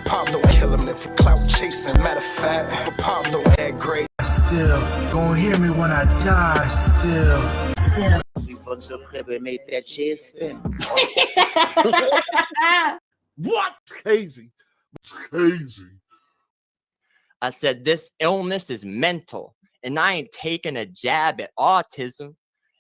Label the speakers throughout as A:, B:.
A: Pablo kill him if for clout chasing. Matter of fact, but Pablo had great.
B: Still, gonna hear me when I die. Still.
C: We fucked the crib and made that shit spin.
D: What? It's crazy. It's crazy.
E: I said, this illness is mental, and I ain't taking a jab at autism.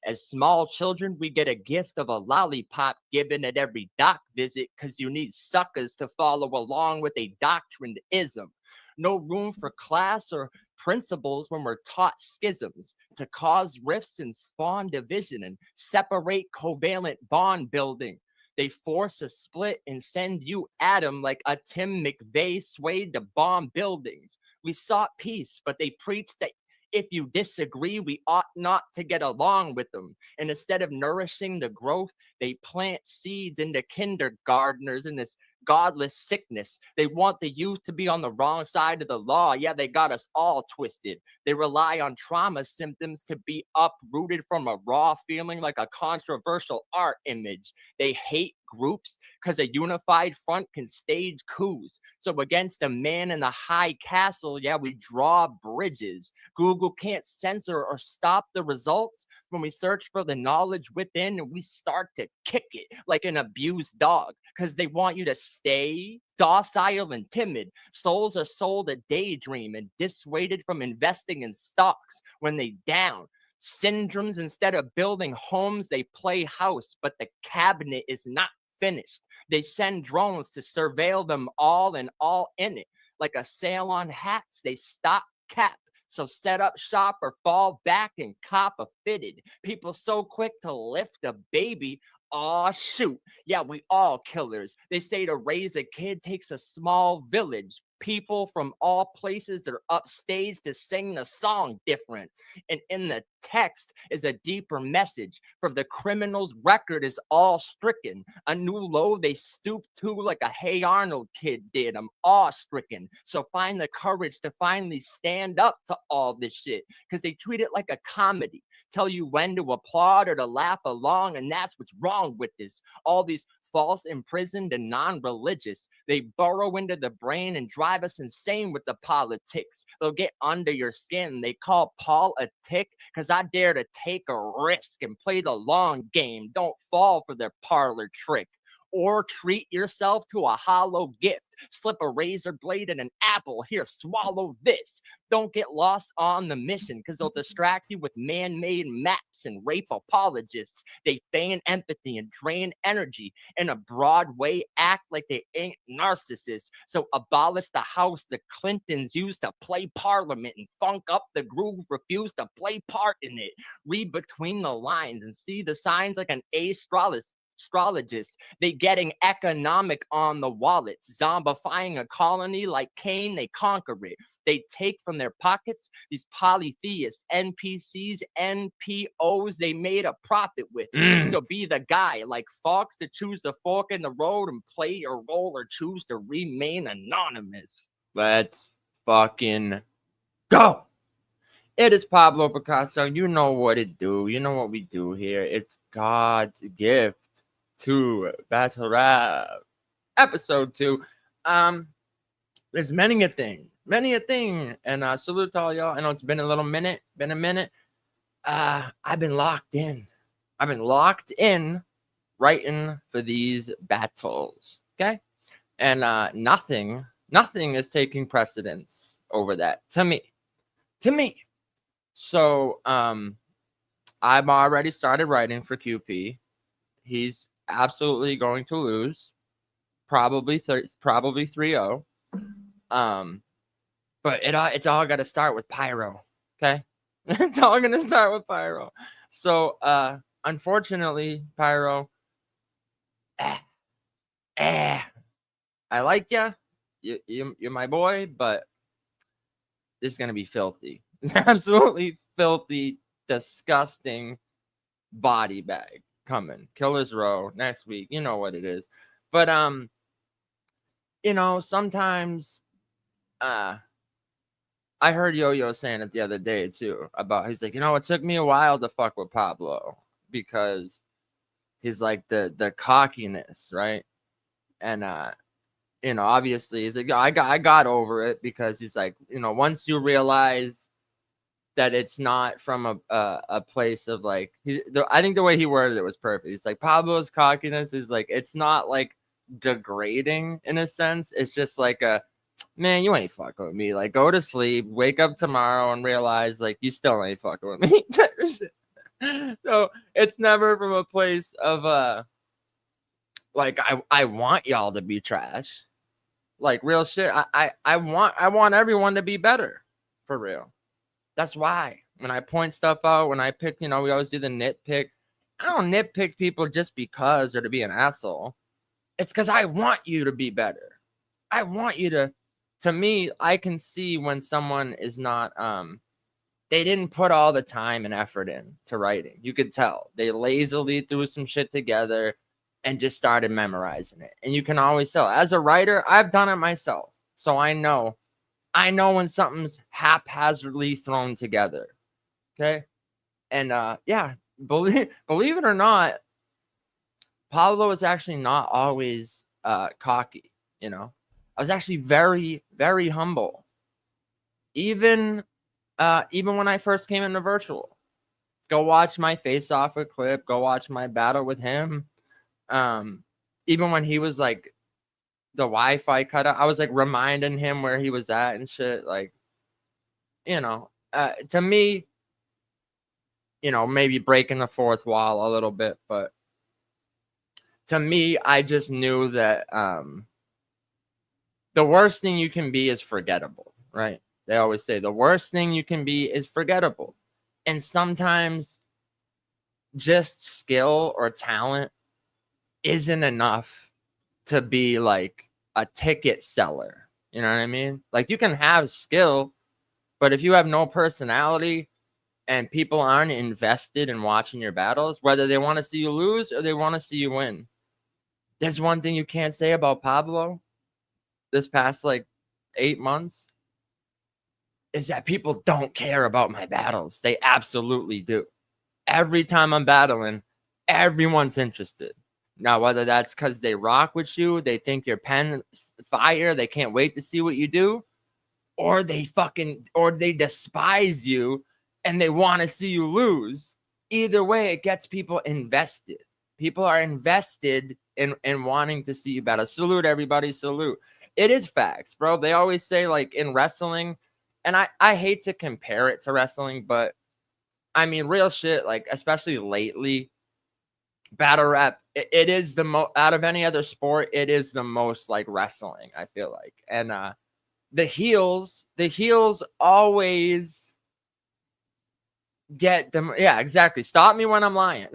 E: As small children, we get a gift of a lollipop given at every doc visit because you need suckers to follow along with a doctrine-ism. No room for class or principles when we're taught schisms to cause rifts and spawn division and separate covalent bond building. They force a split and send you Adam like a Tim McVeigh swayed to bomb buildings. We sought peace, but they preached that if you disagree, we ought not to get along with them. And instead of nourishing the growth, they plant seeds into kindergartners in this godless sickness. They want the youth to be on the wrong side of the law. Yeah, they got us all twisted. They rely on trauma symptoms to be uprooted from a raw feeling like a controversial art image. They hate groups because a unified front can stage coups. So against a man in the high castle, yeah, we draw bridges. Google can't censor or stop the results. When we search for the knowledge within, we start to kick it like an abused dog because they want you to stay docile and timid. Souls are sold a daydream and dissuaded from investing in stocks when they down. Syndromes, instead of building homes, they play house, but the cabinet is not finished. They send drones to surveil them all and all in it. Like a sale on hats, they stop cap. So set up shop or fall back and cop a fitted. People so quick to lift a baby. Aw, shoot. Yeah, we all killers. They say to raise a kid takes a small village. People from all places are upstage to sing the song different. And in the text is a deeper message. For the criminal's record is all stricken. A new low they stoop to like a Hey Arnold kid did. I'm awe-stricken. So find the courage to finally stand up to all this shit. Because they treat it like a comedy. Tell you when to applaud or to laugh along. And that's what's wrong with this. All these false, imprisoned, and non-religious. They burrow into the brain and drive us insane with the politics. They'll get under your skin. They call Paul a tick because I dare to take a risk and play the long game. Don't fall for their parlor trick. Or treat yourself to a hollow gift. Slip a razor blade in an apple. Here, swallow this. Don't get lost on the mission because they'll distract you with man-made maps and rape apologists. They feign empathy and drain energy in a broad way, act like they ain't narcissists. So abolish the house the Clintons used to play parliament and funk up the groove, refuse to play part in it. Read between the lines and see the signs like an astrologist. They getting economic on the wallets, zombifying a colony like Cain, they conquer it. They take from their pockets these polytheists, NPCs, NPOs they made a profit with. So be the guy like Fox to choose the fork in the road and play your role or choose to remain anonymous. Let's fucking go. It is Pablo Pickasso. You know what it do. You know what we do here. It's God's gift to Battlerap episode 2. There's many a thing, and salute to all y'all. I know it's been a minute. I've been locked in writing for these battles, okay? And nothing is taking precedence over that to me. So I've already started writing for QP. He's absolutely going to lose, probably 3-0. But it's all got to start with pyro, okay? It's all gonna start with pyro. So unfortunately, pyro, I like ya. You're my boy, but this is gonna be filthy. It's absolutely filthy, disgusting body bag coming. Killer's Row next week. You know what it is. But sometimes I heard Yo-Yo saying it the other day too about, he's like, it took me a while to fuck with Pablo because he's like the cockiness, right? And you know, obviously he's like, I got over it, because he's like, you know, once you realize that it's not from a place of like, I think the way he worded it was perfect. It's like Pablo's cockiness is like, it's not like degrading in a sense. It's just like a, man, you ain't fucking with me. Like, go to sleep, wake up tomorrow and realize like you still ain't fucking with me. So it's never from a place of like I want y'all to be trash. Like, real shit. I want everyone to be better, for real. That's why when I point stuff out, when I pick, you know, we always do the nitpick. I don't nitpick people just because or to be an asshole. It's because I want you to be better. I want you to me, I can see when someone is not, they didn't put all the time and effort in to writing. You could tell. They lazily threw some shit together and just started memorizing it. And you can always tell. As a writer, I've done it myself. So I know when something's haphazardly thrown together. Okay. And yeah, believe it or not, Pablo is actually not always cocky, you know. I was actually very, very humble. Even when I first came into virtual. Go watch my face off a clip, go watch my battle with him. Even when he was like the Wi-Fi cut out, I was like reminding him where he was at and shit. Like, you know, to me, you know, maybe breaking the fourth wall a little bit, but to me, I just knew that the worst thing you can be is forgettable, right? They always say the worst thing you can be is forgettable. And sometimes just skill or talent isn't enough to be like a ticket seller. You know what I mean? Like, you can have skill, but if you have no personality and people aren't invested in watching your battles, whether they want to see you lose or they want to see you win, there's one thing you can't say about Pablo this past like 8 months is that people don't care about my battles. They absolutely do. Every time I'm battling, everyone's interested. Now, whether that's because they rock with you, they think your pen fire, they can't wait to see what you do, or they despise you and they want to see you lose. Either way, it gets people invested. People are invested in wanting to see you battle. Salute, everybody. Salute. It is facts, bro. They always say, like, in wrestling, and I hate to compare it to wrestling, but I mean, real shit, like, especially lately, Battlerap, it is the most, out of any other sport, it is the most like wrestling, I feel like. And the heels always get them. Yeah, exactly. Stop me when I'm lying.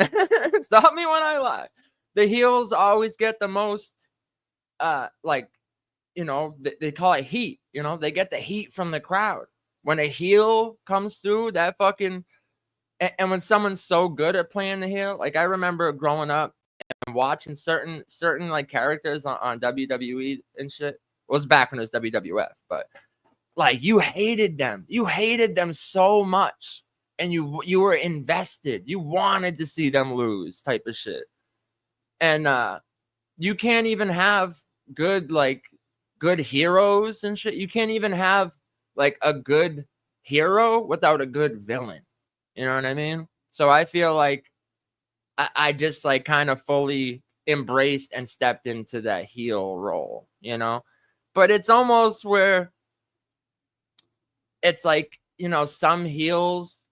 E: Stop me when I lie. The heels always get the most, like, you know, they call it heat. You know, they get the heat from the crowd. When a heel comes through, that fucking, and when someone's so good at playing the heel, like I remember growing up and watching certain like characters on WWE and shit. It was back when it was WWF, but like you hated them so much, and you were invested. You wanted to see them lose, type of shit. And you can't even have good heroes and shit. You can't even have like a good hero without a good villain. You know what I mean? So I feel like I just like kind of fully embraced and stepped into that heel role, you know? But it's almost where it's like, you know, some heels,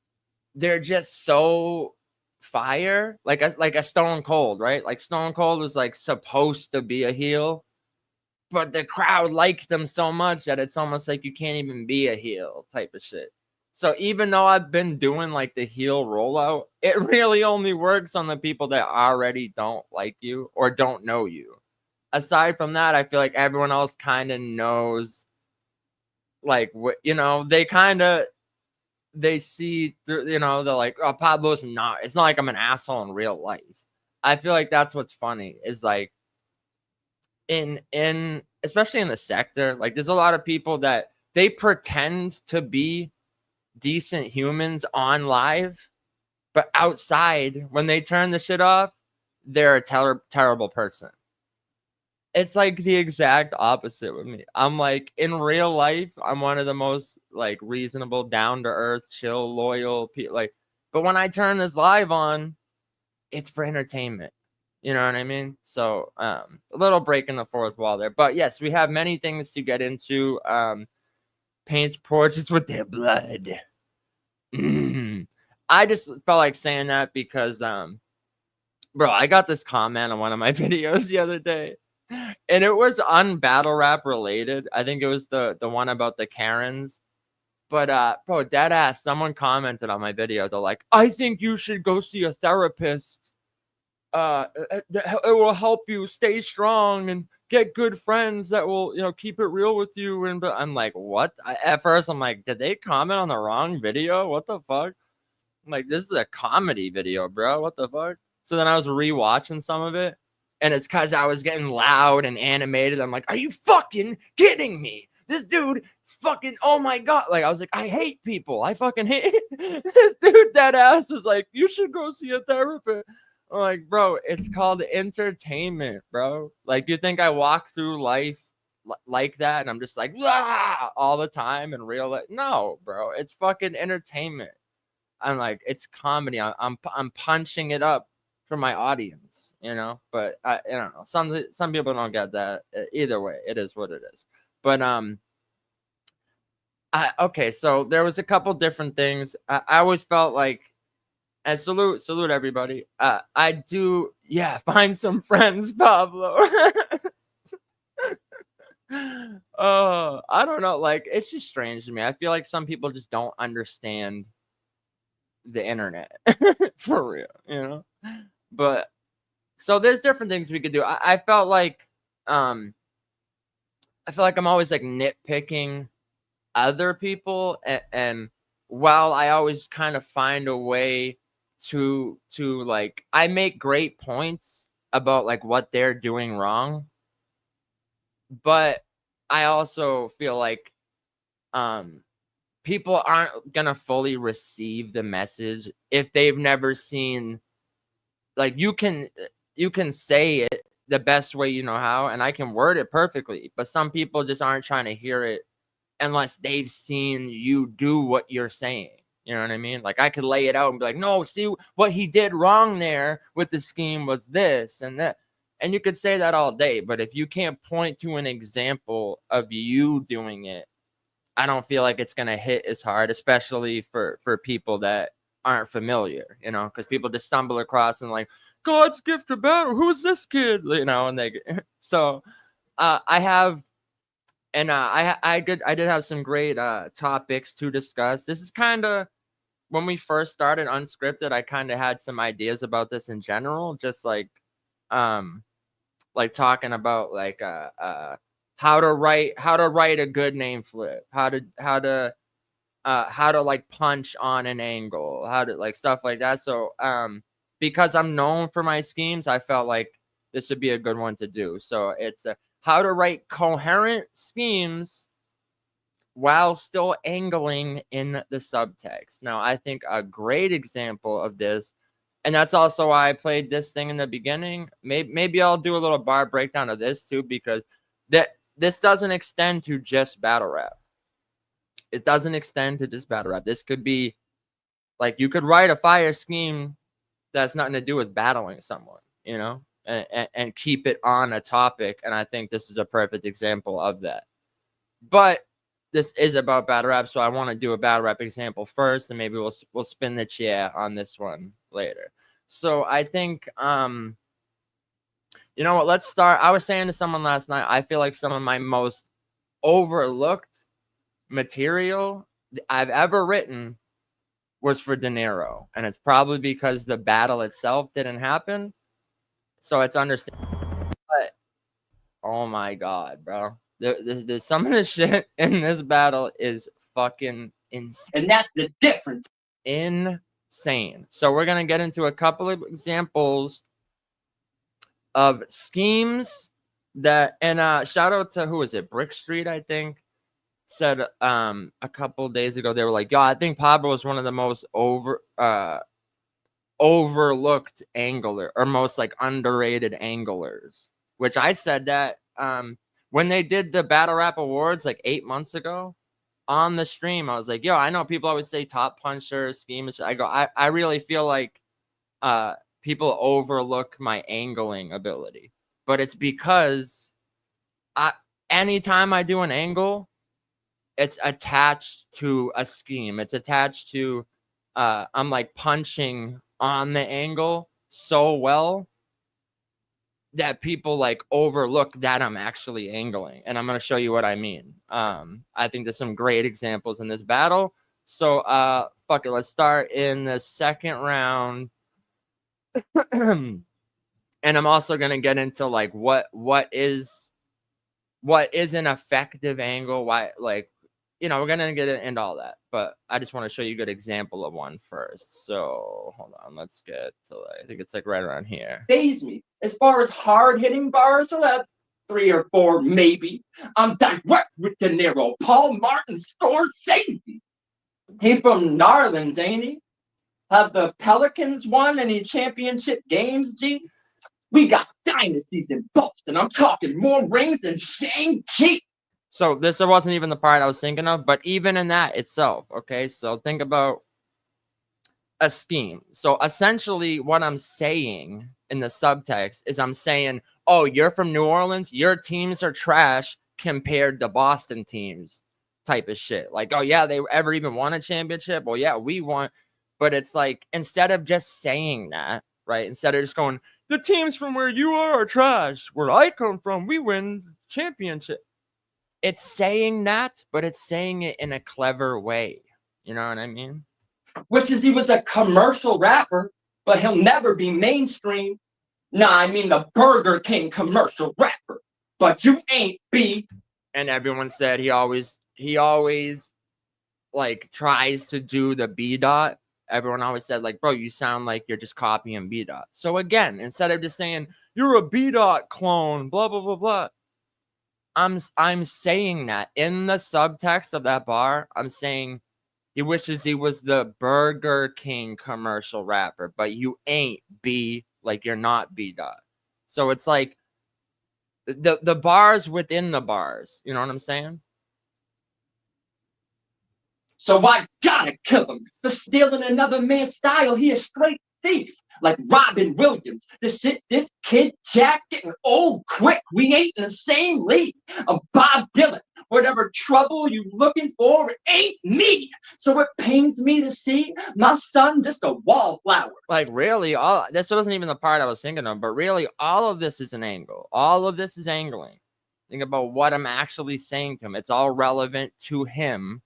E: they're just so fire, like a Stone Cold, right? Like Stone Cold was like supposed to be a heel, but the crowd liked them so much that it's almost like you can't even be a heel type of shit. So even though I've been doing like the heel rollout, it really only works on the people that already don't like you or don't know you. Aside from that, I feel like everyone else kind of knows, like, what, you know, they see through, you know, they're like, oh, Pablo's not, it's not like I'm an asshole in real life. I feel like that's what's funny is like in especially in the sector, like there's a lot of people that they pretend to be decent humans on live, but outside when they turn the shit off, they're a terrible person. it's like the exact opposite with me. I'm like, in real life, I'm one of the most like reasonable, down to earth, chill, loyal people. Like, but when I turn this live on, it's for entertainment. You know what I mean? So a little break in the fourth wall there. But yes, we have many things to get into. Paint portraits with their blood. I just felt like saying that because bro, I got this comment on one of my videos the other day. And it was Battlerap related. I think it was the one about the Karens. But bro, dead ass, someone commented on my video. They're like, I think you should go see a therapist. It will help you stay strong and get good friends that will, you know, keep it real with you. And but I'm like, what? At first, I'm like, did they comment on the wrong video? What the fuck? I'm like, this is a comedy video, bro. What the fuck? So then I was rewatching some of it. And it's because I was getting loud and animated. I'm like, are you fucking kidding me? This dude is fucking, oh my God. Like, I was like, I hate people. I fucking hate this dude. That ass was like, you should go see a therapist. I'm like, bro, it's called entertainment, bro. Like, you think I walk through life like that and I'm just like, ah, all the time in real life? No, bro. It's fucking entertainment. I'm like, it's comedy. I'm punching it up for my audience, you know, but I don't know. Some people don't get that. Either way, it is what it is. But okay, so there was a couple different things. I always felt like, and salute everybody. I do, yeah, find some friends, Pablo. I don't know, like, it's just strange to me. I feel like some people just don't understand the internet for real, you know. But so there's different things we could do. I felt like I feel like I'm always like nitpicking other people, and while I always kind of find a way to like, I make great points about like what they're doing wrong, but I also feel like people aren't gonna fully receive the message if they've never seen. Like, you can say it the best way you know how, and I can word it perfectly, but some people just aren't trying to hear it unless they've seen you do what you're saying. You know what I mean? Like, I could lay it out and be like, no, see, what he did wrong there with the scheme was this and that. And you could say that all day, but if you can't point to an example of you doing it, I don't feel like it's going to hit as hard, especially for people that aren't familiar, you know, because people just stumble across and like, God's gift to battle. Who is this kid? You know, and they, so I have, and I did have some great topics to discuss. This is kind of, when we first started Unscripted, I kind of had some ideas about this in general, just like talking about like how to write a good name flip, how to like punch on an angle, how to like stuff like that. So because I'm known for my schemes, I felt like this would be a good one to do. So it's how to write coherent schemes while still angling in the subtext. Now, I think a great example of this, and that's also why I played this thing in the beginning. Maybe I'll do a little bar breakdown of this too, because this doesn't extend to just battle rap. It doesn't extend to just battle rap. This could be like, you could write a fire scheme that's nothing to do with battling someone, you know, and keep it on a topic. And I think this is a perfect example of that. But this is about battle rap, so I want to do a battle rap example first, and maybe we'll spin the chair on this one later. So I think you know what, let's start. I was saying to someone last night, I feel like some of my most overlooked material I've ever written was for De Niro, and it's probably because the battle itself didn't happen, so it's understandable. But oh my God, bro, there's some of the shit in this battle is fucking insane,
C: And that's the difference.
E: insane. So we're gonna get into a couple of examples of schemes that, and shout out to, who is it, Brick Street, I think, said a couple days ago, they were like, yo, I think Pablo was one of the most overlooked angler, or most like underrated anglers which I said that when they did the Battlerap Awards like 8 months ago on the stream. I was like, yo, I know people always say top puncher, scheme. I go, I really feel like people overlook my angling ability, but it's because anytime I do an angle, it's attached to a scheme. It's attached to I'm like punching on the angle so well that people like overlook that I'm actually angling. And I'm going to show you what I mean. I think there's some great examples in this battle. So fuck it, let's start in the second round. And I'm also going to get into like what is an effective angle, why, like, you know, we're going to get into all that, but I just want to show you a good example of one first. So hold on, let's get to, I think it's like right around here.
F: Phase me. As far as hard hitting bars, I'll have 3 or 4 maybe. I'm direct with De Niro, Paul Martin, Scorsese. He from Narlands, ain't he? Have the Pelicans won any championship games, G? We got dynasties in Boston. I'm talking more rings than Shang-Chi.
E: So this wasn't even the part I was thinking of, but even in that itself, okay? So think about a scheme. So essentially what I'm saying in the subtext is I'm saying, oh, you're from New Orleans, your teams are trash compared to Boston teams type of shit. Like, oh yeah, they ever even won a championship? Well, yeah, we won. But it's like, instead of just saying that, right? Instead of just going, the teams from where you are trash. Where I come from, we win championship. It's saying that, but it's saying it in a clever way. You know what I mean?
F: Wishes he was a commercial rapper, but he'll never be mainstream. Nah, I mean the Burger King commercial rapper. But you ain't B.
E: And everyone said he always like tries to do the B dot. Everyone always said, like, bro, you sound like you're just copying B dot. So again, instead of just saying you're a B dot clone, blah blah blah blah, I'm saying that in the subtext of that bar, I'm saying he wishes he was the Burger King commercial rapper, but you ain't B, like you're not B dot. So it's like the bars within the bars. You know what I'm saying?
F: So I gotta kill him for stealing another man's style. He a straight thief, like Robin Williams. This kid Jack getting old quick. We ain't in the same league. I'm Bob Dylan. Whatever trouble you looking for, it ain't me. So it pains me to see my son just a wallflower.
E: Like really, this wasn't even the part I was thinking of, but really all of this is an angle. All of this is angling. Think about what I'm actually saying to him. It's all relevant to him.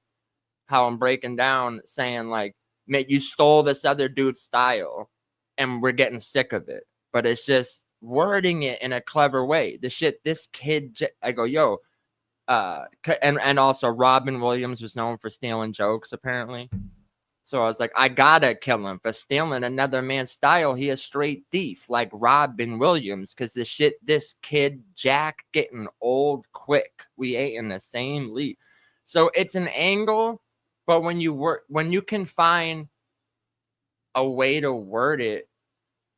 E: How I'm breaking down, saying like, mate, you stole this other dude's style and we're getting sick of it. But it's just wording it in a clever way. The shit, this kid, I go, yo, and also Robin Williams was known for stealing jokes, apparently. So I was like, I gotta kill him for stealing another man's style. He a straight thief, like Robin Williams, because the shit, this kid, Jack, getting old quick. We ain't in the same league. So it's an angle. But when you can find a way to word it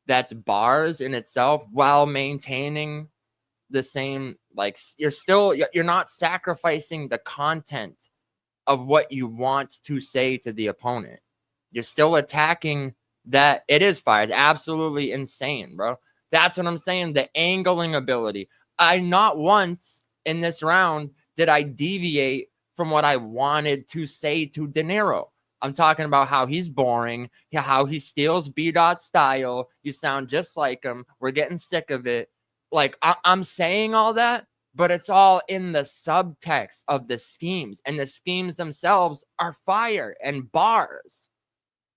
E: that's bars in itself while maintaining the same, like you're not sacrificing the content of what you want to say to the opponent. You're still attacking that. It is fire. It's absolutely insane, bro. That's what I'm saying. The angling ability. I not once in this round did I deviate from what I wanted to say to De Niro. I'm talking about how he's boring, how he steals B-Dot style. You sound just like him. We're getting sick of it. Like, I'm saying all that, but it's all in the subtext of the schemes. And the schemes themselves are fire and bars.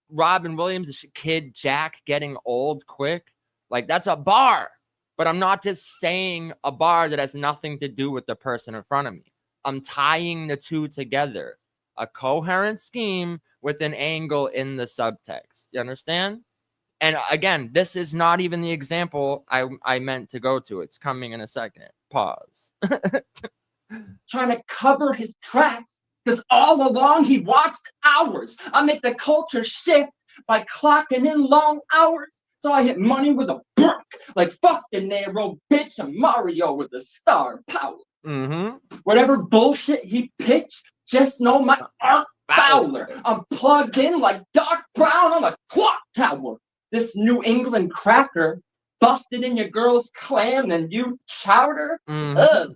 E: Robin Williams, kid Jack getting old quick. Like, that's a bar. But I'm not just saying a bar that has nothing to do with the person in front of me. I'm tying the two together, a coherent scheme with an angle in the subtext. You understand? And again, this is not even the example I meant to go to. It's coming in a second. Pause.
F: Trying to cover his tracks because all along he watched hours. I make the culture shift by clocking in long hours. So I hit money with a brick, like fuck De Niro, bitch, and Mario with a star power. Whatever bullshit he pitched, just know my art Fowler. I'm plugged in like Doc Brown on the clock tower. This New England cracker busted in your girl's clam and you chowder. Ugh.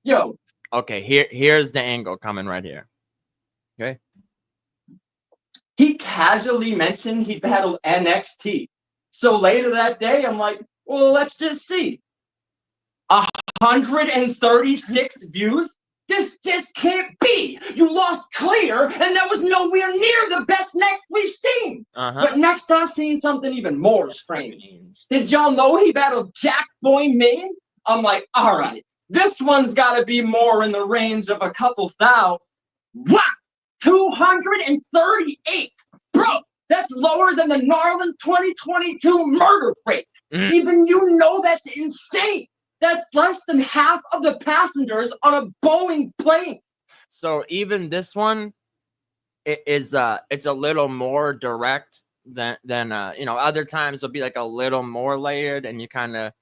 F: Yo.
E: Okay, here's the angle coming right here. Okay.
F: He casually mentioned he battled NXT. So later that day, I'm like, well, let's just see. 136 views? This just can't be. You lost clear, and that was nowhere near the best next we've seen. But next I've seen something even more strange. Did y'all know he battled Jack Boy Maine? I'm like, all right, this one's got to be more in the range of a couple thou. What? 238, bro. That's lower than the Narlands 2022 murder rate. Even you know that's insane. That's less than half of the passengers on a Boeing plane.
E: So even this one, it's a little more direct than you know. Other times it'll be like a little more layered, and you kind of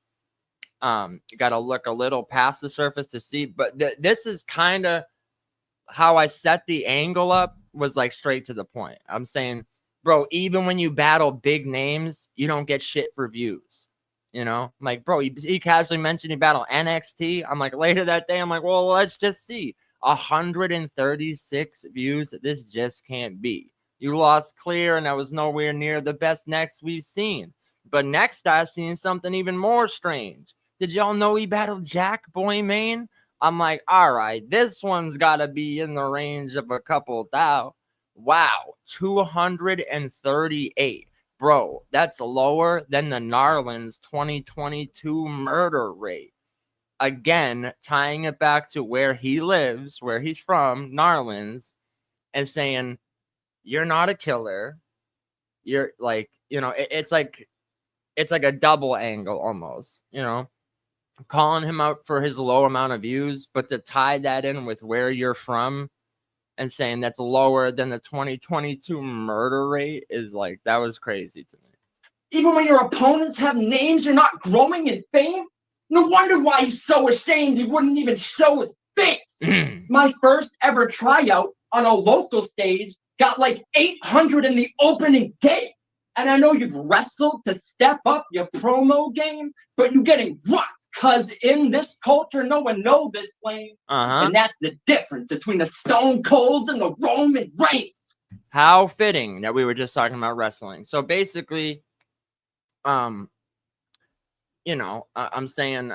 E: you got to look a little past the surface to see. But this is kind of how I set the angle up, was like straight to the point. I'm saying, bro, even when you battle big names, you don't get shit for views. You know, I'm like, bro, he casually mentioned he battled NXT. I'm like, later that day, I'm like, well, let's just see. 136 views. This just can't be. You lost clear, and that was nowhere near the best next we've seen. But next, I seen something even more strange. Did y'all know he battled Jack Boy Maine? I'm like, all right, this one's got to be in the range of a couple thou. Wow, 238. Bro, that's lower than the Narlands 2022 murder rate. Again, tying it back to where he lives, where he's from, Narlands, and saying, you're not a killer. You're like, you know, it's like a double angle almost, you know, calling him out for his low amount of views, but to tie that in with where you're from and saying that's lower than the 2022 murder rate is like, that was crazy to me.
F: Even when your opponents have names, you're not growing in fame? No wonder why he's so ashamed he wouldn't even show his face. My first ever tryout on a local stage got like 800 in the opening day. And I know you've wrestled to step up your promo game, but you're getting rocked. Because in this culture, no one knows this lane. And that's the difference between the Stone Colds and the Roman Reigns.
E: How fitting that we were just talking about wrestling. So basically, you know, I'm saying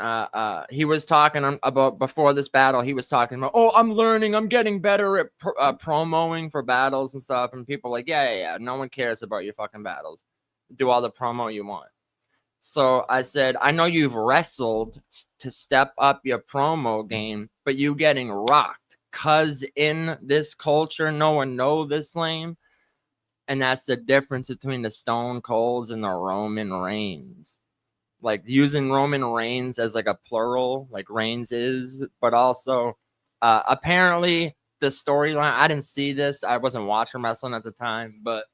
E: he was talking about, before this battle, he was talking about, oh, I'm learning, I'm getting better at promoing for battles and stuff. And people like, yeah, no one cares about your fucking battles. Do all the promo you want. So I said, I know you've wrestled to step up your promo game, but you getting rocked. Because in this culture, no one know this lane. And that's the difference between the Stone Colds and the Roman Reigns. Like using Roman Reigns as like a plural, like Reigns is, but also apparently the storyline, I didn't see this. I wasn't watching wrestling at the time, but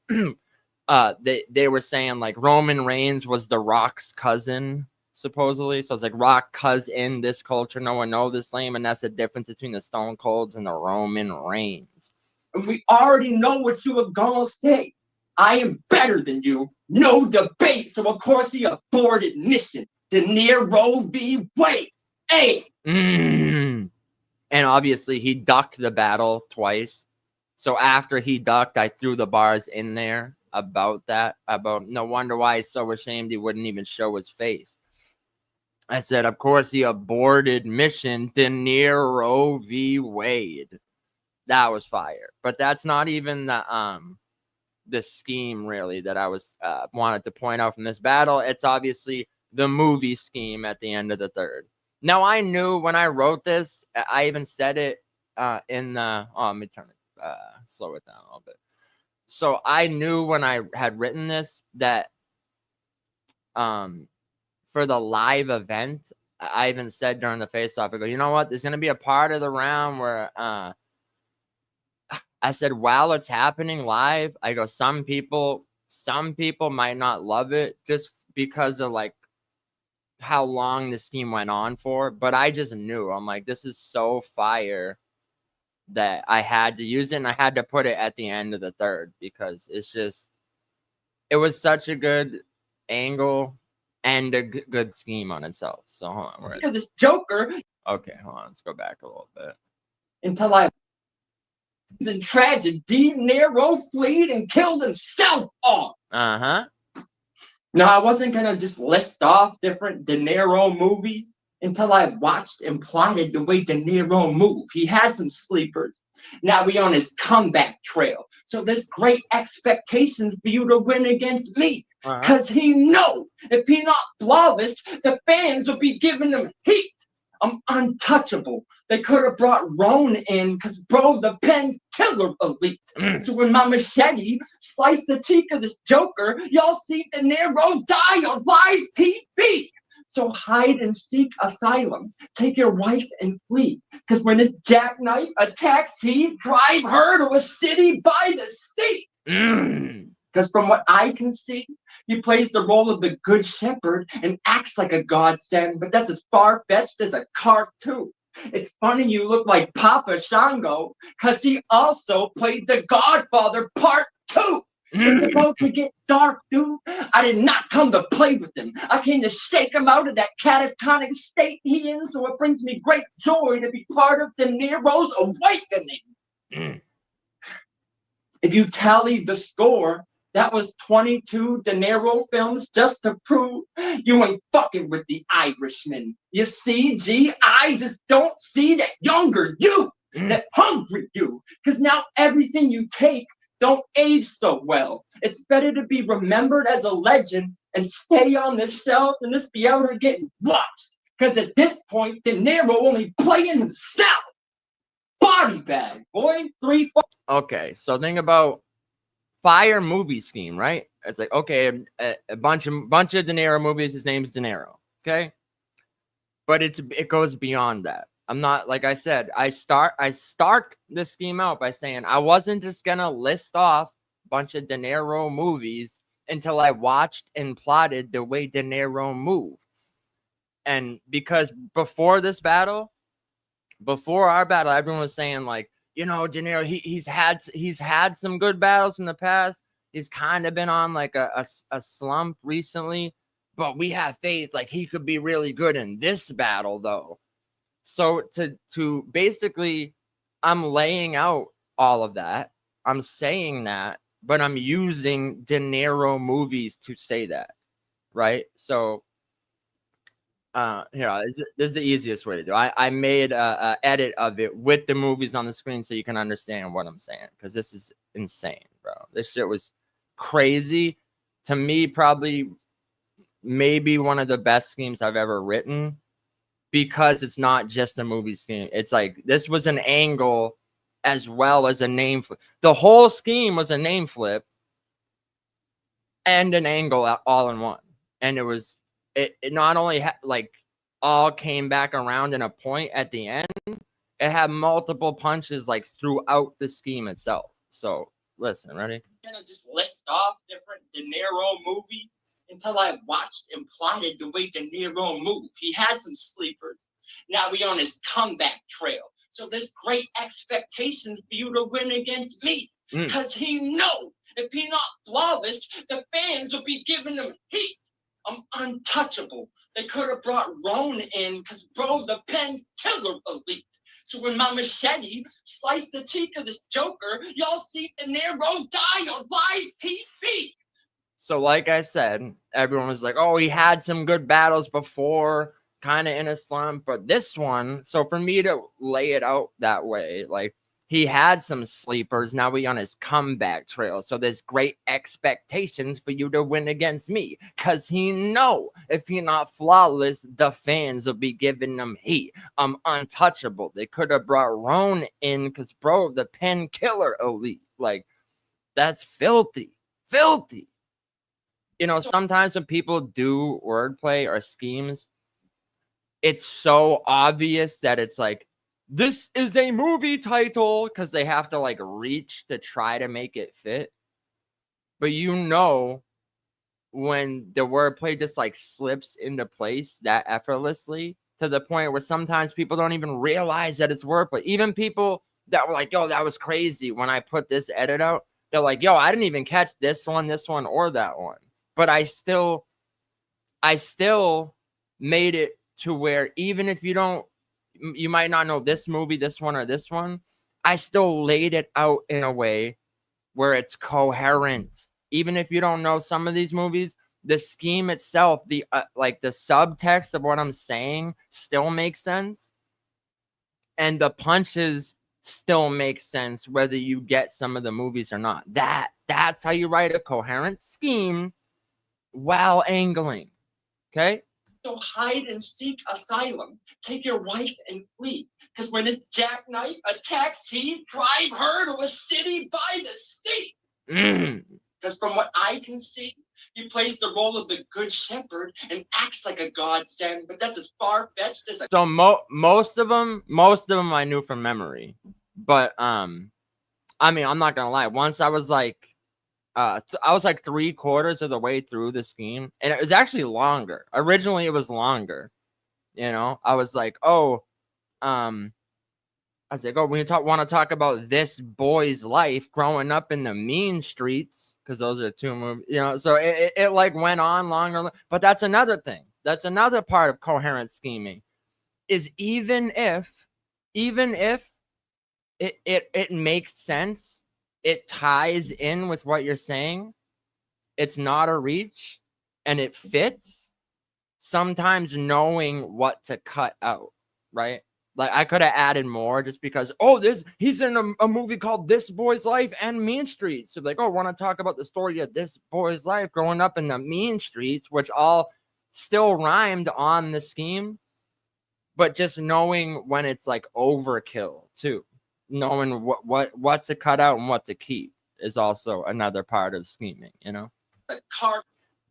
E: they were saying like Roman Reigns was the Rock's cousin, supposedly. So it's like Rock cuz in this culture, no one know this lane, and that's the difference between the Stone Colds and the Roman Reigns.
F: And we already know what you were gonna say. I am better than you, no debate. So of course he aborted mission. De Niro v. Wade. Hey.
E: And obviously he ducked the battle twice. So after he ducked, I threw the bars in there about that. About no wonder why he's so ashamed he wouldn't even show his face. I said, of course he aborted mission. De Niro v. Wade. That was fire. But that's not even the scheme really that I was wanted to point out from this battle. It's obviously the movie scheme at the end of the third. Now I knew when I wrote this, I even said it in the let me turn it slow it down a little bit. So I knew when I had written this that for the live event, I even said during the face-off, I go, you know what, there's gonna be a part of the round where I said, while it's happening live, I go, some people some people might not love it just because of like how long the scheme went on for, but I just knew, I'm like, this is so fire that I had to use it, and I had to put it at the end of the third because it's just, it was such a good angle and a good scheme on itself. So hold on,
F: Look at this Joker
E: okay, hold on, let's go back a little bit.
F: until I was in tragedy. De Niro fled and killed himself off. Now, I wasn't going to just list off different De Niro movies until I watched and plotted the way De Niro moved. He had some sleepers. Now we on his comeback trail. So there's great expectations for you to win against me. Because he know if he not flawless, the fans will be giving him heat. I'm untouchable. They could have brought Roan in because, bro, the pen killer elite. So when my machete sliced the cheek of this Joker, y'all see De Niro die on live TV. So hide and seek asylum. Take your wife and flee. Because when this jackknife attacks, he drive her to a city by the sea. Because from what I can see, he plays the role of the good shepherd and acts like a godsend, but that's as far-fetched as a cartoon. It's funny you look like Papa Shango, because he also played the Godfather Part 2. It's about to get dark, dude. I did not come to play with him. I came to shake him out of that catatonic state he in, so it brings me great joy to be part of De Niro's awakening. If you tally the score, that was 22 De Niro films just to prove you ain't fucking with the Irishman. You see, G, I just don't see that younger you, that hungry you. Because now everything you take don't age so well. It's better to be remembered as a legend and stay on the shelf than just be out here getting watched. Because at this point, De Niro only playing himself. Body bag, boy. 3, 4.
E: Okay, so think about fire movie scheme, right? It's like, okay, a bunch of De Niro movies. His name's De Niro, okay? But it goes beyond that. I'm not, like I said, I start the scheme out by saying I wasn't just gonna list off a bunch of De Niro movies until I watched and plotted the way De Niro moved. And because before our battle, everyone was saying like, you know, De Niro, he's had some good battles in the past. He's kind of been on like a slump recently, but we have faith like he could be really good in this battle though. So to basically, I'm laying out all of that. I'm saying that, but I'm using De Niro movies to say that, right? So this is the easiest way to do it. I made a edit of it with the movies on the screen so you can understand what I'm saying, because this is insane, bro. This shit was crazy. To me, probably maybe one of the best schemes I've ever written, because it's not just a movie scheme. It's like this was an angle as well as a name flip. The whole scheme was a name flip and an angle all in one. And it not only like all came back around in a point at the end, it had multiple punches like throughout the scheme itself. So listen, ready?
F: I'm gonna just list off different De Niro movies until I watched and plotted the way De Niro moved. He had some sleepers. Now we on his comeback trail. So there's great expectations for you to win against me. Because he know if he not flawless, the fans will be giving him heat. I'm untouchable. They could have brought Roan in because, bro, the pen killer elite. So when my machete sliced the cheek of this Joker, y'all see De Niro die on live TV.
E: So like I said, everyone was like, oh, he had some good battles before, kind of in a slump. But this one, so for me to lay it out that way, like he had some sleepers. Now we on his comeback trail. So there's great expectations for you to win against me. Because he know if you're not flawless, the fans will be giving them heat. I'm untouchable. They could have brought Roan in because, bro, the pen killer elite. Like, that's filthy. Filthy. You know, sometimes when people do wordplay or schemes, it's so obvious that it's like, this is a movie title, because they have to like reach to try to make it fit. but you know when the wordplay just like slips into place that effortlessly to the point where sometimes people don't even realize that it's wordplay. Even people that were like, yo, that was crazy when I put this edit out. They're like, yo, I didn't even catch this one, or that one. But I still made it to where even if you might not know this movie, this one, or this one, I still laid it out in a way where it's coherent. Even if you don't know some of these movies, the scheme itself, the like the subtext of what I'm saying still makes sense. And the punches still make sense whether you get some of the movies or not. That's how you write a coherent scheme while angling. Okay?
F: So hide and seek asylum. Take your wife and flee. Because when this jackknife attacks he, drive her to a city by the state. Because from what I can see, he plays the role of the good shepherd and acts like a godsend, but that's as far-fetched as
E: So most of them I knew from memory. But I mean, I'm not gonna lie. Once I was like 3/4 of the way through the scheme, and it was actually longer. Originally, it was longer. You know, I was like, oh, we want to talk about this boy's life growing up in the mean streets, because those are two movies. You know, so it like went on longer. But that's another thing. That's another part of coherent scheming, is even if it makes sense, it ties in with what you're saying, it's not a reach, and it fits, sometimes knowing what to cut out, right? Like I could have added more just because, he's in a movie called This Boy's Life and Mean Streets. So like, want to talk about the story of this boy's life growing up in the mean streets, which all still rhymed on the scheme, but just knowing when it's like overkill too. Knowing what to cut out and what to keep is also another part of scheming, you know.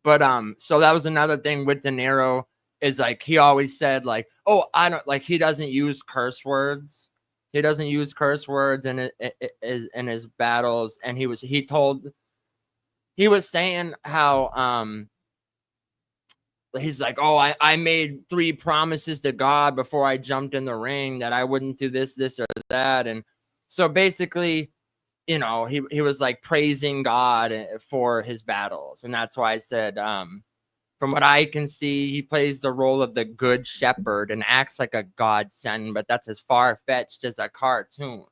E: But so that was another thing with De Niro, is like he always said like, I don't like, he doesn't use curse words. He doesn't use curse words in his battles, and he was saying how he's like, I made 3 promises to God before I jumped in the ring that I wouldn't do this or that. And so basically, you know, he was like praising God for his battles. And that's why I said, from what I can see, he plays the role of the good shepherd and acts like a godsend, but that's as far-fetched as a cartoon.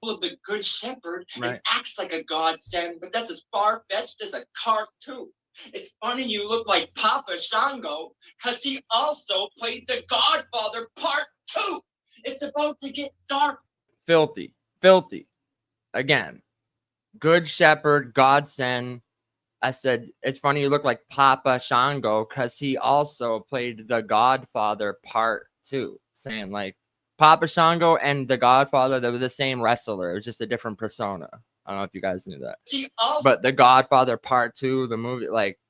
F: Of the good shepherd,
E: right,
F: and acts like a godsend, but that's as far-fetched as a cartoon. It's funny you look like Papa Shango, because he also played the Godfather Part 2. It's about to get dark.
E: Filthy. Again, good shepherd, godsend. I said, it's funny you look like Papa Shango, because he also played the Godfather Part 2. Saying like Papa Shango and the Godfather, they were the same wrestler. It was just a different persona. I don't know if you guys knew that. But the Godfather Part 2, the movie, like,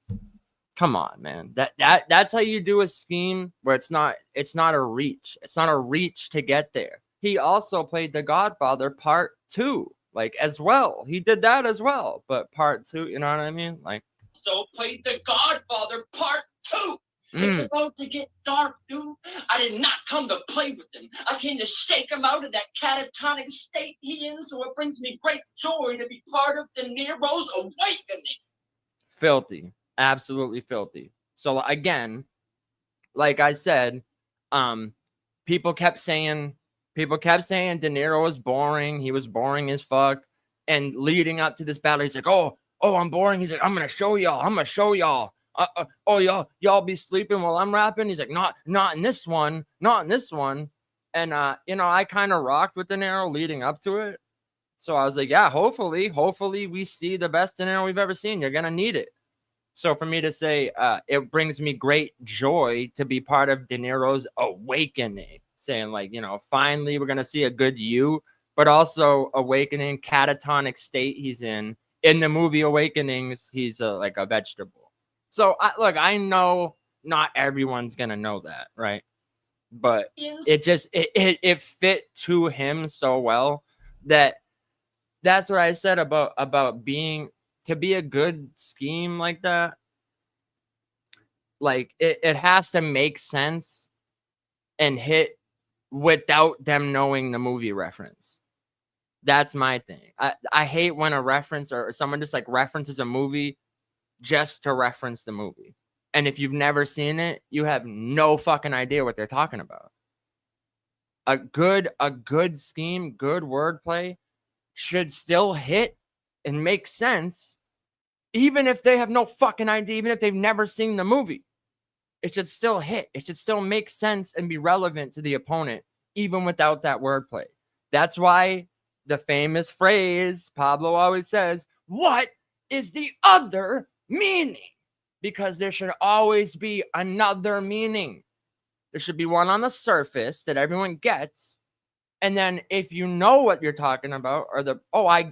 E: come on, man. That's how you do a scheme where it's not a reach. It's not a reach to get there. He also played the Godfather Part 2, like, as well. He did that as well. But Part 2, you know what I mean? Like,
F: so played the Godfather Part 2. It's about to get dark, dude. I did not come to play with him. I came to shake him out of that catatonic state he in, so it brings me great joy to be part of De Niro's awakening.
E: Filthy. Absolutely filthy. So again, like I said, people kept saying De Niro was boring. He was boring as fuck. And leading up to this battle, he's like, oh, I'm boring. He's like, I'm going to show y'all. Y'all be sleeping while I'm rapping. He's like, not in this one. And, you know, I kind of rocked with De Niro leading up to it. So I was like, yeah, hopefully we see the best De Niro we've ever seen. You're going to need it. So for me to say, it brings me great joy to be part of De Niro's awakening, saying like, you know, finally we're going to see a good you, but also awakening, catatonic state he's in the movie Awakenings, he's like a vegetable. So I know not everyone's going to know that, right? But it just, it fit to him so well that's what I said about being to be a good scheme like that, like it has to make sense and hit without them knowing the movie reference. That's my thing. I hate when a reference or someone just like references a movie just to reference the movie. And if you've never seen it, you have no fucking idea what they're talking about. A good scheme, good wordplay should still hit and make sense, even if they have no fucking idea, even if they've never seen the movie. It should still hit. It should still make sense and be relevant to the opponent, even without that wordplay. That's why the famous phrase Pablo always says, "What is the other meaning?" Because there should always be another meaning. There should be one on the surface that everyone gets. And then if you know what you're talking about, or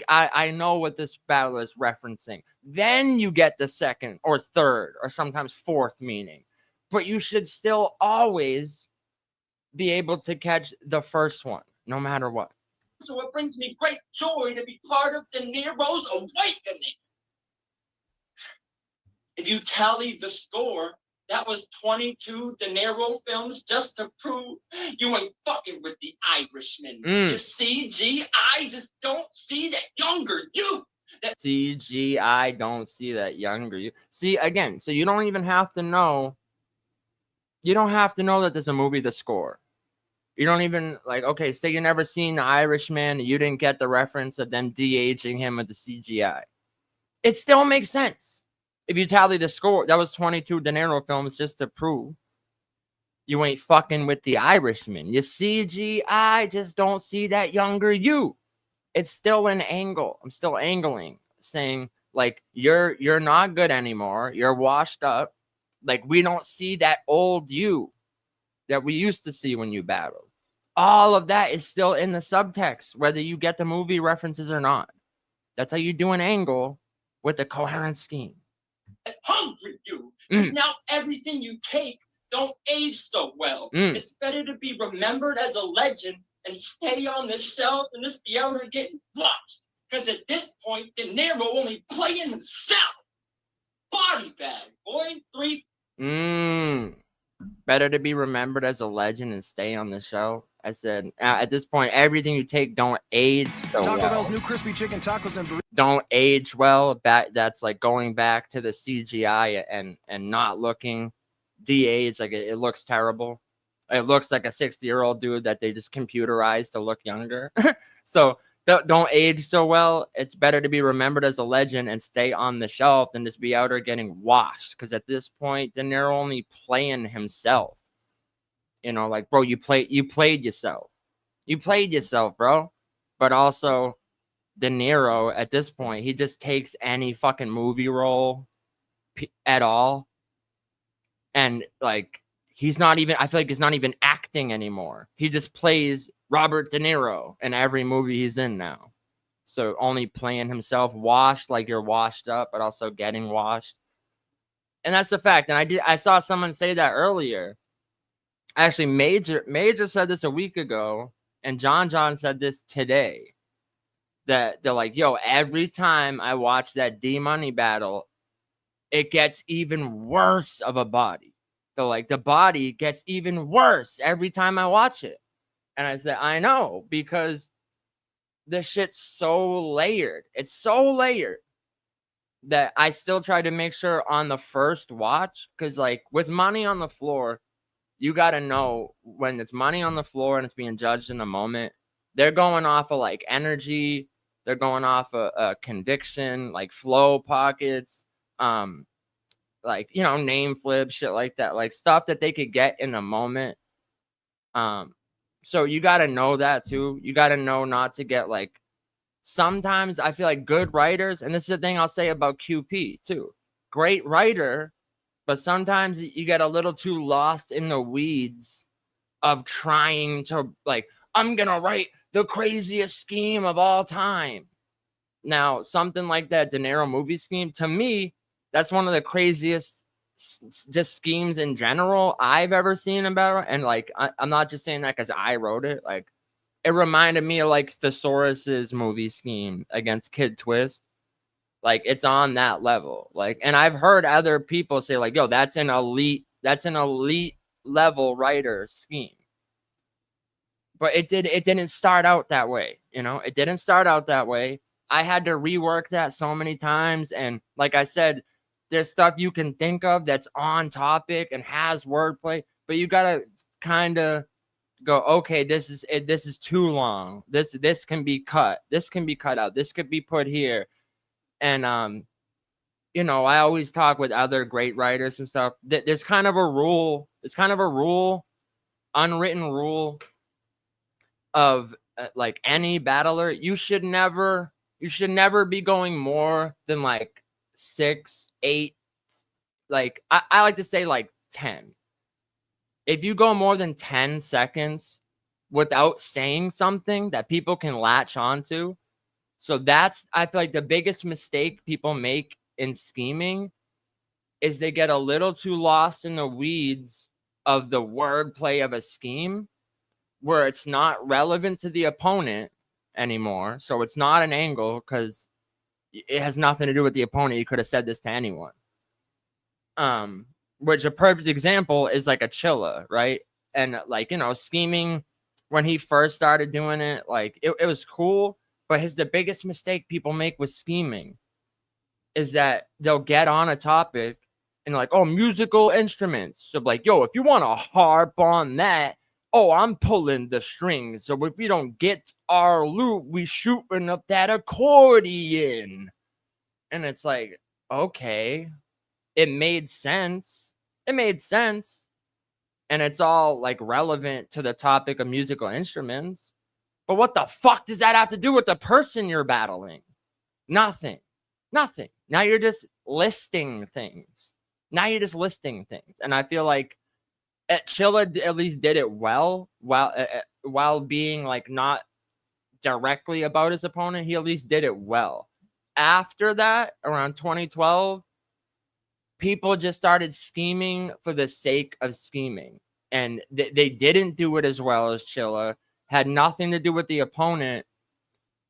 E: I know what this battle is referencing, then you get the second or third or sometimes fourth meaning. But you should still always be able to catch the first one, no matter what.
F: So it brings me great joy to be part of De Niro's awakening. If you tally the score, that was 22 De Niro films just to prove you ain't fucking with the Irishman. You see, G, I just don't see that younger you.
E: I don't see that younger you. See, again, so you don't even have to know. You don't have to know that there's a movie, The Score. You don't even, like, okay, say you never seen The Irishman, you didn't get the reference of them de-aging him with the CGI. It still makes sense. If you tally the score, that was 22 De Niro films just to prove you ain't fucking with the Irishman. You see, G, I just don't see that younger you. It's still an angle. I'm still angling, saying, like, you're not good anymore. You're washed up. Like, we don't see that old you that we used to see when you battled. All of that is still in the subtext, whether you get the movie references or not. That's how you do an angle with a coherent scheme.
F: Hungry you. Now everything you take don't age so well. It's better to be remembered as a legend and stay on the shelf than just be out here getting watched. Because at this point, De Niro only playing himself. Body bag, boy. 3.
E: Better to be remembered as a legend and stay on the show. I said, at this point, everything you take don't age so well.
A: Taco Bell's new crispy chicken tacos and burritos.
E: Don't age well. That's like going back to the CGI and not looking de-aged. Like it looks terrible. It looks like a 60-year-old dude that they just computerized to look younger. So don't age so well. It's better to be remembered as a legend and stay on the shelf than just be out there getting washed. Because at this point, De Niro only playing himself. You know, like, bro, you played yourself. You played yourself, bro. But also, De Niro, at this point, he just takes any fucking movie role at all. And, like, I feel like he's not even acting anymore. He just plays Robert De Niro in every movie he's in now. So only playing himself, washed like you're washed up, but also getting washed. And that's the fact. And I saw someone say that earlier. Actually, Major said this a week ago, and John said this today. That they're like, yo, every time I watch that D-Money battle, it gets even worse of a body. So like the body gets even worse every time I watch it. And I said, I know, because the shit's so layered. It's so layered that I still try to make sure on the first watch, because like with money on the floor, you got to know when it's money on the floor and it's being judged in the moment, they're going off of like energy. They're going off a conviction, like flow pockets, like, you know, name flip, shit like that, like stuff that they could get in a moment. So you got to know that too. You got to know not to get like, sometimes I feel like good writers, and this is the thing I'll say about QP too, great writer, but sometimes you get a little too lost in the weeds of trying to like, I'm going to write the craziest scheme of all time. Now, something like that De Niro movie scheme, to me, that's one of the craziest just schemes in general I've ever seen about it. And like, I'm not just saying that because I wrote it. Like, it reminded me of like Thesaurus's movie scheme against Kid Twist. Like it's on that level. Like, and I've heard other people say like, yo, that's an elite level writer scheme. But it didn't start out that way, you know? It didn't start out that way. I had to rework that so many times. And like I said, there's stuff you can think of that's on topic and has wordplay, but you gotta kind of go, okay, this is too long. This can be cut. This can be cut out. This could be put here. And you know, I always talk with other great writers and stuff. There's kind of a rule. It's kind of a rule, unwritten rule of like any battler. You should never be going more than like 6, 8. Like I like to say like 10. If you go more than 10 seconds without saying something that people can latch onto, so that's, I feel like the biggest mistake people make in scheming is they get a little too lost in the weeds of the wordplay of a scheme where it's not relevant to the opponent anymore. So it's not an angle because it has nothing to do with the opponent. You could have said this to anyone. Which a perfect example is like a Chilla, right? And like, you know, scheming when he first started doing it, like it was cool. But the biggest mistake people make with scheming is that they'll get on a topic and like, oh, musical instruments. So like, yo, if you want to harp on that, oh, I'm pulling the strings. So if we don't get our loot, we shooting up that accordion. And it's like, okay, it made sense. It made sense. And it's all like relevant to the topic of musical instruments. But what the fuck does that have to do with the person you're battling? Nothing. Now you're just listing things. And I feel like Chilla at least did it well while being like not directly about his opponent. He at least did it well. After that, around 2012, people just started scheming for the sake of scheming. And they didn't do it as well as Chilla. Had nothing to do with the opponent.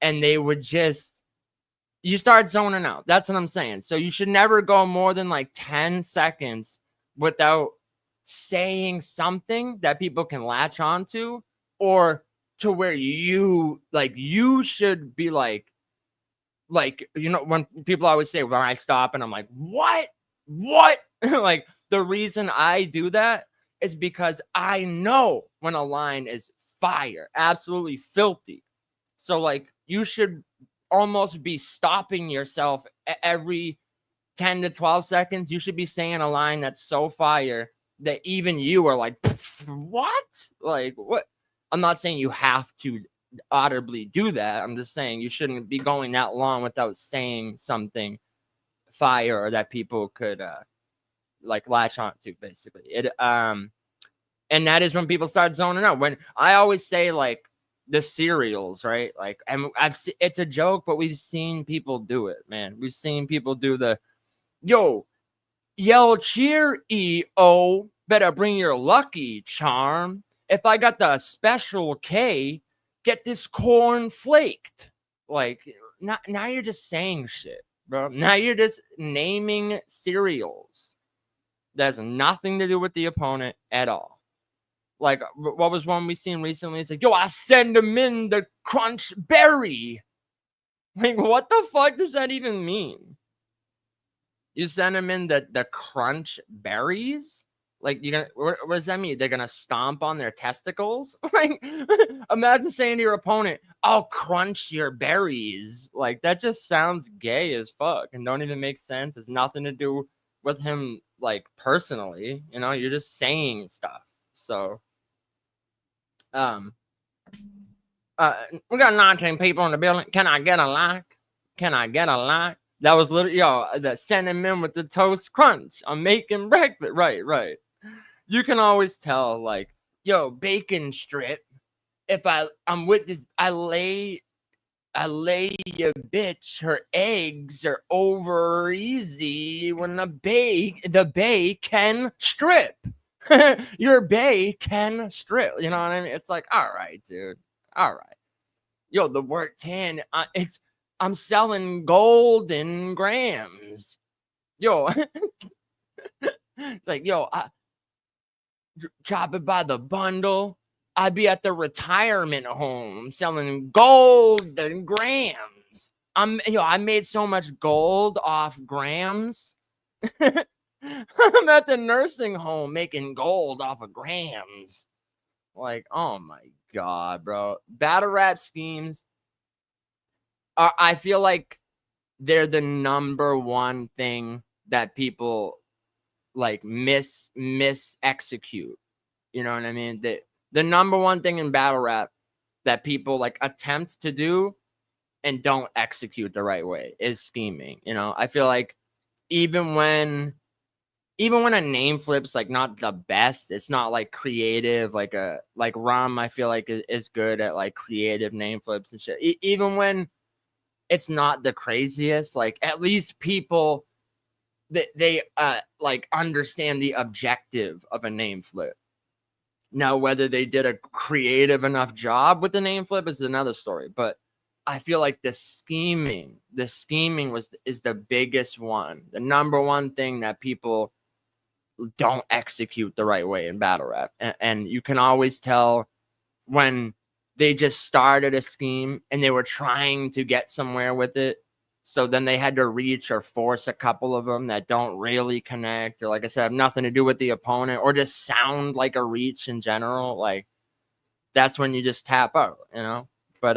E: And they would just, you start zoning out. That's what I'm saying. So you should never go more than like 10 seconds without saying something that people can latch onto, or to where you should be like, you know, when people always say when I stop and I'm like, what? Like the reason I do that is because I know when a line is fire, absolutely filthy. So like you should almost be stopping yourself every 10 to 12 seconds. You should be saying a line that's so fire that even you are like, what? Like what? I'm not saying you have to audibly do that. I'm just saying you shouldn't be going that long without saying something fire or that people could like latch on to, basically. And that is when people start zoning out. When I always say like the cereals, right? Like, and it's a joke, but we've seen people do it, man. We've seen people do the, yo, yell cheer, E-O, better bring your lucky charm. If I got the special K, get this corn flaked. Like, now you're just saying shit, bro. Now you're just naming cereals. That has nothing to do with the opponent at all. Like, what was one we seen recently? It's like, yo, I send them in the crunch berry. Like, what the fuck does that even mean? You send them in the crunch berries? Like, you're gonna, what does that mean? They're gonna stomp on their testicles? Like, imagine saying to your opponent, I'll crunch your berries. Like, that just sounds gay as fuck and don't even make sense. It's nothing to do with him, like, personally. You know, you're just saying stuff. So, we got 19 people in the building. Can I get a like? Can I get a like? That was literally, yo, the cinnamon with the toast crunch. I'm making breakfast. Right. You can always tell, like, yo, bacon strip. If I'm with this, I lay your bitch. Her eggs are over easy when the bay can strip. Your bay can strip. You know what I mean? It's like, all right, dude. All right. Yo, the word tan, it's I'm selling gold in grams. Yo, it's like, yo, chop it by the bundle. I'd be at the retirement home selling gold in grams. I made so much gold off grams. I'm at the nursing home making gold off of grams. Like, oh my God, bro. Battle rap schemes are, I feel like they're the number one thing that people like execute. You know what I mean? The number one thing in battle rap that people like attempt to do and don't execute the right way is scheming. You know, I feel like even when a name flip's like not the best, it's not like creative, like Rum, I feel like is good at like creative name flips and shit. Even when it's not the craziest, like at least people they like understand the objective of a name flip. Now, whether they did a creative enough job with the name flip is another story, but I feel like the scheming is the biggest one, the number one thing that people don't execute the right way in battle rap. And you can always tell when they just started a scheme and they were trying to get somewhere with it. So then they had to reach or force a couple of them that don't really connect, or like I said, have nothing to do with the opponent, or just sound like a reach in general. Like that's when you just tap out, you know? But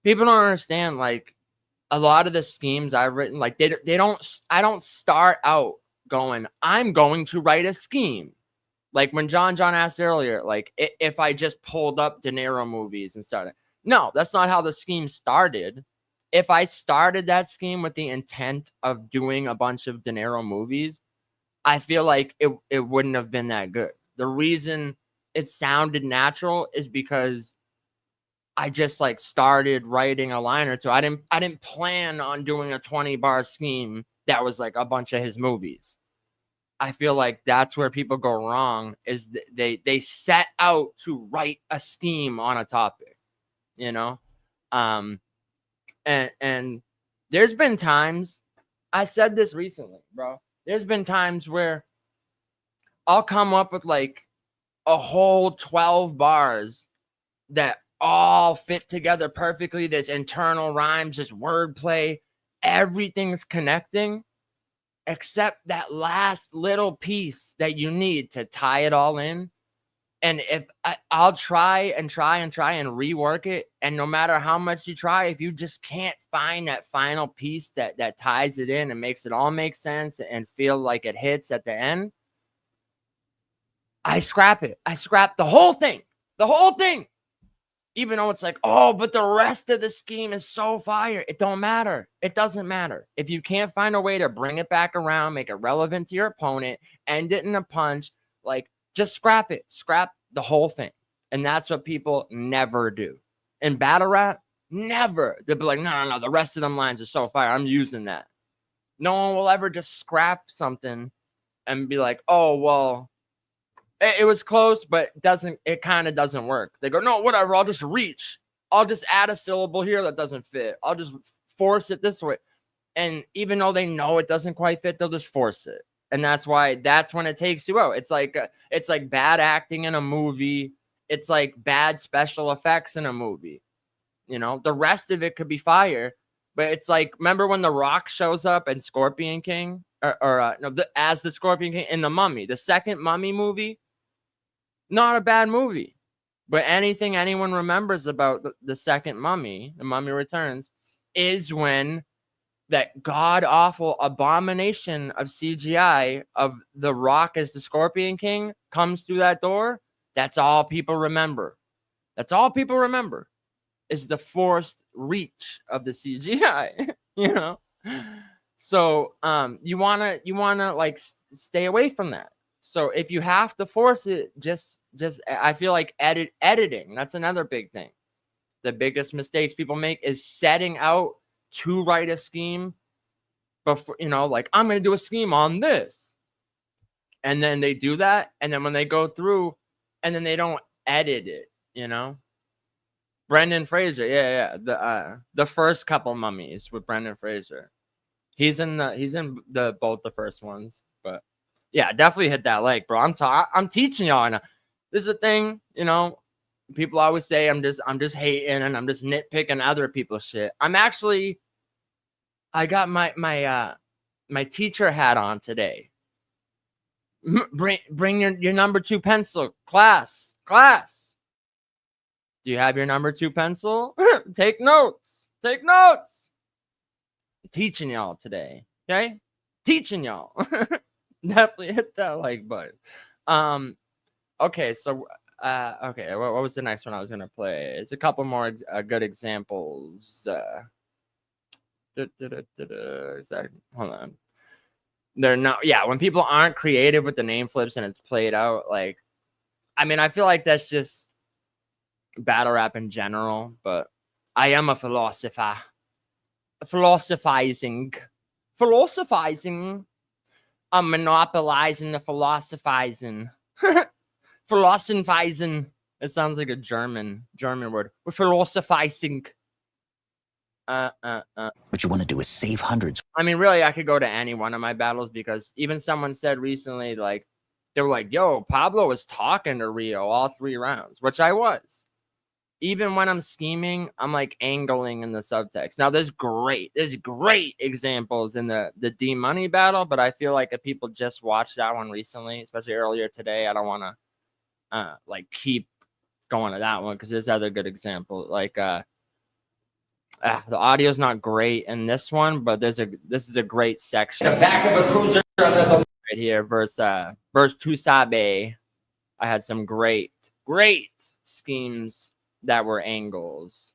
E: people don't understand, like a lot of the schemes I've written, like I don't start out going, I'm going to write a scheme. Like when John asked earlier, like if I just pulled up De Niro movies and started. No, that's not how the scheme started. If I started that scheme with the intent of doing a bunch of De Niro movies, I feel like it wouldn't have been that good. The reason it sounded natural is because I just like started writing a line or two. I didn't plan on doing a 20-bar scheme that was like a bunch of his movies. I feel like that's where people go wrong, is they set out to write a scheme on a topic, you know? And there's been times, I said this recently, bro. There's been times where I'll come up with like a whole 12 bars that all fit together perfectly. There's internal rhymes, just wordplay, everything's connecting, except that last little piece that you need to tie it all in. And if I'll try and rework it, and no matter how much you try, if you just can't find that final piece that ties it in and makes it all make sense and feel like it hits at the end, I scrap it. I scrap the whole thing. Even though it's like, oh, but the rest of the scheme is so fire. It don't matter. It doesn't matter. If you can't find a way to bring it back around, make it relevant to your opponent, end it in a punch, like, just scrap it. Scrap the whole thing. And that's what people never do. In battle rap, never. They'll be like, no, the rest of them lines are so fire. I'm using that. No one will ever just scrap something and be like, oh, well, it was close, but it kind of doesn't work. They go, no, whatever. I'll just reach. I'll just add a syllable here that doesn't fit. I'll just force it this way. And even though they know it doesn't quite fit, they'll just force it. And that's when it takes you out. It's like bad acting in a movie. It's like bad special effects in a movie. You know, the rest of it could be fire, but it's like, remember when The Rock shows up in Scorpion King as the Scorpion King in The Mummy, the second Mummy movie? Not a bad movie, but anything anyone remembers about the second Mummy, The Mummy Returns, is when that god-awful abomination of CGI of The Rock as the Scorpion King comes through that door. That's all people remember. That's all people remember is the forced reach of the CGI, you know? So you wanna like stay away from that. So if you have to force it, just I feel like editing. That's another big thing. The biggest mistakes people make is setting out to write a scheme before, you know, like, I'm going to do a scheme on this. And then they do that. And then when they go through and then they don't edit it, you know, Brendan Fraser, yeah. The first couple mummies with Brendan Fraser. He's in the both the first ones, but yeah, definitely hit that like, bro. I'm teaching y'all. And this is a thing, you know. People always say I'm just hating and I'm just nitpicking other people's shit. I got my teacher hat on today. Bring your number 2 pencil, class. Do you have your number 2 pencil? Take notes. Teaching y'all today, okay? Teaching y'all. Definitely hit that like button. Okay, so okay, what was the next one I was gonna play? It's a couple more good examples. Hold on. They're not, yeah, when people aren't creative with the name flips and it's played out, like, I mean, I feel like that's just battle rap in general, but I am a philosopher. Philosophizing. I'm monopolizing the philosophizing. Philosophizing. It sounds like a German word. We're philosophizing.
G: What you want to do is save hundreds.
E: I mean, really, I could go to any one of my battles because even someone said recently, like, they were like, yo, Pablo was talking to Rio all 3 rounds, which I was. Even when I'm scheming, I'm like angling in the subtext. Now, there's great examples in the D Money battle, but I feel like if people just watched that one recently, especially earlier today, I don't want to like keep going to that one because there's other good examples. Like the audio's not great in this one, but this is a great section. The back of a cruiser right here versus Tusabe. I had some great schemes that were angles.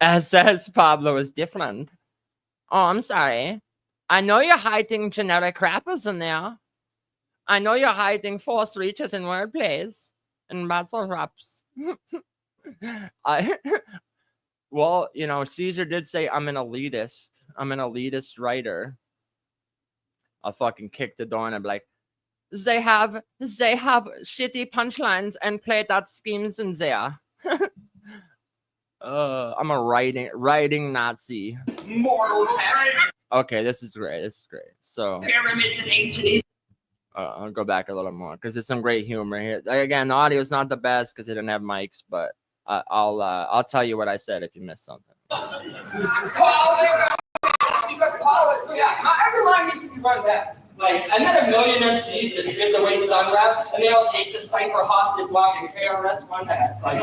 E: As says Pablo is different. Oh, I'm sorry. I know you're hiding generic rappers in there. I know you're hiding forced reaches and wordplays and battle raps. Well, you know, Caesar did say I'm an elitist. I'm an elitist writer. I'll fucking kick the door and I'll be like, they have shitty punchlines and played out schemes in there. I'm a writing Nazi.
C: Mortal terror.
E: Okay, this is great. So
C: Pyramids in ancient Egypt.
E: I'll go back a little more because there's some great humor here. Again, the audio is not the best because it didn't have mics, but I'll tell you what I said if you missed something.
F: Every line needs to be run back. Like, I met a million MCs that spit the way sun rap, and they all take the cypher hostage block and KRS-One hats. Like,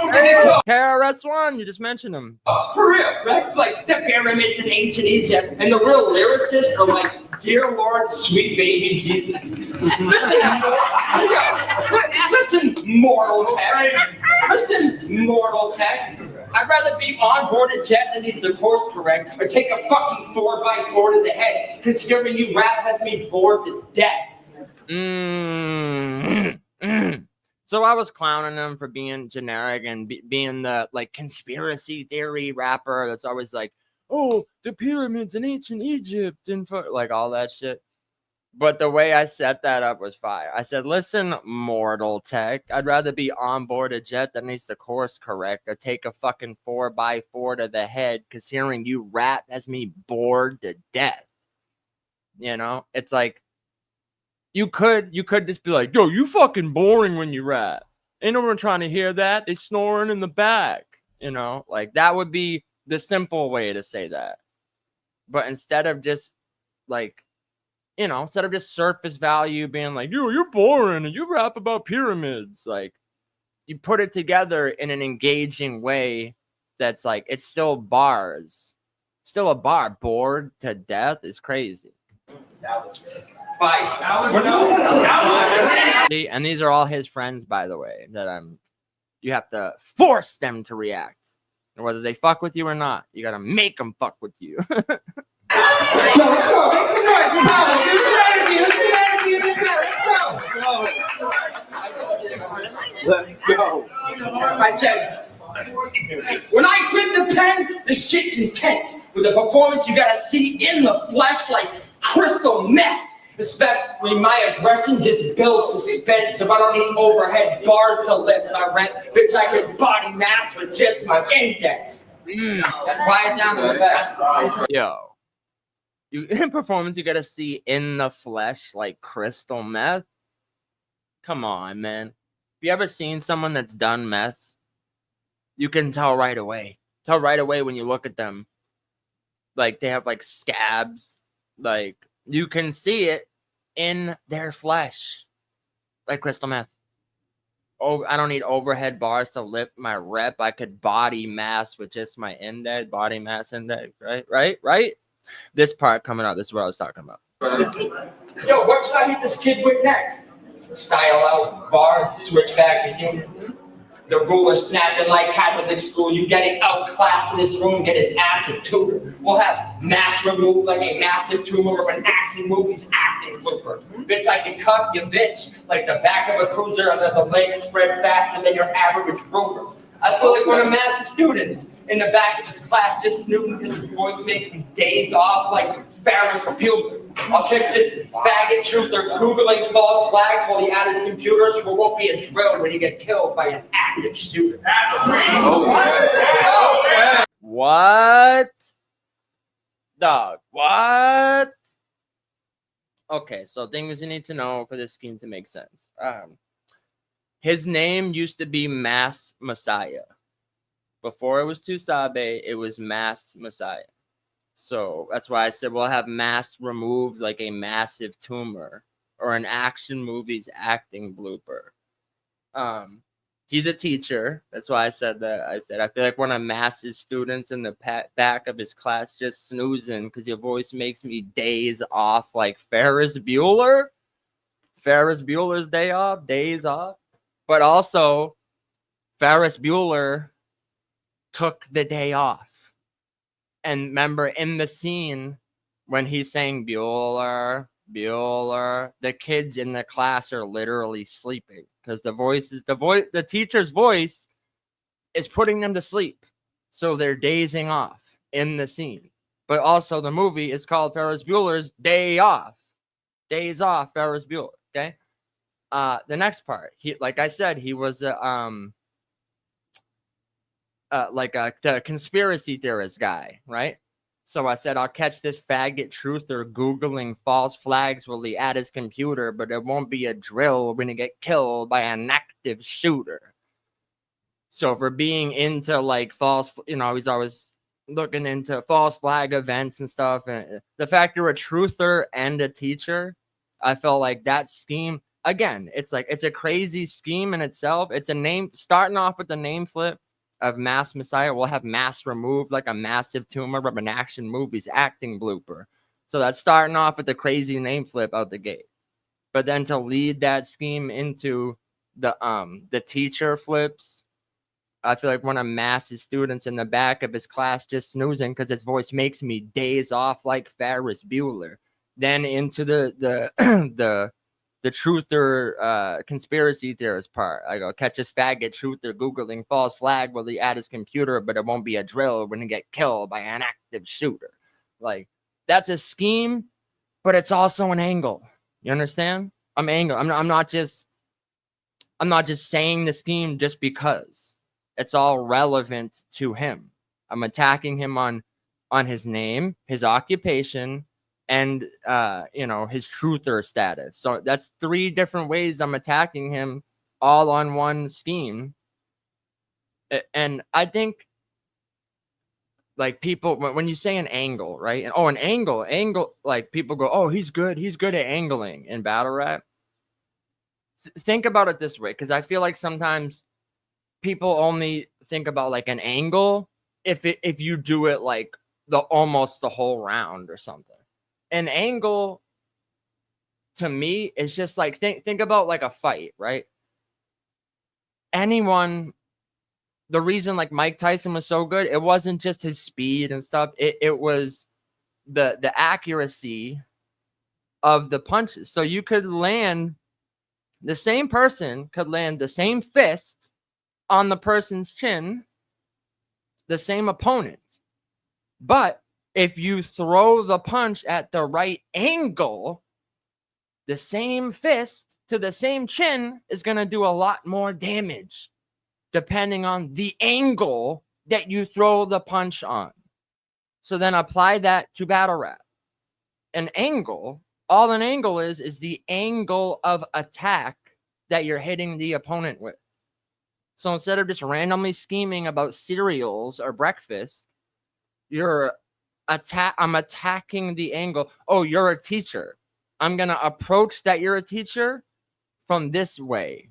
E: KRS-One, you just mentioned him.
F: For real, right? Like, the pyramids in ancient Egypt, and the real lyricists are like, dear Lord, sweet baby Jesus. Listen, mortal tech. Listen, mortal tech. I'd rather be on board a jet that needs the course correct or take a fucking 4x4 to the head because hearing you rap has me bored to death.
E: So I was clowning him for being generic and being the like conspiracy theory rapper that's always like, oh, the pyramids in ancient Egypt and like all that shit. But the way I set that up was fire. I said, listen, mortal tech, I'd rather be on board a jet that needs the course correct or take a fucking 4x4 to the head because hearing you rap has me bored to death. You know, it's like you could just be like, yo, you fucking boring when you rap. Ain't no one trying to hear that. They snoring in the back. You know, like that would be the simple way to say that. But instead of just like, you know, instead of just surface value being like, yo, you're boring and you rap about pyramids, like you put it together in an engaging way that's like, it's still bars. Still a bar. Bored to death is crazy.
F: That was
E: And these are all his friends, by the way, that you have to force them to react. And whether they fuck with you or not, you got to make them fuck with you.
D: Let's go.
F: I said, when I grip the pen, the shit's intense. With the performance, you gotta see in the flesh like crystal meth.
E: Especially my aggression just builds suspense. If I don't need overhead bars to lift my rent, bitch, I could body mass with just my index. That's why it's down to the best. Yo, you in performance, you gotta see in the flesh like crystal meth. Come on, man. Have you ever seen someone that's done meth? You can tell right away. Tell right away when you look at them. Like they have like scabs. Like you can see it in their flesh. Like crystal meth. Oh, I don't need overhead bars to lift my rep. I could body mass with just my index, body mass index, right? This part coming out, this is what I was talking about. Yo, what should I hit this kid with next? Style out bars, switch back to human. The ruler snapping like Catholic school. You getting outclassed in this room, get his ass a tutor. We'll have mass removed like a massive tumor of an action movie's acting blooper. Bitch, I can cuff your bitch like the back of a cruiser under the legs spread faster than your average rover. I feel like one of massive students in the back of his class just snooping because his voice makes me dazed off like Ferris Bueller. I'll catch this faggot truther Googling false flags while he at his computer, so it won't be a drill when you get killed by an active shooter. That's a What? Dog, what? Okay, so things you need to know for this scheme to make sense. His name used to be Mass Messiah. Before it was Tusabe, it was Mass Messiah. So that's why I said we'll have mass removed like a massive tumor or an action movie's acting blooper. He's a teacher. That's why I said that. I feel like one of Mass's students in the back of his class just snoozing because your voice makes me days off like Ferris Bueller. Ferris Bueller's days off. But also, Ferris Bueller took the day off. And remember, in the scene, when he's saying Bueller, the kids in the class are literally sleeping. Because the teacher's voice is putting them to sleep. So they're dazing off in the scene. But also, the movie is called Ferris Bueller's Day Off. Days Off, Ferris Bueller, okay? The next part, like I said, he was the conspiracy theorist guy, right? So I said I'll catch this faggot truther Googling false flags while he at his computer, but it won't be a drill when he get killed by an active shooter. So for being into like false, he's always looking into false flag events and stuff. And the fact you're a truther and a teacher, I felt like that scheme. Again, it's a crazy scheme in itself. It's a name starting off with the name flip of Mass Messiah. We'll have mass removed like a massive tumor of an action movie's acting blooper. So that's starting off with the crazy name flip out the gate. But then to lead that scheme into the teacher flips, I feel like one of Mass's students in the back of his class just snoozing because his voice makes me daze off like Ferris Bueller. Then into the truther conspiracy theorist part. I go catch this faggot truther Googling false flag while he at his computer, but it won't be a drill when he get killed by an active shooter. Like that's a scheme, but it's also an angle. You understand? I'm not just saying the scheme just because. It's all relevant to him. I'm attacking him on his name, his occupation, and his truther status. So that's 3 different ways I'm attacking him all on one scheme. And I think like people, when you say an angle, right? And an angle, like people go, oh, he's good at angling in battle rap. Think about it this way, because I feel like sometimes people only think about like an angle if you do it like almost the whole round or something. An angle to me is just like think about like a fight, right? The reason like Mike Tyson was so good, it wasn't just his speed and stuff. It was the accuracy of the punches. So you could land, the same person could land the same fist on the person's chin, the same opponent. But if you throw the punch at the right angle, the same fist to the same chin is going to do a lot more damage depending on the angle that you throw the punch on. So then apply that to Battlerap. An angle, all an angle is the angle of attack that you're hitting the opponent with. So instead of just randomly scheming about cereals or breakfast, I'm attacking the angle. Oh, you're a teacher. I'm going to approach that you're a teacher from this way.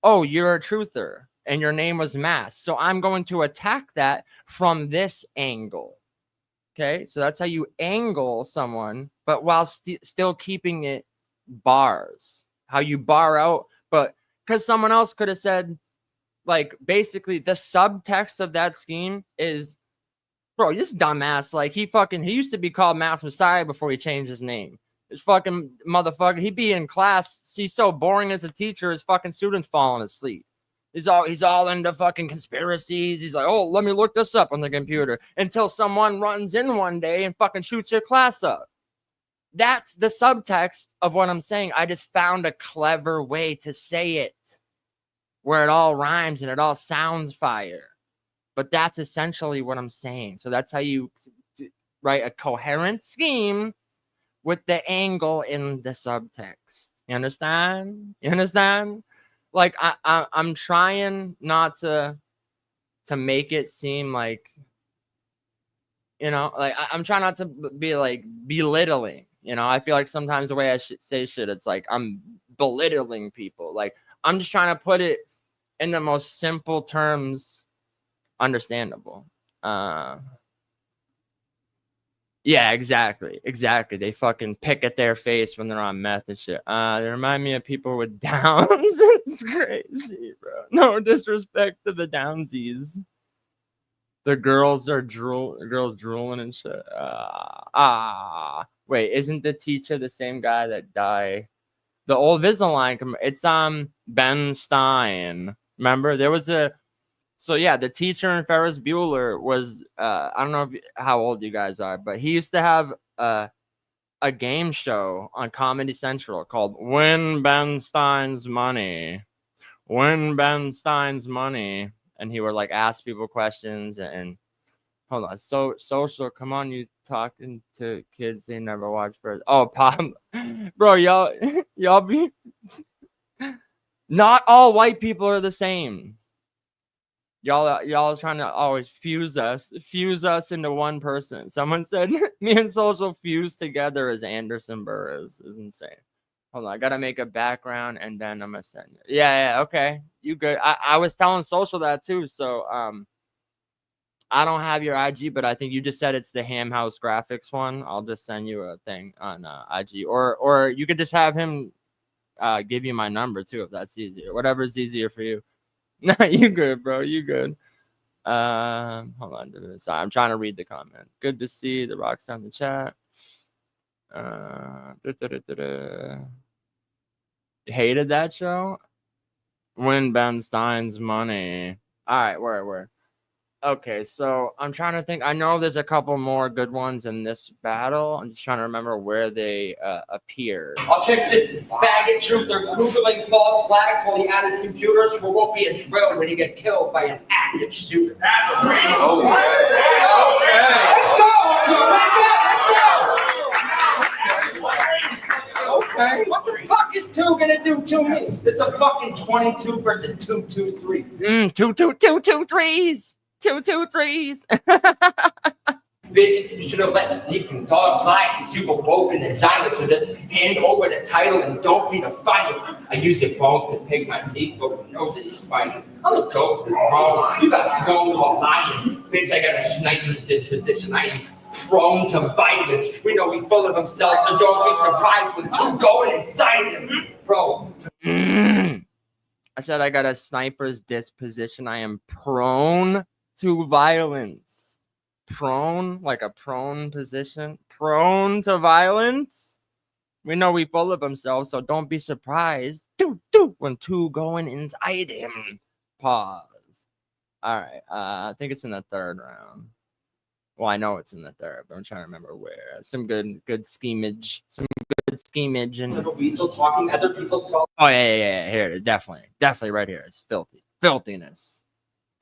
E: Oh, you're a truther and your name was Mass. So I'm going to attack that from this angle. Okay, so that's how you angle someone, but while still keeping it bars. How you bar out, but because someone else could have said, like, basically the subtext of that scheme is, bro, this dumbass, like, he used to be called Mass Messiah before he changed his name. This fucking motherfucker, he'd be in class, he's so boring as a teacher, his fucking students falling asleep. He's all into fucking conspiracies. He's like, oh, let me look this up on the computer, until someone runs in one day and fucking shoots your class up. That's the subtext of what I'm saying. I just found a clever way to say it where it all rhymes and it all sounds fire. But that's essentially what I'm saying. So that's how you write a coherent scheme with the angle in the subtext. You understand? You understand? Like, I'm trying not to make it seem like, you know, like I'm trying not to be like belittling. You know, I feel like sometimes the way I should say shit, it's like I'm belittling people. Like, I'm just trying to put it in the most simple terms understandable. Yeah, exactly. They fucking pick at their face when they're on meth and shit. They remind me of people with Downs. It's crazy, bro. No disrespect to the Downsies. The girls are drooling and shit. Wait, isn't the teacher the same guy that died? The old Invisalign. It's Ben Stein. Remember, there was a. So yeah, the teacher in Ferris Bueller was I don't know how old you guys are, but he used to have a game show on Comedy Central called Win Ben Stein's Money. Win Ben Stein's Money. And he would like ask people questions and hold on. So social, come on, you talking to kids they never watch first. Oh, Pablo. Bro, y'all be not all white people are the same. Y'all are trying to always fuse us into one person. Someone said me and social fused together as Anderson Burris. Is insane. Hold on, I gotta make a background and then I'm gonna send it. Yeah, okay. You good. I was telling social that too. So I don't have your IG, but I think you just said it's the Ham House Graphics one. I'll just send you a thing on IG. Or you could just have him give you my number too, if that's easier. Whatever's easier for you. No, you good, bro. You good. Hold on. Sorry, I'm trying to read the comment. Good to see the rocks on the chat. Hated that show. Win Ben Stein's Money. All right, where? Okay, so I'm trying to think. I know there's a couple more good ones in this battle. I'm just trying to remember where they appeared.
C: I'll check this faggot truth. They're Googling false flags while he at his computer, so there won't be a drill when you get killed by an active shooter. That's a pretty okay. Let's go. Okay. What the fuck is 2 gonna do to me? It's a fucking 22 versus 2-2-3.
E: 2 threes. 2 threes.
C: Bitch, you should have let sleeping dogs lie, because you were woke in the silence, so just hand over the title and don't be the fight. I use your bones to pick my teeth, but with nose it's spiders. I'm a dope, bro. You got thrown to a lion. Bitch, I got a sniper's disposition. I am prone to violence. We know he's full of himself, so don't be surprised with 2 going inside him. Bro.
E: I said I got a sniper's disposition. I am prone to violence. Prone, like a prone position. Prone to violence. We know he's full of himself, so don't be surprised when 2 going inside him. Pause. All right. I think it's in the 3rd round. Well, I know it's in the 3rd, but I'm trying to remember where. Some good schemage. Some good schemage and
C: Little weasel talking other people's problems.
E: oh yeah. Here, definitely right here. It's filthiness.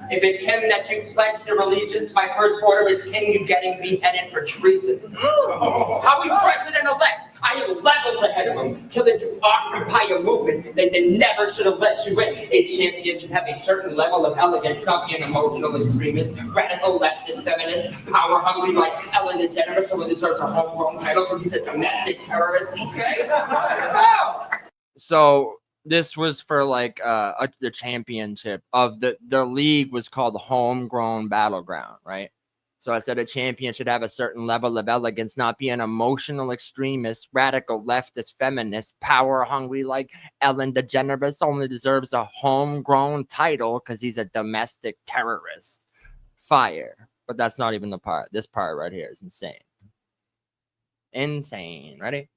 C: If it's him that you pledged your allegiance, my first order is king, you getting beheaded for treason. How is president-elect? I am levels ahead of him. Till that you occupy a movement that they never should have let you in. A champion should have a certain level of elegance, not be an emotional extremist, radical leftist feminist, power-hungry like Ellen DeGeneres, someone deserves a homegrown title because he's a domestic terrorist. Okay?
E: So this was for like the championship of the league was called Homegrown Battleground, right? So I said a champion should have a certain level of elegance, not be an emotional extremist, radical leftist feminist, power hungry like Ellen DeGeneres, only deserves a homegrown title because he's a domestic terrorist. Fire. But that's not even the part. This part right here is insane. Insane. Ready?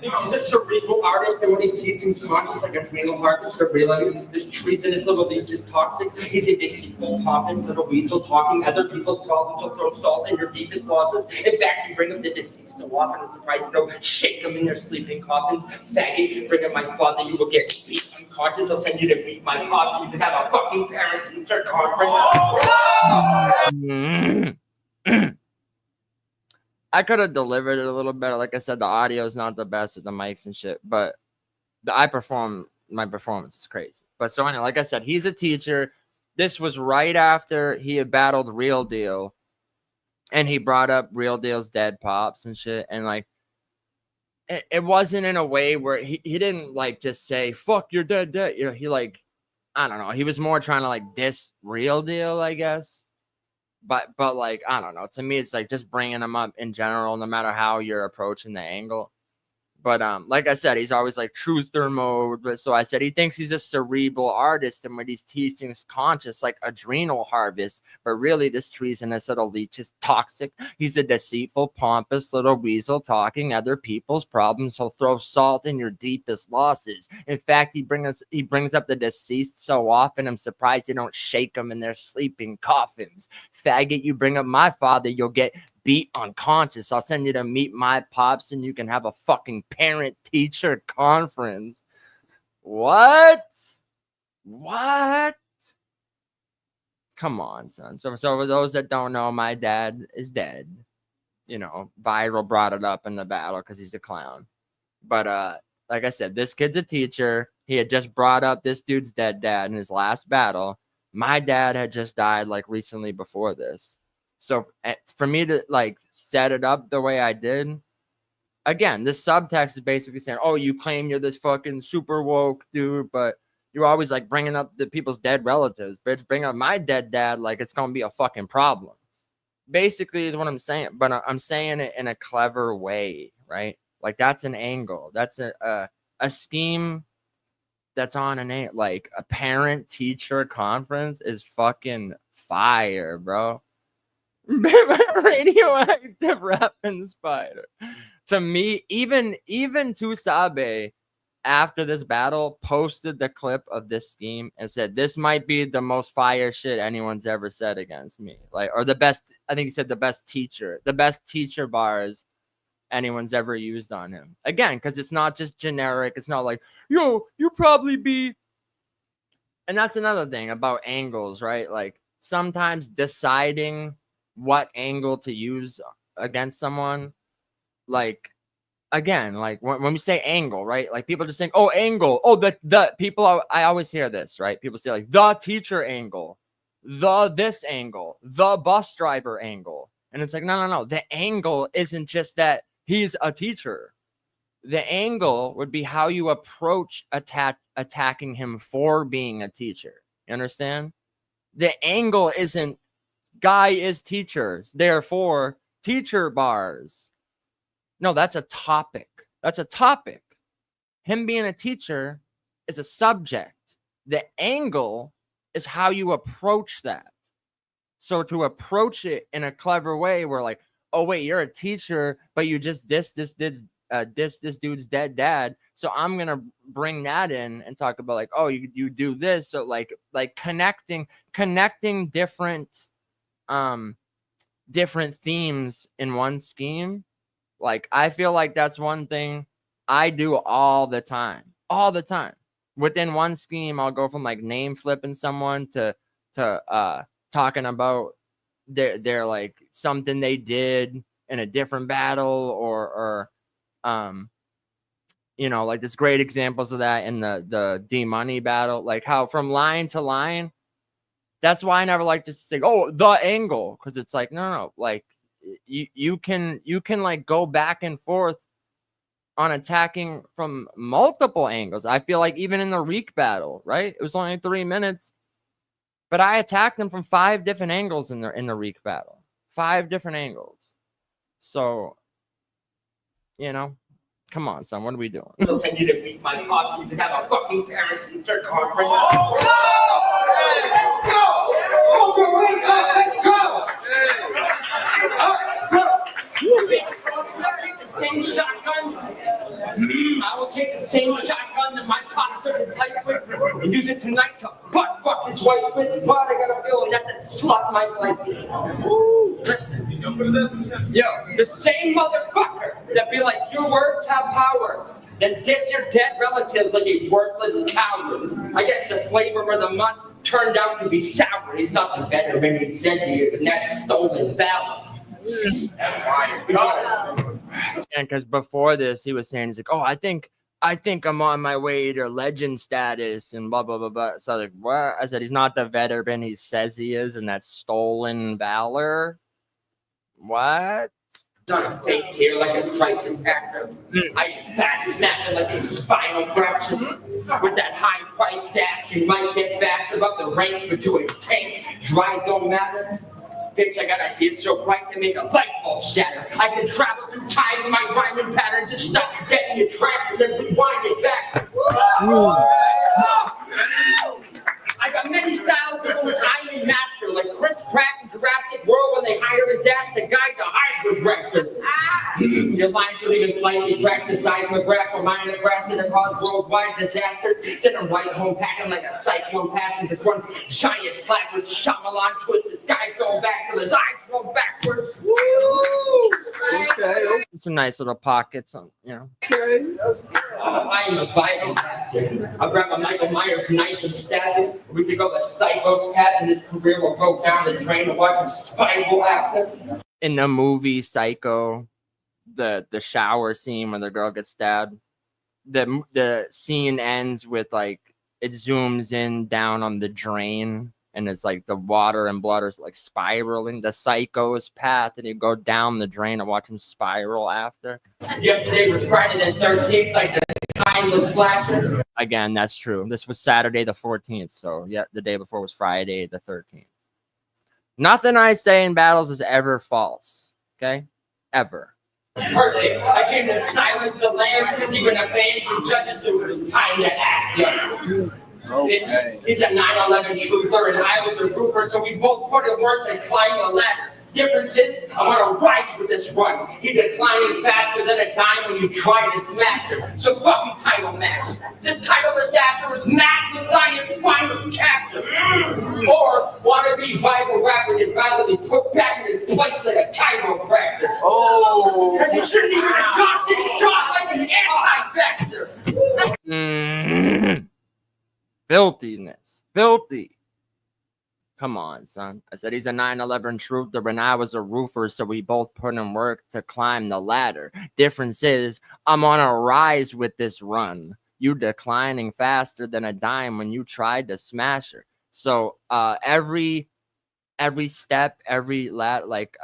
C: He's a cerebral artist, and when he's teaching, he's conscious like adrenal harvest for real. This treasonous little leech is toxic. He's a deceitful, pompous little weasel talking other people's problems. Will throw salt in your deepest losses. In fact, you bring up the deceased so often. I'm surprised you don't shake them in their sleeping coffins. Faggot, bring up my father, you will get beat unconscious. I'll send you to beat my pops. You can have a fucking parent-teacher conference.
E: I could have delivered it a little better. Like I said, the audio is not the best with the mics and shit, but my performance is crazy. But so anyway, like I said, he's a teacher. This was right after he had battled Real Deal, and he brought up Real Deal's dead pops and shit. And like, it wasn't in a way where he didn't like just say, fuck, you're dead. You know, he like, I don't know. He was more trying to like diss Real Deal, I guess. But like, I don't know. To me, it's like just bringing him up in general, no matter how you're approaching the angle. But like I said, he's always like truther mode. But so I said he thinks he's a cerebral artist, and what he's teaching is conscious, like adrenal harvest. But really, this treasonous little leech is toxic. He's a deceitful, pompous little weasel talking other people's problems. He'll throw salt in your deepest losses. In fact, he brings up the deceased so often, I'm surprised you don't shake them in their sleeping coffins. Faggot, you bring up my father, you'll get beat unconscious. I'll send you to meet my pops and you can have a fucking parent-teacher conference. What? Come on, son. So for those that don't know, my dad is dead. You know, Viral brought it up in the battle because he's a clown. But like I said, this kid's a teacher. He had just brought up this dude's dead dad in his last battle. My dad had just died like recently before this. So for me to like set it up the way I did, again, this subtext is basically saying, oh, you claim you're this fucking super woke dude, but you're always like bringing up the people's dead relatives. Bitch, bring up my dead dad like it's going to be a fucking problem. Basically is what I'm saying, but I'm saying it in a clever way, right? Like that's an angle. That's a scheme that's on like a parent-teacher conference is fucking fire, bro. Radioactive rapping spider. To me, even Tusabe after this battle posted the clip of this scheme and said this might be the most fire shit anyone's ever said against me. Like, or the best, I think he said the best teacher bars anyone's ever used on him. Again, because it's not just generic. It's not like, yo, you probably be. And that's another thing about angles, right? Like sometimes deciding what angle to use against someone, like again, like when we say angle, right? Like people just think, oh, angle, oh, the people I always hear this, right? People say like the teacher angle, this angle, the bus driver angle, and it's like no, the angle isn't just that he's a teacher. The angle would be how you approach attacking him for being a teacher. You understand? The angle isn't guy is teachers, therefore teacher bars. No, that's a topic. Him being a teacher is a subject. The angle is how you approach that. So to approach it in a clever way, we're like, oh wait, you're a teacher, but you just diss this dude's dead dad. So I'm gonna bring that in and talk about like, oh, you do this. So like connecting different themes in one scheme Like, I feel like that's one thing I do all the time. All the time. Within one scheme, I'll go from like name flipping someone to talking about their like something they did in a different battle, or you know, like there's great examples of that in the D-Money battle, like how from line to line. That's why I never like to say, oh, the angle, because it's like, no, like you can like go back and forth on attacking from multiple angles. I feel like even in the Reek battle, right? It was only 3 minutes, but I attacked them from 5 different angles in the Reek battle. 5 different angles. So, you know, come on, son, what are we doing?
C: So send you to meet my pops. You can have a fucking parents teacher conference. Let's go! Let's go! Same shotgun. I will take the same shotgun that my pop took his life with and use it tonight to butt fuck his wife with. But I got a feeling that slut might like it. Listen, yo, the same motherfucker that be like, your words have power, then diss your dead relatives like a worthless coward. I guess the flavor of the month turned out to be sour. He's not the veteran he says he is, and that's stolen valor. That's why you got it.
E: And because before this, he was saying, he's like, oh, I think I'm on my way to legend status and blah, blah, blah, blah. So I was like, what? I said, he's not the veteran he says he is, and that's stolen valor. What?
C: On a fake tear like a crisis actor. I back snapping like a spinal fracture. With that high price gas, you might get fast above the ranks, but to a tank, dry don't matter. Bitch, I got ideas so bright to make a light bulb shatter. I can travel through time with my rhyming pattern, just stop you dead in your tracks and then rewind it back. I got many styles of which I am a master, like Chris Pratt in Jurassic World when they hire his ass to guide the hybrid raptors. Your lines are even slightly cracked the size of a graph or mine a graph that cause worldwide disasters. Sitting right home packing like a cyclone passing the one giant slap with Shyamalan twist. The sky's going back till his eyes go backwards. Woo!
D: Okay.
E: It's a nice little pocket, so, you know.
D: Okay.
C: I am a vital master. I'll grab a Michael Myers knife and stab it. We could go the psycho's path and his career will go down the drain to watch him spiral after.
E: In the movie Psycho, the shower scene where the girl gets stabbed, the scene ends with like it zooms in down on the drain, and it's like the water and blood are like spiraling the psycho's path, and you go down the drain and watch him spiral after.
C: Yesterday was Friday the 13th, like the timeless flashes.
E: Again, that's true. This was Saturday the 14th, so yeah, the day before was Friday the 13th. Nothing I say in battles is ever false, okay? Ever.
C: Perfect. I came to silence the lambs because even the fans and judges knew it was time to ask you.
D: Okay.
C: He's a 9/11 trooper and I was a roofer, so we both put in work and climbed the ladder. Difference is, I'm gonna rise with this run. He declining faster than a dime when you try to smash her. So fucking title match. Just title this after his Mass Messiah's final chapter. Or wanna be viral rapper gets violently put back in his place like a chiropractor.
D: Oh.
C: Cause you shouldn't even have got this shot like an anti-vaxxer.
E: Filthiness. Filthy. Come on, son. I said he's a 9/11 truther and I was a roofer, so we both put in work to climb the ladder. Difference is, I'm on a rise with this run. You declining faster than a dime when you tried to smash her. So every step, every like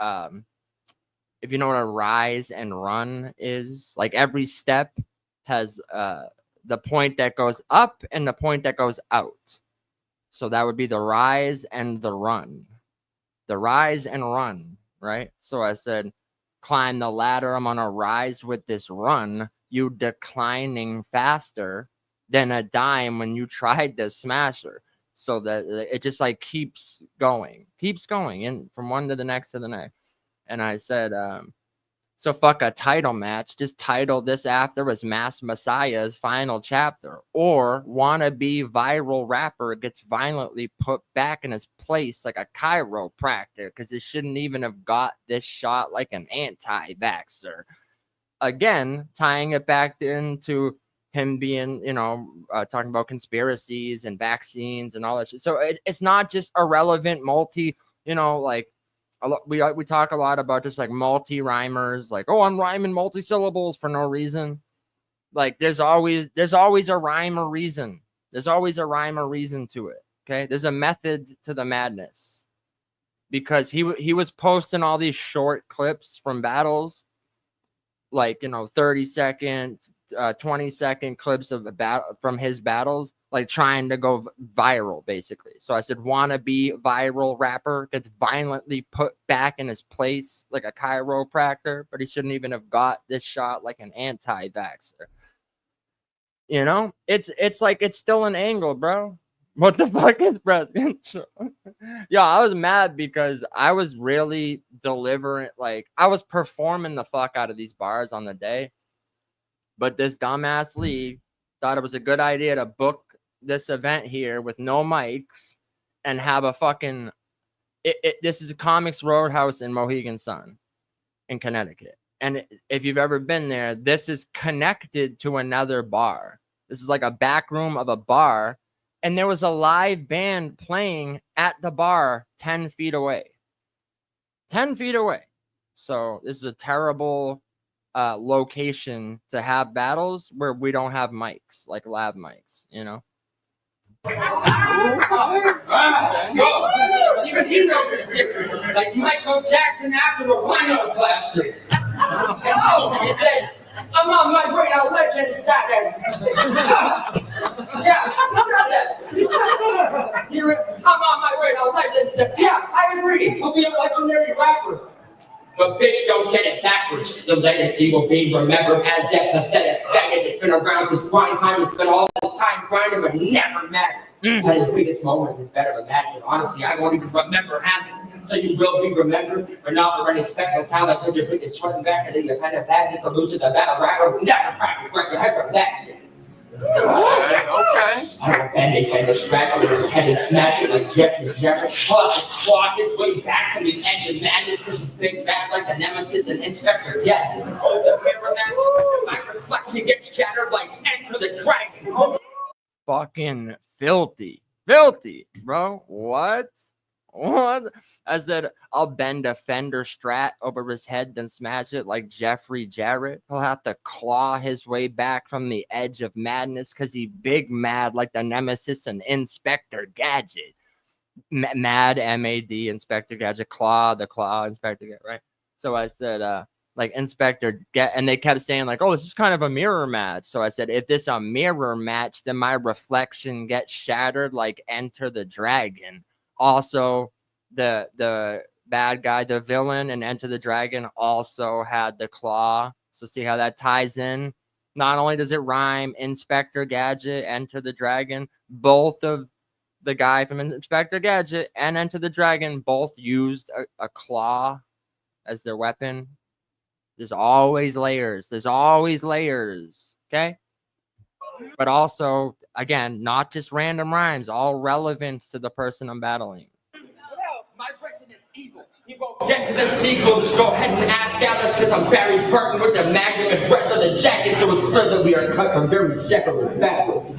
E: if you know what a rise and run is, like every step has the point that goes up and the point that goes out. So that would be the rise and the run. The rise and run, right? So I said, climb the ladder. I'm on a rise with this run. You declining faster than a dime when you tried to smash her. So that it just like keeps going and from one to the next to the next. And I said, so fuck a title match. Just title this after as Mass Messiah's final chapter. Or wannabe viral rapper gets violently put back in his place like a chiropractor because he shouldn't even have got this shot like an anti-vaxxer. again, tying it back into him being, you know, talking about conspiracies and vaccines and all that shit. So it's not just irrelevant multi, you know, like we talk a lot about just like multi-rhymers, like, oh, I'm rhyming multi-syllables for no reason. Like there's always a rhyme or reason. There's always a rhyme or reason to it. Okay. There's a method to the madness, because he was posting all these short clips from battles, like, you know, 30-second, 20-second clips of from his battles, like trying to go viral, basically. So I said, wannabe viral rapper gets violently put back in his place like a chiropractor, but he shouldn't even have got this shot like an anti-vaxxer. You know, it's like, it's still an angle, bro. What the fuck is breath control? Yeah, I was mad because I was really delivering, like I was performing the fuck out of these bars on the day. But this dumbass league thought it was a good idea to book this event here with no mics and have a fucking... This is a Comics Roadhouse in Mohegan Sun in Connecticut. And if you've ever been there, this is connected to another bar. This is like a back room of a bar. And there was a live band playing at the bar 10 feet away. 10 feet away. So this is a terrible... location to have battles where we don't have mics, like lab mics, you know.
C: Even he knows it's different. Like Michael Jackson after the wino blaster. He said, I'm on my way to legend status. Yeah, he said that. He said, I'm on my way to legend status. Yeah, I agree. He'll be a legendary rapper. But bitch, don't get it backwards. The legacy will be remembered as that pathetic faggot. It's been around since prime time. It's been all this time grinding, but never mattered. At his biggest moment, it's better imagined. Honestly, I won't even remember having. So you will be remembered, but not for any special talent. Put your biggest sweating back and then you kind of bad solution to Battlerap. Never practice right your head from that shit. Okay. I don't bend it and distract over his head and smash it like Jeffrey claw his way back from the edge of madness because he big back like the nemesis and Inspector Gadget. Also, remember that? My reflection gets shattered like Enter the Dragon.
E: Fucking filthy. Filthy, bro. What? I said, I'll bend a Fender Strat over his head, then smash it like Jeffrey Jarrett. He'll have to claw his way back from the edge of madness because he big mad like the nemesis and Inspector Gadget. Mad, M-A-D, Inspector Gadget. Claw, Inspector Gadget, right? So I said, like Inspector Gadget, and they kept saying like, oh, this is kind of a mirror match. So I said, if this a mirror match, then my reflection gets shattered like Enter the Dragon. Also, the bad guy, the villain in Enter the Dragon also had the claw. So see how that ties in? Not only does it rhyme, Inspector Gadget, Enter the Dragon, both of the guy from Inspector Gadget and Enter the Dragon both used a claw as their weapon. There's always layers. There's always layers. Okay? But also, again, not just random rhymes, all relevant to the person I'm battling.
C: Well, my president's evil. He won't get to the sequel. Just go ahead and ask Alice because I'm Barry Burton with the magnum and breadth of the jacket, so it's clear that we are cut from very separate backwards.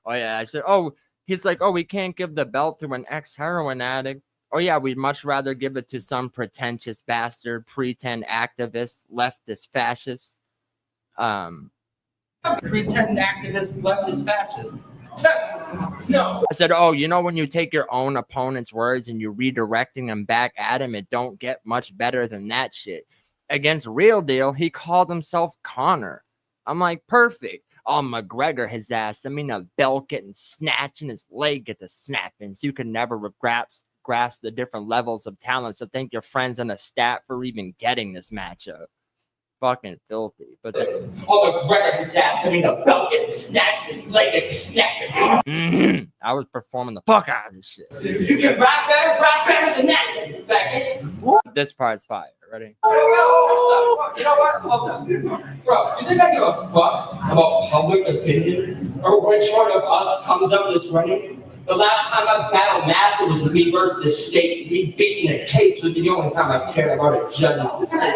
E: Oh, yeah. I said, oh, he's like, oh, we can't give the belt to an ex-heroin addict. Oh, yeah, we'd much rather give it to some pretentious bastard, pretend activist, leftist, fascist.
C: Pretend activist, leftist, fascist. No.
E: I said, oh, you know, when you take your own opponent's words and you're redirecting them back at him, it don't get much better than that shit. Against Real Deal, he called himself Connor. I'm like, perfect. Oh, McGregor, his ass. I mean, a belt getting snatched and his leg get to snapping. So you can never grasp the different levels of talent. So thank your friends on a stat for even getting this matchup. Fucking filthy. But
C: oh, McGregor, his ass. I mean, the belt getting snatched, his leg is snapping.
E: I was performing the fuck out of this shit.
C: You can rap better than that, faggot.
E: This part's fire. Ready?
C: You know what? Hold on. Bro, you think I give a fuck about public opinion or which one of us comes up this running? The last time I battled Master was me versus the state. Me beating the case was the only time I cared about a judge's decision.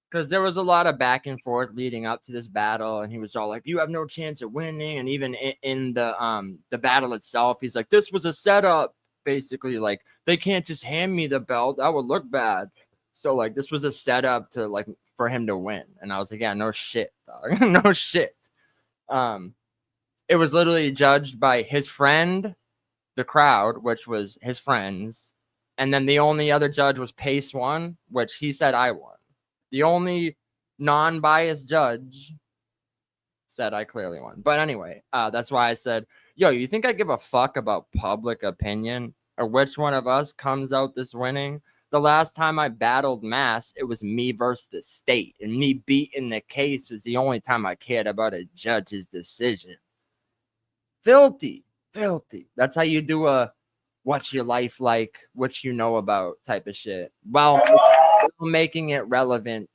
E: Because there was a lot of back and forth leading up to this battle, and he was all like, "You have no chance of winning." And even in the battle itself, he's like, "This was a setup." Basically, like, they can't just hand me the belt. That would look bad. So like, this was a setup to like for him to win. And I was like, "Yeah, no shit, dog. No shit." It was literally judged by his friend, the crowd, which was his friends, and then the only other judge was Pace One, which he said I won. The only non-biased judge said I clearly won. But anyway, that's why I said, yo, you think I give a fuck about public opinion or which one of us comes out this winning? The last time I battled Mass, it was me versus the state. And me beating the case was the only time I cared about a judge's decision. Filthy. Filthy. That's how you do a what's your life like, what you know about type of shit. Well, making it relevant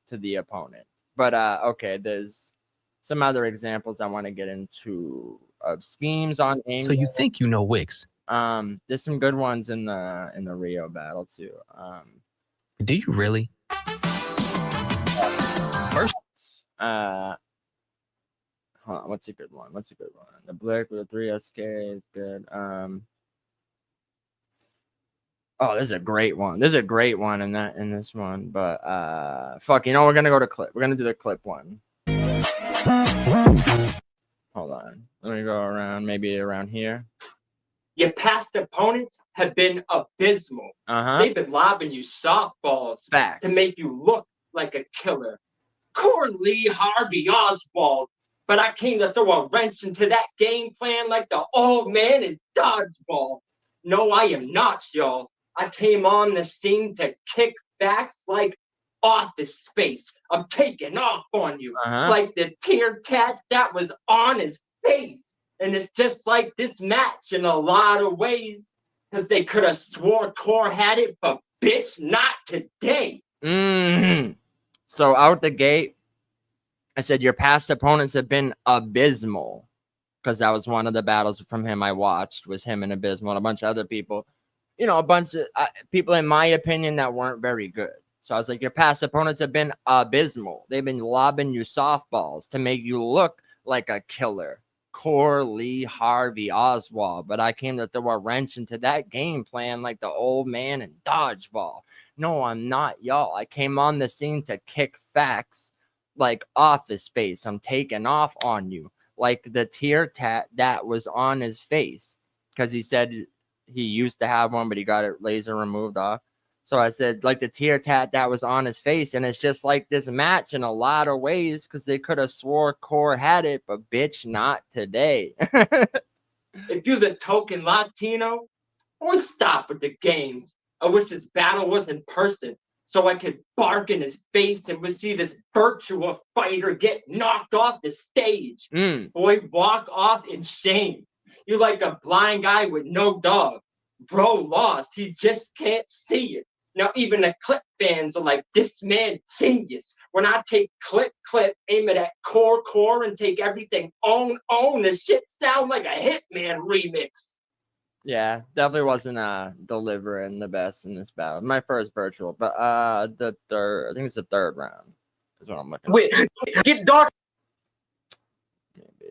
E: to the opponent. But okay, there's some other examples I want to get into of schemes on aim.
H: So you think you know Wix?
E: There's some good ones in the Rio battle too.
H: Do you really? First,
E: hold on, what's a good one? The Blick with the 3SK is good. Oh, this is a great one. There's a great one in this one, but fuck, you know, we're gonna go to clip. We're gonna do the clip one. Hold on. Let me go around, maybe around here.
F: Your past opponents have been abysmal. They've been lobbing you softballs
E: Facts.
F: to make you look like a killer. Lee Harvey Oswald. But I came to throw a wrench into that game plan like the old man in dodgeball. No, I am not, y'all. I came on the scene to kick backs like Office Space. I'm taking off on you like the tear tat that was on his face. And it's just like this match in a lot of ways, because they could have swore Core had it, but bitch, not today.
E: So out the gate, I said your past opponents have been abysmal, because that was one of the battles from him I watched, was him and Abysmal and a bunch of other people. You know, a bunch of people, in my opinion, that weren't very good. So I was like, your past opponents have been abysmal. They've been lobbing you softballs to make you look like a killer. Lee Harvey Oswald. But I came to throw a wrench into that game plan like the old man in dodgeball. No, I'm not, y'all. I came on the scene to kick facts like Office Space. I'm taking off on you like the tear tat that was on his face, because he said he used to have one, but he got it laser removed off. So I said, like the tear tat that was on his face. And it's just like this match in a lot of ways, because they could have swore Core had it, but bitch, not today.
F: If you're the token Latino, or stop with the games. I wish this battle was in person, so I could bark in his face and would see this virtual fighter get knocked off the stage. Boy, walk off in shame. You like a blind guy with no dog. Bro lost. He just can't see it. Now, even the clip fans are like, this man genius. When I take clip, aim it at core, and take everything own, the shit sound like a Hitman remix.
E: Yeah, definitely wasn't delivering the best in this battle. My first virtual, but the third, I think it's the third round is what I'm looking
F: Wait, get dark.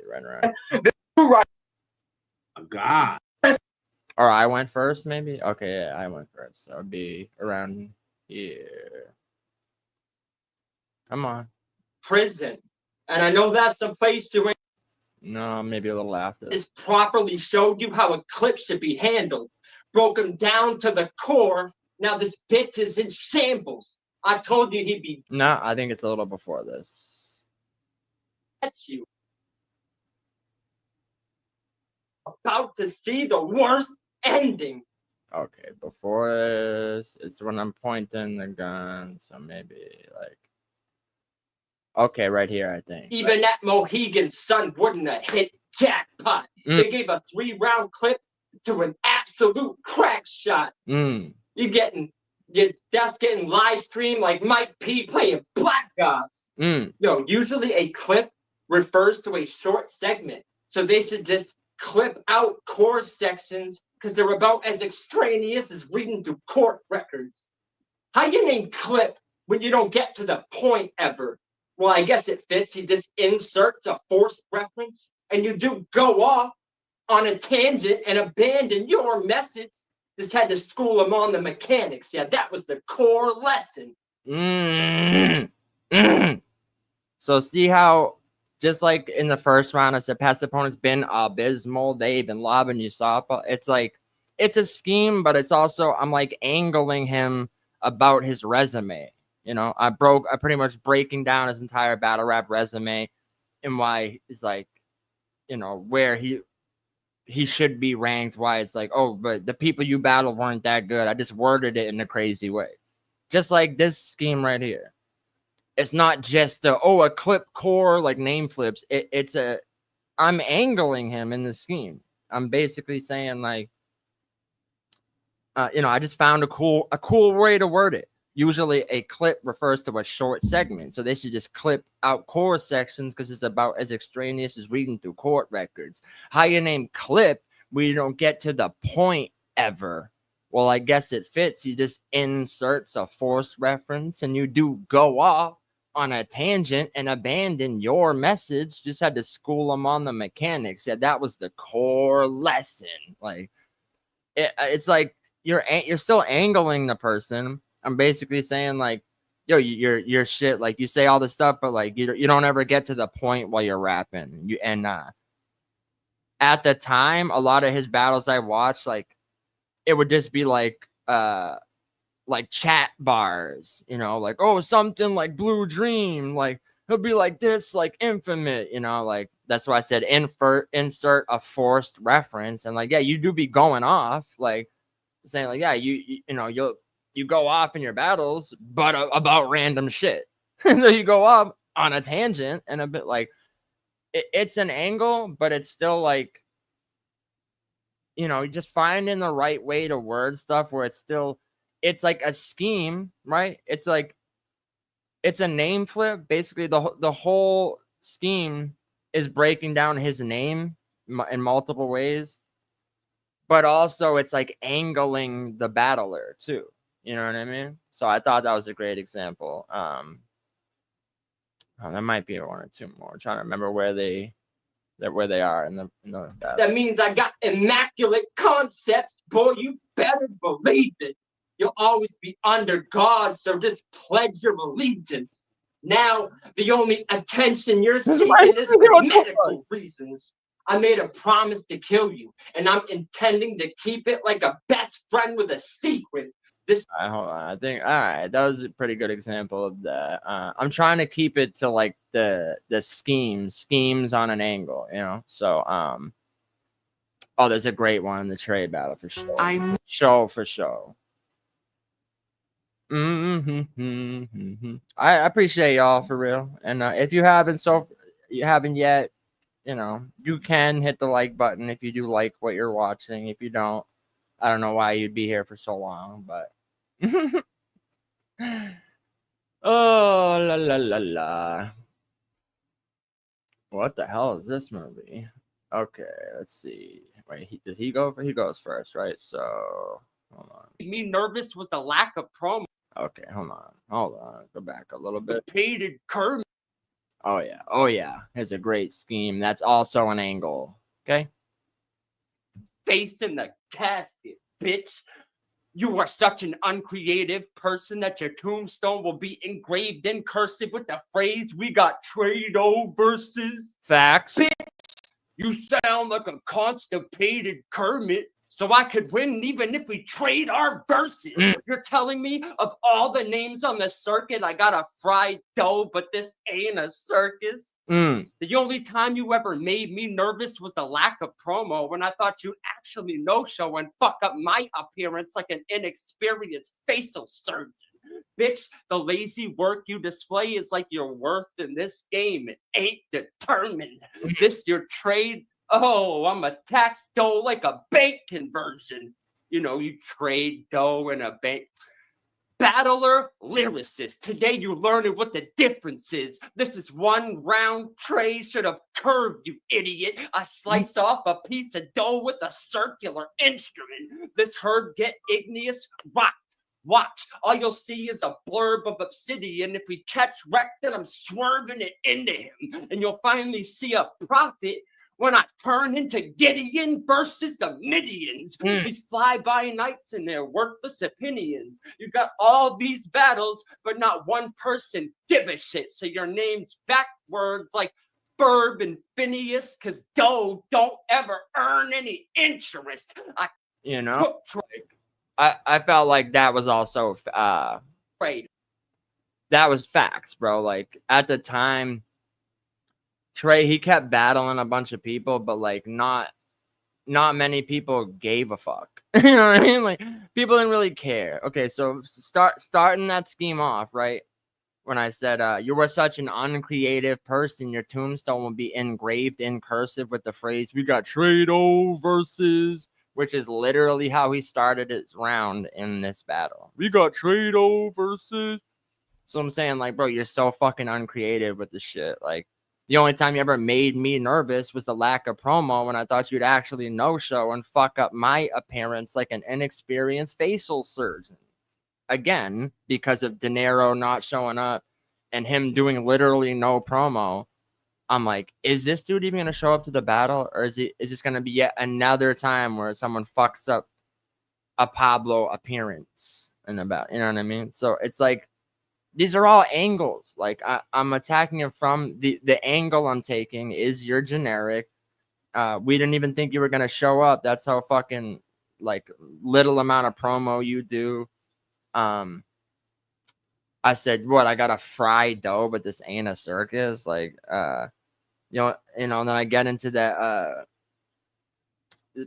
E: Right around.
F: Right.
D: Oh, God.
E: Or I went first, maybe? Okay, yeah, I went first. So it'd be around here. Come on.
F: Prison. And I know that's a place you ain't.
E: No, maybe a little after.
F: It's properly showed you how a clip should be handled. Broke him down to the core. Now this bitch is in shambles. I told you he'd be.
E: No, I think it's a little before this.
F: That's you. About to see the worst ending.
E: Okay, before this, it's when I'm pointing the gun, so maybe like. Okay, right here, I think.
F: Even that Mohegan son wouldn't have hit jackpot. They gave a 3-round clip to an absolute crack shot. Your death getting live streamed like Mike P playing Black Ops. Yo, usually a clip refers to a short segment, so they should just clip out chorus sections because they're about as extraneous as reading through court records. How you name clip when you don't get to the point ever? Well, I guess it fits. He just inserts a forced reference, and you do go off on a tangent and abandon your message. Just had to school him on the mechanics. Yeah, that was the core lesson.
E: So see how, just like in the first round, I said past opponent's been abysmal. They've been lobbing you softball. It's like, it's a scheme, but it's also, I'm like angling him about his resume. You know, I pretty much breaking down his entire battle rap resume and why he's like, you know, where he should be ranked, why it's like, oh, but the people you battled weren't that good. I just worded it in a crazy way. Just like this scheme right here. It's not just a clip core, like name flips. I'm angling him in the scheme. I'm basically saying like, you know, I just found a cool way to word it. Usually a clip refers to a short segment. So they should just clip out core sections because it's about as extraneous as reading through court records. How you name clip, we don't get to the point ever. Well, I guess it fits. You just inserts a forced reference and you do go off on a tangent and abandon your message. Just had to school them on the mechanics. Yeah, that was the core lesson. Like, it's like you're still angling the person. I'm basically saying like, yo, you're shit. Like you say all this stuff, but like you don't ever get to the point while you're rapping. At the time, a lot of his battles I watched, like it would just be like chat bars, you know, like, oh, something like Blue Dream, like he'll be like this, like Infinite, you know, like that's why I said insert a forced reference. And like, yeah, you do be going off, like saying like, yeah, you know, you go off in your battles, but about random shit. So you go off on a tangent and a bit like it's an angle, but it's still like, you know, just finding the right way to word stuff where it's like a scheme, right? It's like, it's a name flip. Basically, the whole scheme is breaking down his name in multiple ways, but also it's like angling the battler too. You know what I mean? So I thought that was a great example. There might be one or two more. I'm trying to remember where they are in the battle.
F: That means I got immaculate concepts, boy. You better believe it. You'll always be under God, so just pledge your allegiance. Now, the only attention you're seeking is for medical reasons. I made a promise to kill you, and I'm intending to keep it like a best friend with a secret.
E: Hold on. I think, all right, that was a pretty good example of that. I'm trying to keep it to like the schemes on an angle, you know. So oh, there's a great one in the trade battle for sure. For sure. I appreciate y'all for real. And if you haven't yet, you know, you can hit the like button if you do like what you're watching. If you don't, I don't know why you'd be here for so long, but oh la la la la. What the hell is this movie? Okay, let's see. Wait, did he go? He goes first, right? So hold on.
C: Me nervous was the lack of promo.
E: Okay, hold on. Go back a little bit.
C: Repeated Kermit.
E: Oh yeah. Here's a great scheme. That's also an angle. Okay.
C: Face in the casket, bitch. You are such an uncreative person that your tombstone will be engraved in cursive with the phrase, "We got trade-o versus."
E: Facts.
C: Bitch, you sound like a constipated Kermit. So I could win even if we trade our verses. You're telling me of all the names on the circuit, I got a fried dough, but this ain't a circus? The only time you ever made me nervous was the lack of promo when I thought you'd actually no-show and fuck up my appearance like an inexperienced facial surgeon. Bitch, the lazy work you display is like your worth in this game. It ain't determined. This your trade. Oh, I'm a tax dough like a bank conversion. You know, you trade dough in a bank.
E: battler, lyricist. Today you're learning what the difference is. This is one round tray should have curved, you idiot. I slice off a piece of dough with a circular instrument. This herb get igneous, rocked. Watch, all you'll see is a blurb of obsidian. If we catch wreck, then I'm swerving it into him. And you'll finally see a prophet when I turn into Gideon versus the Midians. These fly-by-nights and their worthless opinions. You got all these battles, but not one person give a shit. So your name's backwards like Ferb and Phineas, because dough don't ever earn any interest. I felt like that was also right. That was facts, bro. Like at the time, Trey, he kept battling a bunch of people, but like not many people gave a fuck. You know what I mean? Like people didn't really care. Okay, so starting that scheme off, right? When I said you were such an uncreative person, your tombstone will be engraved in cursive with the phrase "We got Trado versus," which is literally how he started his round in this battle. We got Trado versus. So I'm saying, like, bro, you're so fucking uncreative with this shit. Like, the only time you ever made me nervous was the lack of promo when I thought you'd actually no-show and fuck up my appearance like an inexperienced facial surgeon. Again, because of De Niro not showing up and him doing literally no promo, I'm like, is this dude even going to show up to the battle? Or is this going to be yet another time where someone fucks up a Pablo appearance in the battle? You know what I mean? So it's like, these are all angles. Like I'm attacking it from the angle I'm taking is your generic. We didn't even think you were going to show up. That's how fucking like little amount of promo you do. I said, what? I got to fry dough, but this ain't a circus. Like, and then I get into that.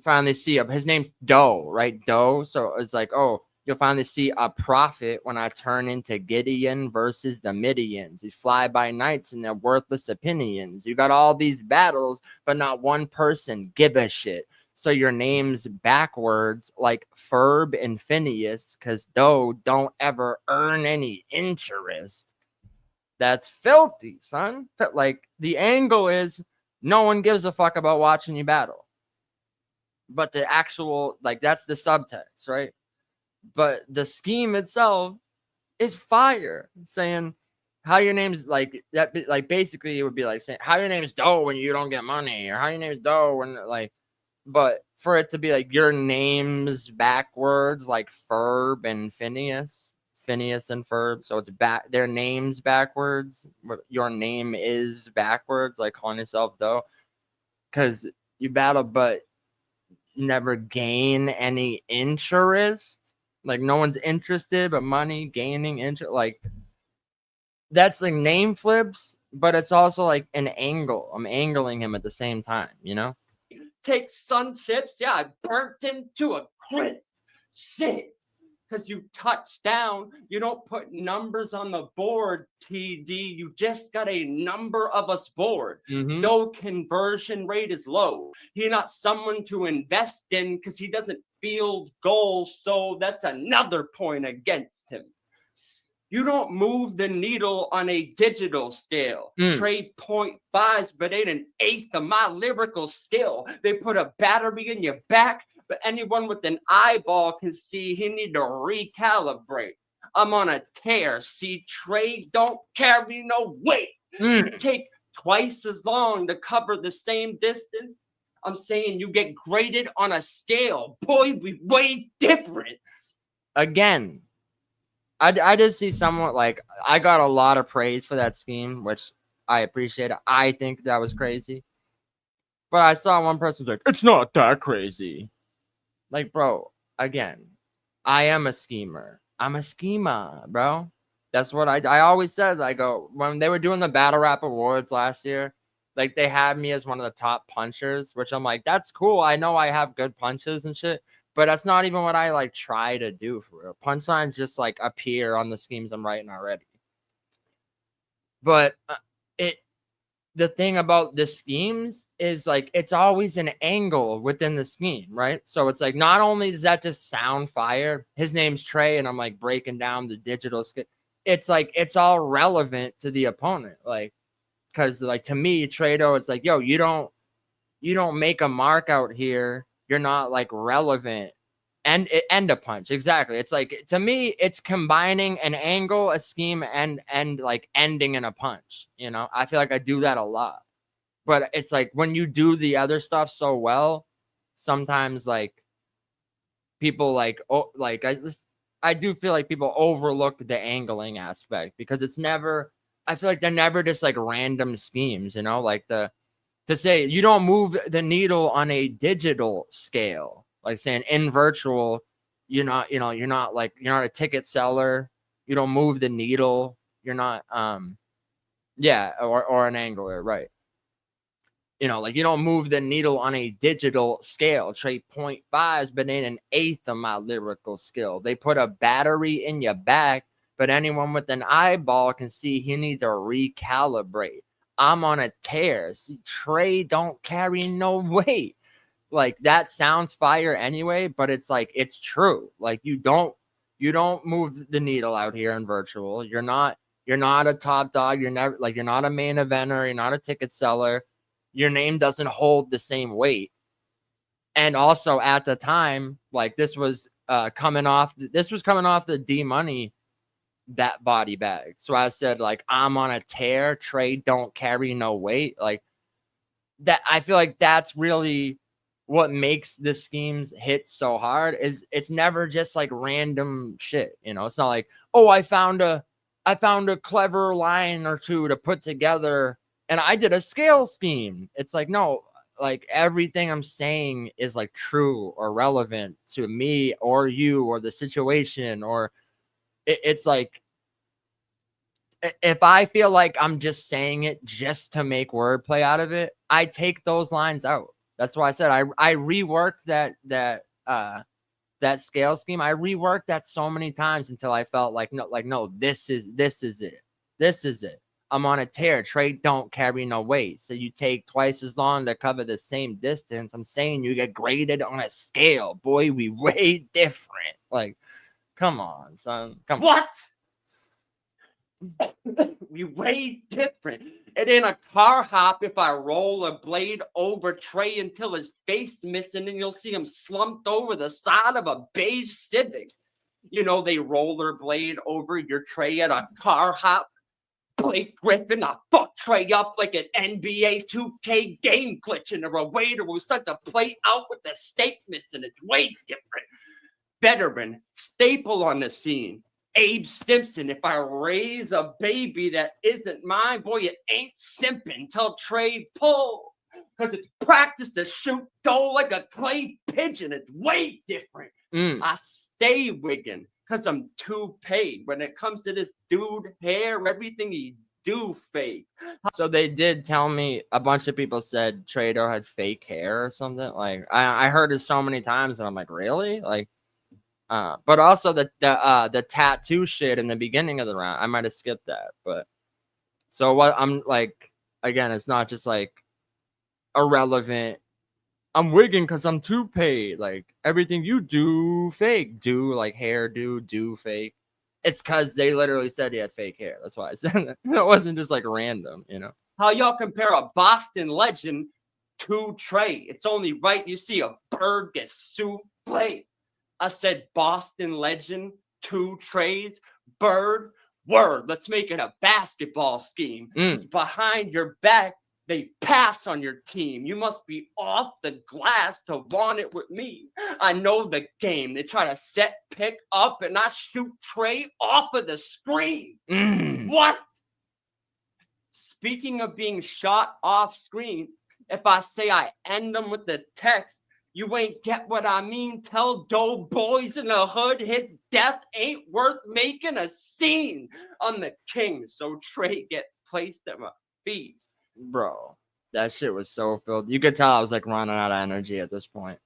E: Finally see his name's Doe, right? Doe. So it's like, oh, you'll finally see a prophet when I turn into Gideon versus the Midians. These fly-by-nights and their worthless opinions. You got all these battles, but not one person give a shit. So your name's backwards like Ferb and Phineas, because Doe don't ever earn any interest. That's filthy, son. Like, the angle is no one gives a fuck about watching you battle. But the actual, like, that's the subtext, right? But the scheme itself is fire. Saying how your name's like that, like basically it would be like saying how your name's Doe when you don't get money, or how your name's Doe when like, but for it to be like your name's backwards, like Ferb and Phineas and Ferb, so it's back their names backwards. Your name is backwards, like calling yourself Doe, because you battle but never gain any interest. Like, no one's interested, but money, gaining interest. Like, that's like name flips, but it's also like an angle. I'm angling him at the same time, you know? Take sun chips. Yeah, I burnt him to a crisp. Shit. Because you touch down, you don't put numbers on the board, TD. You just got a number of us board. Though conversion rate is low. He's not someone to invest in because he doesn't field goals. So that's another point against him. You don't move the needle on a digital scale. Trade 0.5s, but ain't an eighth of my lyrical skill. They put a battery in your back, but anyone with an eyeball can see he need to recalibrate. I'm on a tear. See, trade don't carry no weight. It take twice as long to cover the same distance. I'm saying you get graded on a scale. Boy, we way different. Again, I did see somewhat like I got a lot of praise for that scheme, which I appreciate. I think that was crazy. But I saw one person's like, it's not that crazy. Like, bro, again, I am a schemer. I'm a schemer, bro. That's what I always said. I go, when they were doing the Battlerap Awards last year, like, they had me as one of the top punchers, which I'm like, that's cool. I know I have good punches and shit, but that's not even what I, like, try to do for real. Punchlines just, like, appear on the schemes I'm writing already. But the thing about the schemes is like it's always an angle within the scheme, right? So it's like not only does that just sound fire, his name's Trey, and I'm like breaking down the digital skit. It's like it's all relevant to the opponent, like because like to me, Trado, it's like yo, you don't make a mark out here. You're not like relevant. And a punch, exactly. It's like to me, it's combining an angle, a scheme, and like ending in a punch. You know, I feel like I do that a lot. But it's like when you do the other stuff so well, sometimes like people like I do feel like people overlook the angling aspect because it's never. I feel like they're never just like random schemes. You know, like to say you don't move the needle on a digital scale. Like saying in virtual, you're not a ticket seller. You don't move the needle. You're not, or an angler, right? You know, like you don't move the needle on a digital scale. Trade 0.5s, but ain't an eighth of my lyrical skill. They put a battery in your back, but anyone with an eyeball can see he needs to recalibrate. I'm on a tear. See, Trey don't carry no weight. Like that sounds fire anyway, but it's like it's true. Like you don't move the needle out here in virtual. You're not a top dog. You're not a main eventer. You're not a ticket seller. Your name doesn't hold the same weight. And also at the time, like this was coming off the D Money that body bag. So I said like I'm on a tear. Trey don't carry no weight. Like that. I feel like that's really what makes the schemes hit so hard is it's never just like random shit. You know, it's not like, oh, I found a clever line or two to put together and I did a scale scheme. It's like, no, like everything I'm saying is like true or relevant to me or you or the situation, or it's like, if I feel like I'm just saying it just to make wordplay out of it, I take those lines out. That's why I said I reworked that scale scheme. I reworked that so many times until I felt like no, this is it. This is it. I'm on a tear. Trade don't carry no weight. So you take twice as long to cover the same distance. I'm saying you get graded on a scale. Boy, we way different. Like, come on, son. Come
C: What? We way different. It ain't a car hop if I roll a blade over Trey until his face missing and you'll see him slumped over the side of a beige Civic. You know, they rollerblade over your Trey at a car hop. Blake Griffin, I fuck Trey up like an NBA 2K game glitching or a waiter who sent the plate out with the steak missing. It's way different. Veteran, staple on the scene. Abe Simpson, if I raise a baby that isn't mine, boy, it ain't simping. Tell Trey pull, because it's practice to shoot dough like a clay pigeon. It's way different. I stay wigging because I'm too paid. When it comes to this dude hair, everything he do fake.
E: So they did tell me, a bunch of people said Trado had fake hair or something. Like I heard it so many times and I'm like, really? Like, but also the tattoo shit in the beginning of the round, I might have skipped that. But so what I'm like, again, it's not just like irrelevant. I'm wigging because I'm too paid. Like everything you do fake, do like hair, do fake. It's because they literally said he had fake hair. That's why I said that. It wasn't just like random, you know.
C: How y'all compare a Boston legend to Trey? It's only right you see a bird get souffle. I said Boston legend, 2 Treys, bird, word. Let's make it a basketball scheme. It's behind your back. They pass on your team. You must be off the glass to want it with me. I know the game. They try to set pick up and I shoot Trey off of the screen. What? Speaking of being shot off screen, if I say I end them with the text, you ain't get what I mean. Tell dope boys in the hood his death ain't worth making a scene on the king. So Trey get placed at my feet.
E: Bro, that shit was so filled. You could tell I was like running out of energy at this point.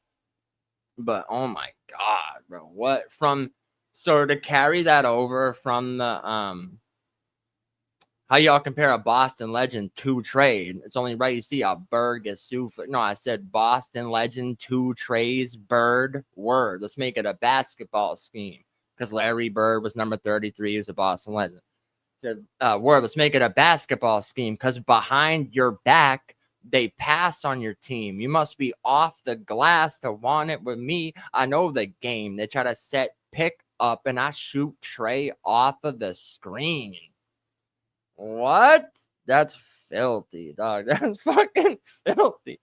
E: But oh my god, bro. What from so to carry that over from the How y'all compare a Boston legend to trade? It's only right you see a bird get sued. No, I said Boston legend, 2 trays, bird, word. Let's make it a basketball scheme because Larry Bird was number 33. He was a Boston legend. Said, word, let's make it a basketball scheme because behind your back, they pass on your team. You must be off the glass to want it with me. I know the game. They try to set pick up and I shoot tray off of the screen. What? That's filthy, dog. That's fucking filthy.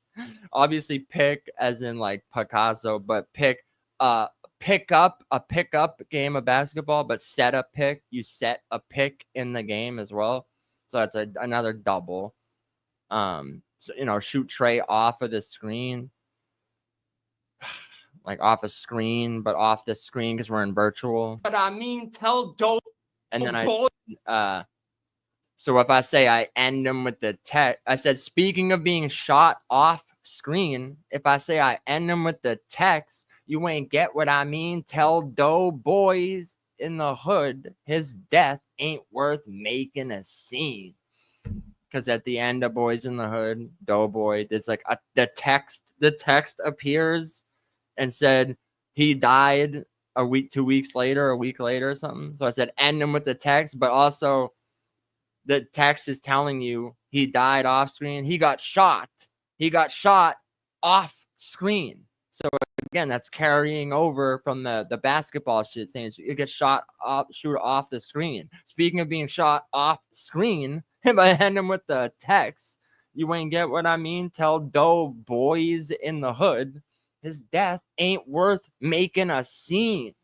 E: Obviously, pick as in like Picasso, but pick up a pickup game of basketball, but set a pick. You set a pick in the game as well. So that's another double. So, you know, shoot tray off of the screen. Like off a screen, but off the screen because we're in virtual.
C: But I mean, tell Doe.
E: And then so if I say I end them with the text, I said, speaking of being shot off screen, if I say I end them with the text, you ain't get what I mean. Tell Doe boys in the hood, his death ain't worth making a scene. Because at the end of Boys in the Hood, Doughboy, there's like the text appears and said he died a week, 2 weeks later, a week later or something. So I said end him with the text, but also the text is telling you he died off screen. He got shot. He got shot off screen. So again, that's carrying over from the basketball shit, saying you get shot off, shoot off the screen. Speaking of being shot off screen, if I end him with the text, you ain't get what I mean. Tell Doe boys in the hood, his death ain't worth making a scene.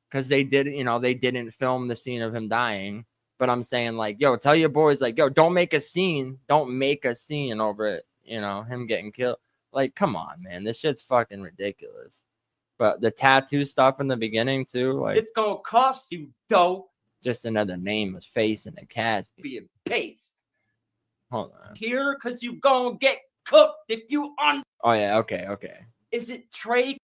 E: Because they didn't film the scene of him dying. But I'm saying, like, yo, tell your boys, like, yo, don't make a scene. Don't make a scene over it, him getting killed. Like, come on, man. This shit's fucking ridiculous. But the tattoo stuff in the beginning, too, like,
C: It's gonna cost you, Doe.
E: just another nameless face in a cat.
C: Be a paste.
E: Hold on.
C: Here, because you gonna get cooked if you
E: Oh, yeah, okay.
C: Is it Trey?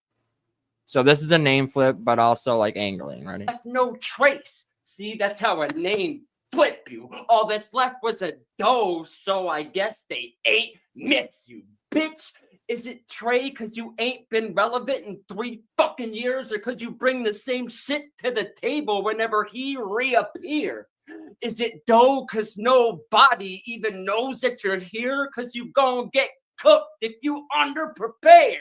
E: So this is a name flip, but also, like, angling. Ready?
C: Left no trace. See, that's how a name flip you. All that's left was a doe, so I guess they ain't miss you, bitch. Is it Trey because you ain't been relevant in 3 fucking years, or because you bring the same shit to the table whenever he reappear? Is it Doe because nobody even knows that you're here, because you gonna get cooked if you underprepare?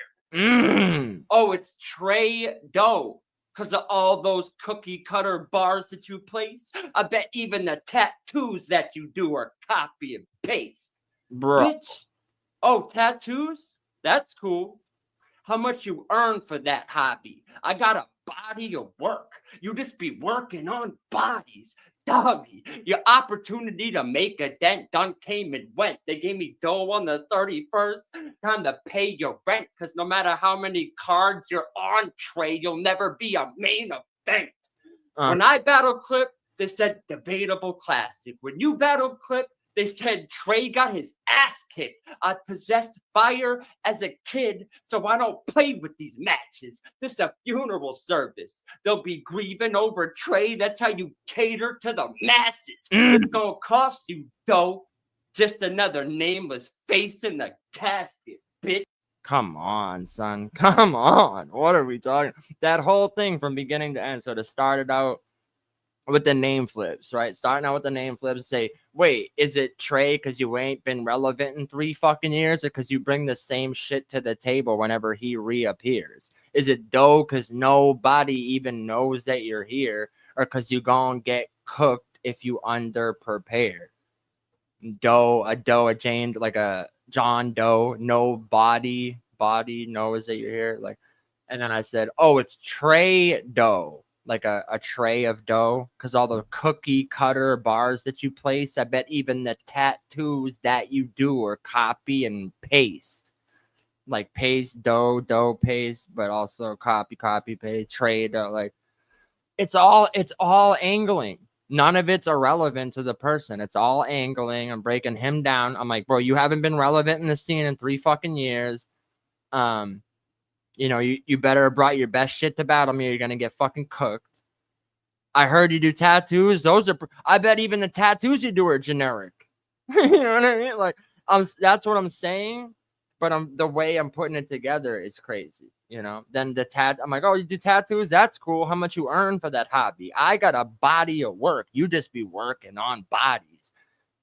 C: Oh, it's Trey Doe because of all those cookie cutter bars that you place. I bet even the tattoos that you do are copy and paste.
E: Bro.
C: Bitch. Oh, tattoos? That's cool. How much you earn for that hobby? I got a body of work. You just be working on bodies. Doggy, your opportunity to make a dent done came and went. They gave me dough on the 31st. Time to pay your rent, because no matter how many cards you're on, Trey, you'll never be a main event. When I battle clip, they said debatable classic. When you battle clip, they said Trey got his ass kicked. I possessed fire as a kid, so I don't play with these matches. This is a funeral service. They'll be grieving over Trey. That's how you cater to the masses. It's gonna cost you, though. Just another nameless face in the casket, bitch.
E: Come on, son. Come on. What are we talking? That whole thing from beginning to end. So to start it out with the name flips, right? Starting out with the name flips, say, wait, is it Trey because you ain't been relevant in 3 fucking years, or because you bring the same shit to the table whenever he reappears? Is it Doe because nobody even knows that you're here, or because you gonna get cooked if you underprepare? A James, like a John Doe, nobody knows that you're here. Like, and then I said, oh, it's Trey Doe. Like a tray of dough, because all the cookie cutter bars that you place, I bet even the tattoos that you do are copy and paste. Like paste, dough, paste, but also copy, paste, trade. Like it's all angling. None of it's irrelevant to the person. It's all angling. I'm breaking him down. I'm like, bro, you haven't been relevant in the scene in 3 fucking years. You better have brought your best shit to battle me, or you're gonna get fucking cooked. I heard you do tattoos. Those are, I bet even the tattoos you do are generic. You know what I mean? Like, that's what I'm saying. But the way I'm putting it together is crazy. You know, then I'm like, oh, you do tattoos? That's cool. How much you earn for that hobby? I got a body of work. You just be working on bodies.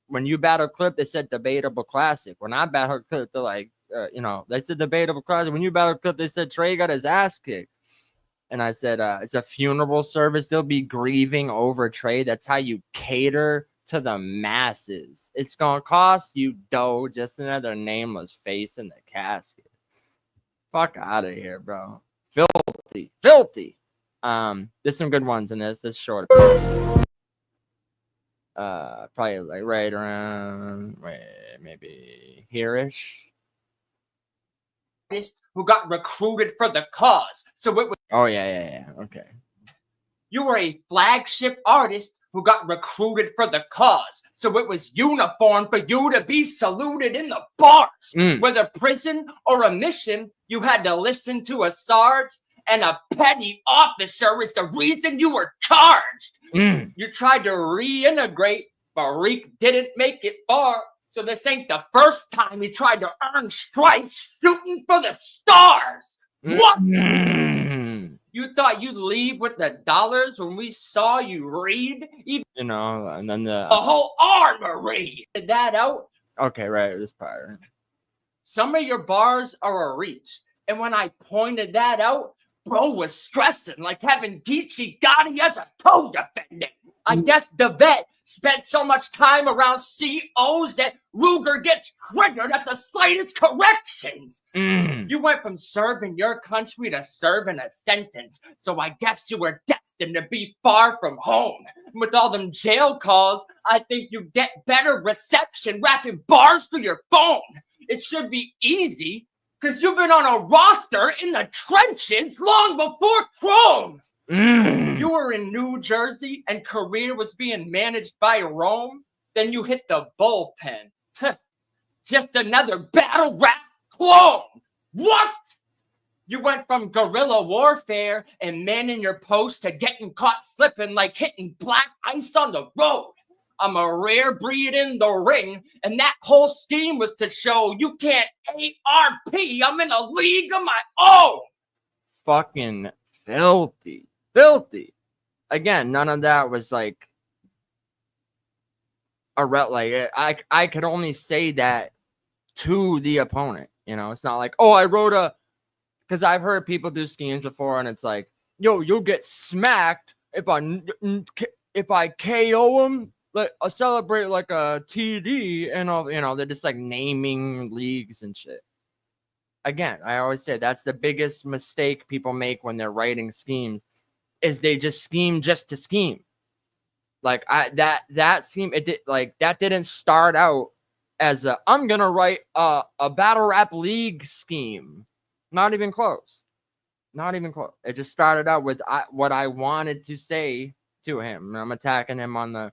E: When you battle clip, they said debatable classic. When I battle clip, they're like, you know, they said debatable classic. When you battle clip, they said Trey got his ass kicked. And I said, it's a funeral service. They'll be grieving over Trey. That's how you cater to the masses. It's going to cost you dough, just another nameless face in the casket. Fuck out of here, bro. Filthy. Filthy. There's some good ones in this. This short. Probably like right around, maybe here-ish.
C: Who got recruited for the cause. So it was.
E: Oh, yeah. Okay.
C: You were a flagship artist who got recruited for the cause. So it was uniform for you to be saluted in the bars. Whether prison or a mission, you had to listen to a sarge, and a petty officer is the reason you were charged. You tried to reintegrate, but Reek didn't make it far. So this ain't the first time he tried to earn stripes shooting for the stars. What? You thought you'd leave with the dollars when we saw you read? Even,
E: you know, and then
C: the whole armory. Did that out?
E: Okay, right. This part.
C: Some of your bars are a reach. And when I pointed that out, bro was stressing like having Geechi Gotti as a co-defendant. I guess the vet spent so much time around COs that Ruger gets triggered at the slightest corrections. You went from serving your country to serving a sentence, so I guess you were destined to be far from home. With all them jail calls, I think you get better reception rapping bars through your phone. It should be easy, because you've been on a roster in the trenches long before Chrome. You were in New Jersey and career was being managed by Rome. Then you hit the bullpen. Just another battle rap clone. What? You went from guerrilla warfare and manning your post to getting caught slipping like hitting black ice on the road. I'm a rare breed in the ring, and that whole scheme was to show you can't ARP. I'm in a league of my own.
E: Fucking filthy. Filthy. Again, none of that was like I could only say that to the opponent. You know, it's not like, oh, I wrote because I've heard people do schemes before, and it's like, yo, you'll get smacked if I KO him. Like I'll celebrate like a TD, and all, you know, they're just like naming leagues and shit. Again, I always say that's the biggest mistake people make when they're writing schemes. Is they just scheme just to scheme. Like that scheme, it did like that didn't start out as I'm gonna write a battle rap league scheme. Not even close. Not even close. It just started out with what I wanted to say to him. I'm attacking him on the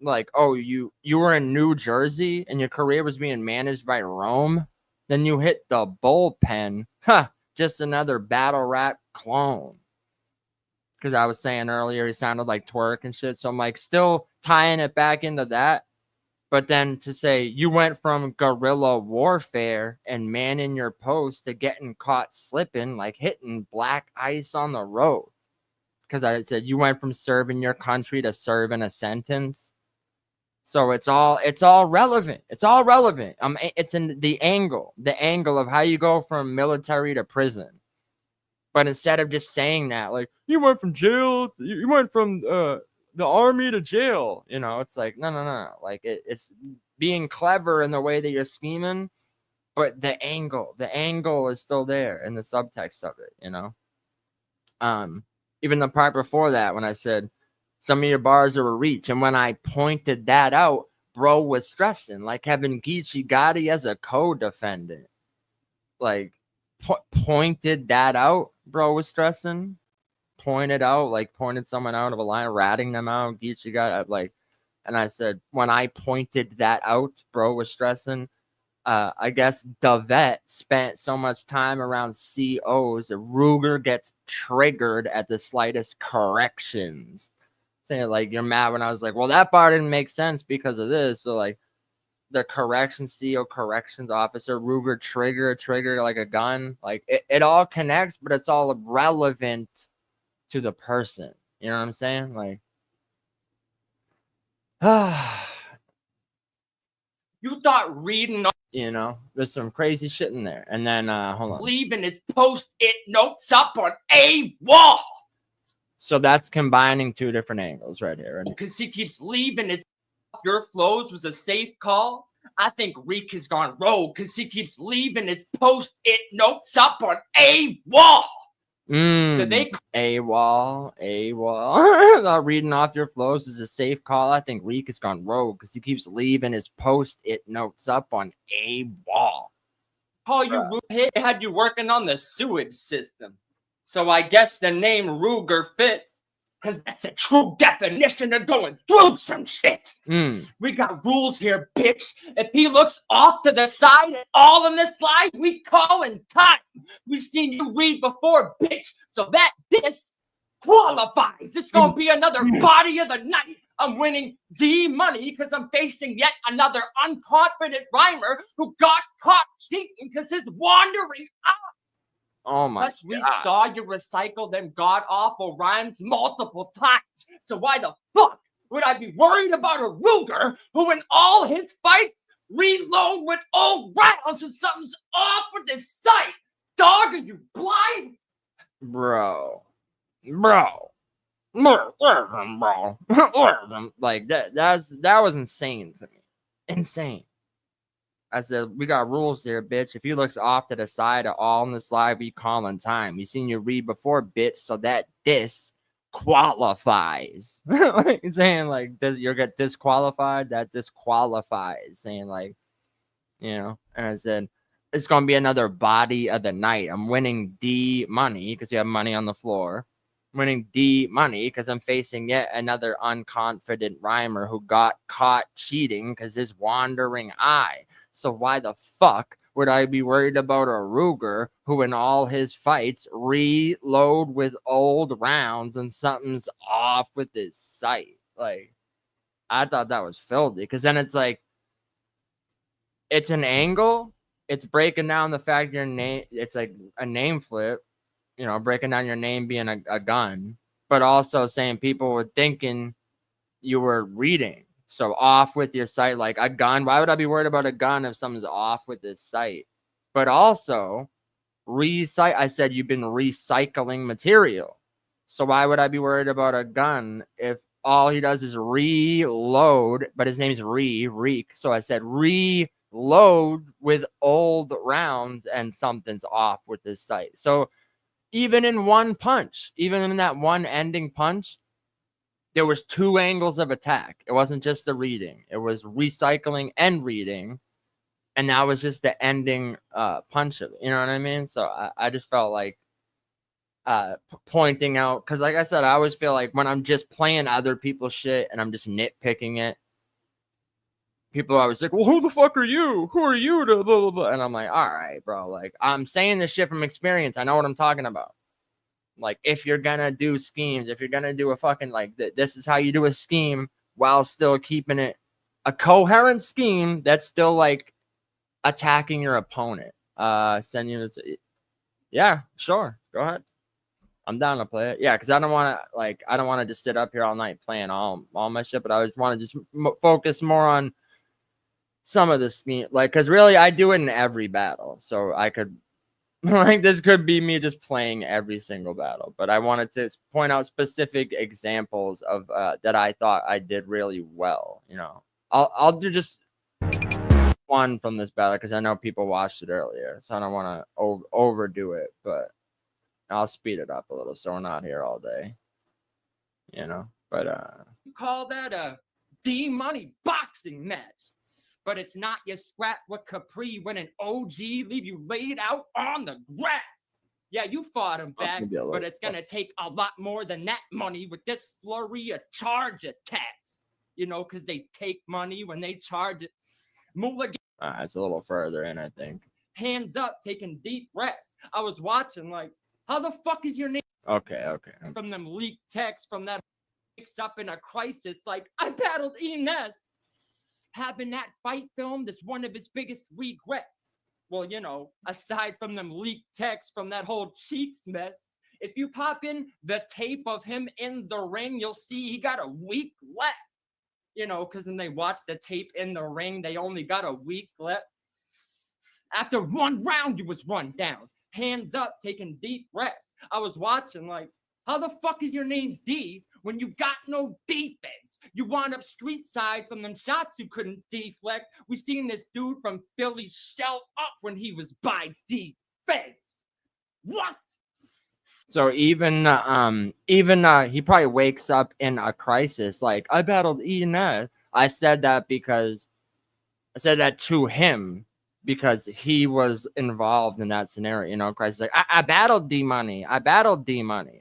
E: like, oh, you were in New Jersey and your career was being managed by Rome. Then you hit the bullpen. Just another battle rap clone. Because I was saying earlier, he sounded like twerk and shit. So I'm like still tying it back into that. But then to say you went from guerrilla warfare and manning your post to getting caught slipping, like hitting black ice on the road. Because I said you went from serving your country to serving a sentence. So it's all relevant. It's all relevant. It's in the angle of how you go from military to prison. But instead of just saying that, like, you went from jail, you went from the army to jail, you know, it's like, no. Like, it's being clever in the way that you're scheming, but the angle is still there in the subtext of it, you know? Even the part before that, when I said, some of your bars are a reach, and when I pointed that out, bro was stressing, like having Geechi Gotti as a co-defendant. Like, pointed that out, bro was stressing. Pointed someone out of a line, ratting them out. Geechi got like, and I said, when I pointed that out, bro was stressing. I guess the vet spent so much time around COs that Ruger gets triggered at the slightest corrections. saying like you're mad when I was like, well, that bar didn't make sense because of this. So like the corrections CEO, corrections officer, Ruger trigger like a gun. Like it all connects, but it's all relevant to the person. You know what I'm saying? Like, you thought reading, you know, there's some crazy shit in there. And then hold on. Leaving his post-it notes up on a wall. So that's combining two different angles right here. Because he keeps leaving his your flows was a safe call. I think Reek has gone rogue because he keeps leaving his post-it notes up on a wall. Did they AWOL? Not reading off your flows is a safe call. I think Reek has gone rogue because he keeps leaving his post-it notes up on a wall. Call you had you working on the sewage system. So I guess the name Ruger fits. Because that's a true definition of going through some shit. We got rules here, bitch. If he looks off to the side and all in this slide, we call in time. We seen you read before, bitch. So that disqualifies. This gonna be another body of the night. I'm winning D money because I'm facing yet another unconfident rhymer who got caught cheating because his wandering eye. Oh my God. We saw you recycle them god-awful rhymes multiple times. So why the fuck would I be worried about a Ruger who in all his fights reload with old rounds and something's off with his sight? Dog, are you blind? Bro. Like that was insane to me. Insane. I said, we got rules here, bitch. If you looks off to the side of all in the slide, we call in time. We seen you read before, bitch, so that disqualifies. Like saying like this, you'll get disqualified. That disqualifies. Saying like, you know. And I said, it's gonna be another body of the night. I'm winning D money because you have money on the floor. I'm winning D money because I'm facing yet another unconfident rhymer who got caught cheating because his wandering eye. So why the fuck would I be worried about a Ruger who in all his fights reload with old rounds and something's off with his sight? Like, I thought that was filthy because then it's like, it's an angle. It's breaking down the fact your name, it's like a name flip, you know, breaking down your name being a gun, but also saying people were thinking you were reading. So off with your sight, like a gun. Why would I be worried about a gun if something's off with his sight? But also, I said you've been recycling material. So why would I be worried about a gun if all he does is reload? But his name's Reek. So I said reload with old rounds and something's off with his sight. So even in one punch, even in that one ending punch, there was two angles of attack. It wasn't just the reading. It was recycling and reading. And that was just the ending punch of it. You know what I mean? So I just felt like pointing out. Because like I said, I always feel like when I'm just playing other people's shit and I'm just nitpicking it, people are always like, well, who the fuck are you? Who are you? To blah, blah, blah. And I'm like, all right, bro. Like, I'm saying this shit from experience. I know what I'm talking about. Like, if you're gonna do schemes, if you're gonna do a fucking, like, this is how you do a scheme while still keeping it a coherent scheme that's still, like, attacking your opponent. Send you to, yeah, sure. Go ahead. I'm down to play it. Yeah, because I don't want to just sit up here all night playing all my shit, but I just want to just focus more on some of the scheme. Like, because really, I do it in every battle. So I could, like, this could be me just playing every single battle, but I wanted to point out specific examples of that I thought I did really well. You know, I'll do just one from this battle because I know people watched it earlier, so I don't want to overdo it, but I'll speed it up a little so we're not here all day. You know, but you call that a D money boxing match. But it's not your scrap with Capri when an OG leave you laid out on the grass. Yeah, you fought him back, but it's going to take a lot more than that money with this flurry of charge attacks. You know, because they take money when they charge it. Mulligan. It's a little further in, I think. Hands up, taking deep breaths. I was watching, like, how the fuck is your name? Okay. From them leaked texts from that wakes up in a crisis like, I battled Ines. Having that fight filmed is one of his biggest regrets. Well, you know, aside from them leaked texts from that whole Cheeks mess, if you pop in the tape of him in the ring, you'll see he got a week left. You know, because when they watched the tape in the ring, they only got a week left. After one round, you was run down. Hands up, taking deep breaths. I was watching like, how the fuck is your name D when you got no defense? You wound up street side from them shots you couldn't deflect. We seen this dude from Philly shell up when he was by defense. What? So even he probably wakes up in a crisis like, I battled Ines. I said that to him because he was involved in that scenario, you know, crisis. Like, I battled D-Money.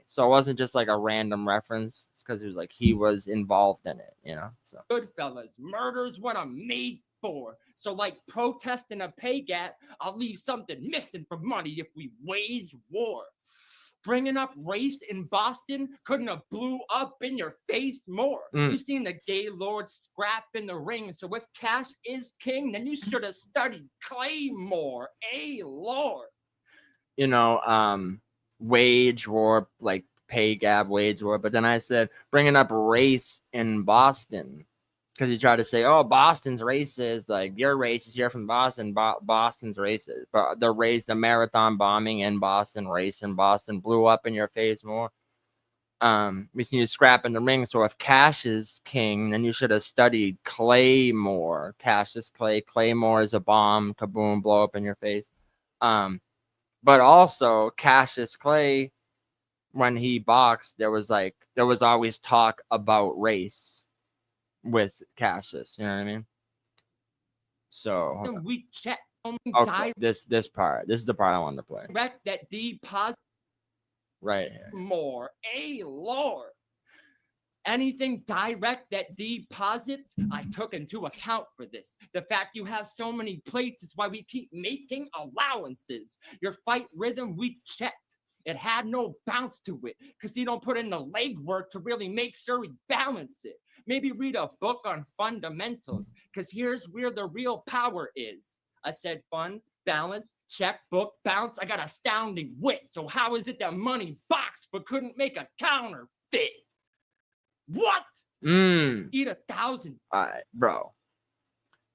E: So it wasn't just like a random reference. It's because it was like he was involved in it, you know. So Goodfellas, murder's what I'm made for. So like protesting a pay gap, I'll leave something missing for money if we wage war. Bringing up race in Boston couldn't have blew up in your face more. You seen the gay lord scrap in the ring. So if cash is king, then you should have studied Claymore. Lord. You know, wage war, like pay gap, wage war. But then I said, bringing up race in Boston. Because he tried to say, oh, Boston's racist. Like, you're racist. You're from Boston. Boston's racist. But the marathon bombing in Boston, race in Boston blew up in your face more. We see you scrap in the ring. So if Cash is king, then you should have studied Claymore. Cash is Clay. Claymore is a bomb. Kaboom, blow up in your face. But also, Cassius Clay, when he boxed, there was always talk about race with Cassius, you know what I mean? So we check. Okay, this part. This is the part I wanted to play. Direct that deposit right here. More. Lord. Anything direct that deposits, I took into account for this. The fact you have so many plates is why we keep making allowances. Your fight rhythm, we checked. It had no bounce to it because he don't put in the legwork to really make sure he balance it. Maybe read a book on fundamentals because here's where the real power is. I said fun, balance, check, book, bounce. I got astounding wit. So how is it that money boxed but couldn't make a counterfeit? What? Eat 1,000. All right, bro.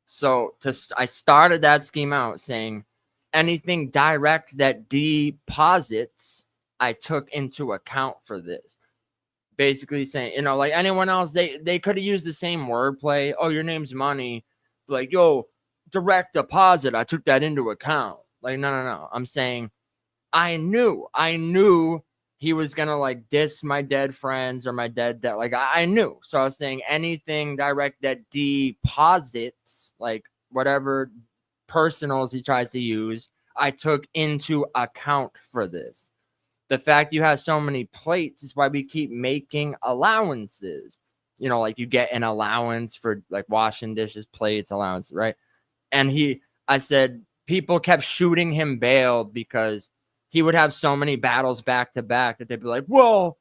E: So I started that scheme out saying anything direct that deposits, I took into account for this. Basically saying, you know, like anyone else, they could have used the same wordplay. Oh, your name's Money. Like, yo, direct deposit, I took that into account. Like, no. I'm saying I knew he was gonna like diss my dead friends or my dead dad. Like I knew. So I was saying anything direct that deposits, like whatever personals he tries to use, I took into account for this. The fact you have so many plates is why we keep making allowances. You know, like you get an allowance for like washing dishes, plates, allowance, right? And I said people kept shooting him bail because he would have so many battles back to back that they'd be like, well,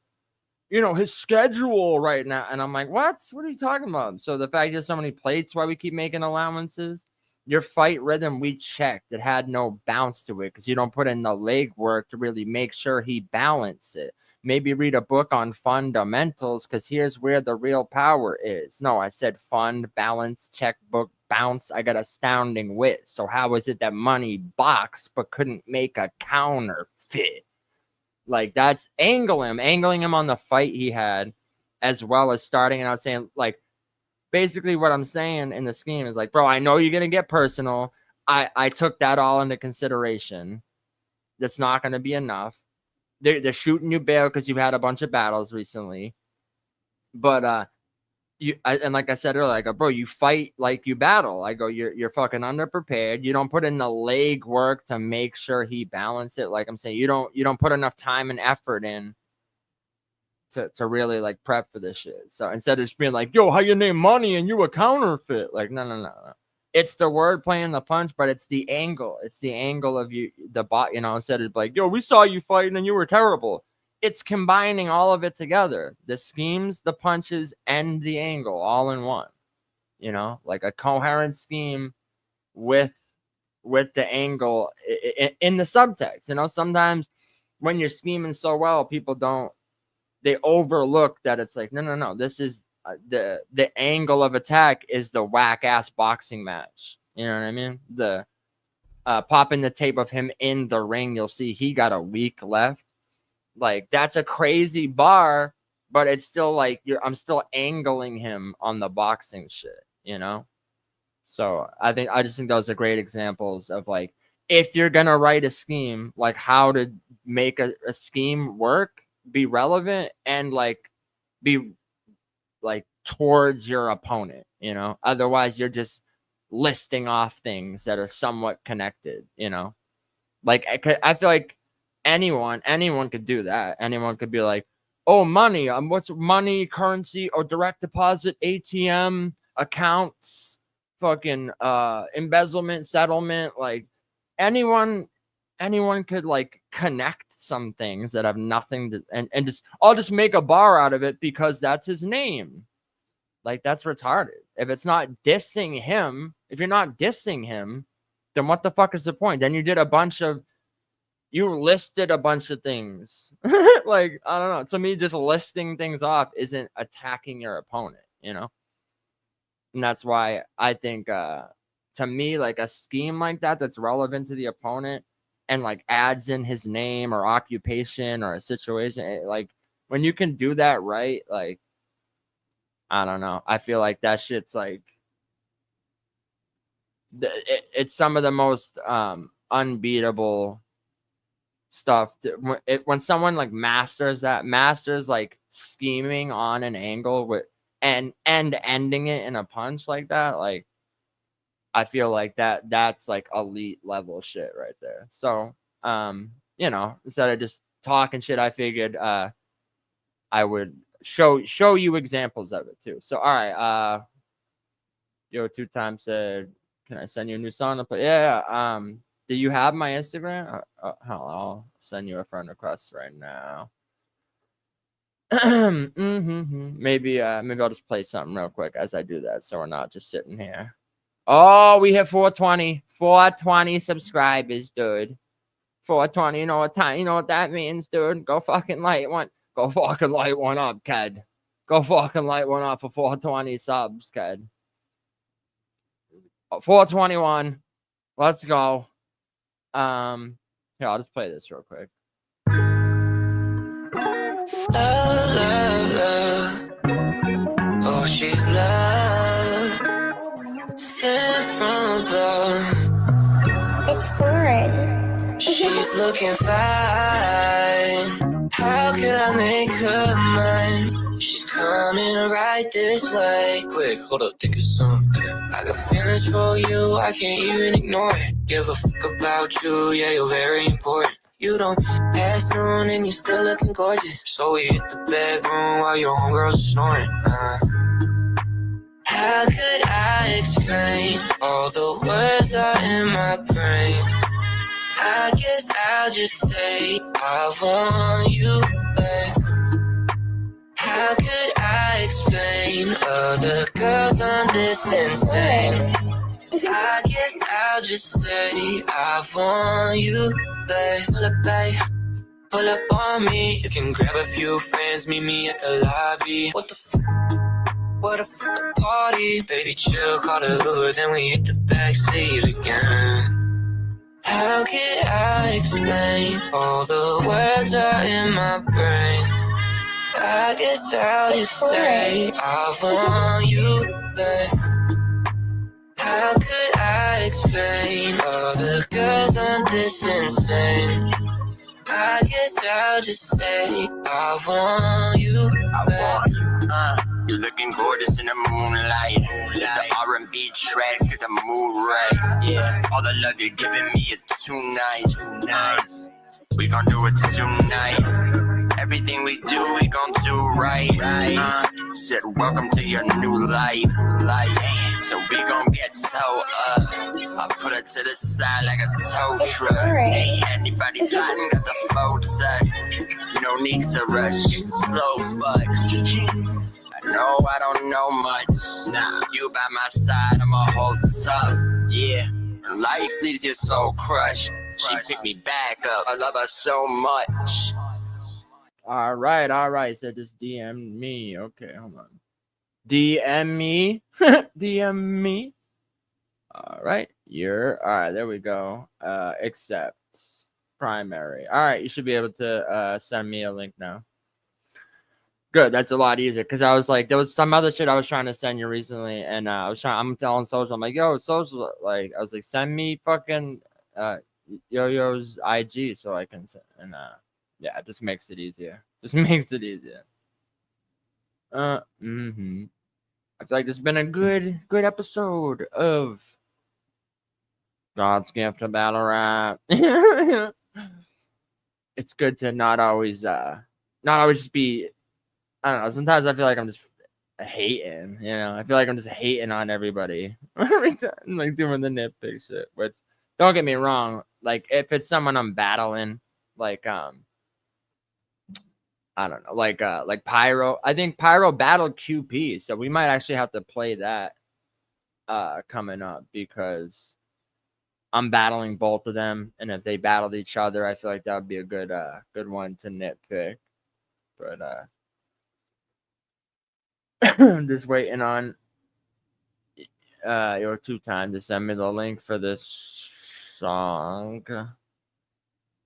E: you know, his schedule right now. And I'm like, what are you talking about? So the fact there's so many plates, why we keep making allowances. Your fight rhythm, we checked. It had no bounce to it because you don't put in the leg work to really make sure he balanced it. Maybe read a book on fundamentals because here's where the real power is. No, I said fund, balance, check, book, bounce. I got astounding wit. So how is it that Money boxed but couldn't make a counterfeit? Like that's angling him on the fight he had, as well as starting and I was saying like, basically what I'm saying in the scheme is like, bro, I know you're going to get personal. I took that all into consideration. That's not going to be enough. They're shooting you bail because you've had a bunch of battles recently. But and like I said earlier, I go, bro, you fight like you battle. I go, you're fucking underprepared. You don't put in the leg work to make sure he balance it. Like I'm saying, you don't put enough time and effort in to really like prep for this shit. So instead of just being like, yo, how you name Money and you a counterfeit? Like, no. It's the word playing the punch, but it's the angle. It's the angle of you, the bot, you know, instead of like, yo, we saw you fighting and you were terrible. it's combining all of it together. The schemes, the punches, and the angle all in one. You know, like a coherent scheme with the angle in the subtext. You know, sometimes when you're scheming so well, people they overlook that it's like, no, this is the angle of attack is the whack ass boxing match. You know what I mean? The popping the tape of him in the ring, you'll see he got a weak left. Like, that's a crazy bar, but it's still like I'm still angling him on the boxing shit, you know? So I just think those are great examples of, like, if you're gonna write a scheme, like how to make a scheme work, be relevant, and like be like towards your opponent, you know? Otherwise you're just listing off things that are somewhat connected, you know? Like, I feel like anyone could do that. Anyone could be like, oh, money, what's money, currency, or direct deposit, ATM accounts, fucking embezzlement, settlement. Like, anyone could like connect some things that have nothing to, and just, I'll just make a bar out of it because that's his name. Like, that's retarded. If it's not dissing him, if you're not dissing him, then what the fuck is the point? Then you listed a bunch of things. Like, I don't know. To me, just listing things off isn't attacking your opponent, you know? And that's why I think, to me, like a scheme like that that's relevant to the opponent and like adds in his name or occupation or a situation, like when you can do that right, like, I don't know. I feel like that shit's like, it's some of the most unbeatable stuff. When someone like masters like scheming on an angle with and ending it in a punch like that, like I feel like that's like elite level shit right there. So you know, instead of just talking shit, I figured I would show you examples of it too. So all right, yo, 2 times said, can I send you a new song to play? Yeah. Do you have my Instagram? I'll send you a friend request right now. Maybe I'll just play something real quick as I do that, so we're not just sitting here. Oh, we have 420 subscribers, dude. 420. You know what time? You know what that means, dude? Go fucking light one. Go fucking light one up, kid. Go fucking light one up for 420 subs, kid. 421. Let's go. Here, I'll just play this real quick.
I: Love, love, love. Oh, she's love. Sent from above.
J: It's foreign.
I: She's looking fine. How can I make her mine? She's coming right this way. Quick, hold up, think of something. I got feelings for you, I can't even ignore it. Give a fuck about you, yeah, you're very important. You don't pass noon and you still looking gorgeous. So we hit the bedroom while your homegirls are snoring. How could I explain all the words are in my brain? I guess I'll just say I want you, babe. How could I explain other girls on this insane? I guess I'll just say I want you, babe. Pull up, babe. Pull up on me. You can grab a few friends, meet me at the lobby. What the fuck party? Baby, chill, call the Uber, then we hit the backseat again. How could I explain all the words are in my brain? I guess I'll just say I want you, babe. How could I explain all the girls on this insane? I guess I'll just say I want you, babe.
K: You're looking gorgeous in the moonlight. Get the R&B tracks, get the mood right. Yeah, all the love you're giving me is too nice. We gon' do it tonight. Everything we do, we gon' do right. Said welcome to your new life. So we gon' get so up. I put it to the side like a tow truck. Anybody plotting got the phone set. no need to rush. Slow bucks. I know I don't know much. Nah, you by my side, I'ma hold tough. Yeah. Life leaves your soul crushed. She picked me back up. I love her so much.
E: All right. So just DM me. Okay, hold on. DM me. DM me. All right. All right. There we go. Accept primary. All right. You should be able to send me a link now. Good. That's a lot easier because I was like, there was some other shit I was trying to send you recently, and I'm telling social. I'm like, yo, social. Like, I was like, send me fucking Yo-Yo's IG so I can send. And yeah, it just makes it easier. I feel like this has been a good episode of God's Gift to Battlerap. It's good to not always just be, I don't know, sometimes I feel like I'm just hating, you know? I feel like I'm just hating on everybody every time, like doing the nitpick shit, which, don't get me wrong, like if it's someone I'm battling, like I don't know, like Pyro. I think Pyro battled QP, so we might actually have to play that coming up because I'm battling both of them, and if they battled each other, I feel like that would be a good one to nitpick. But I'm just waiting on your 2-time to send me the link for this song,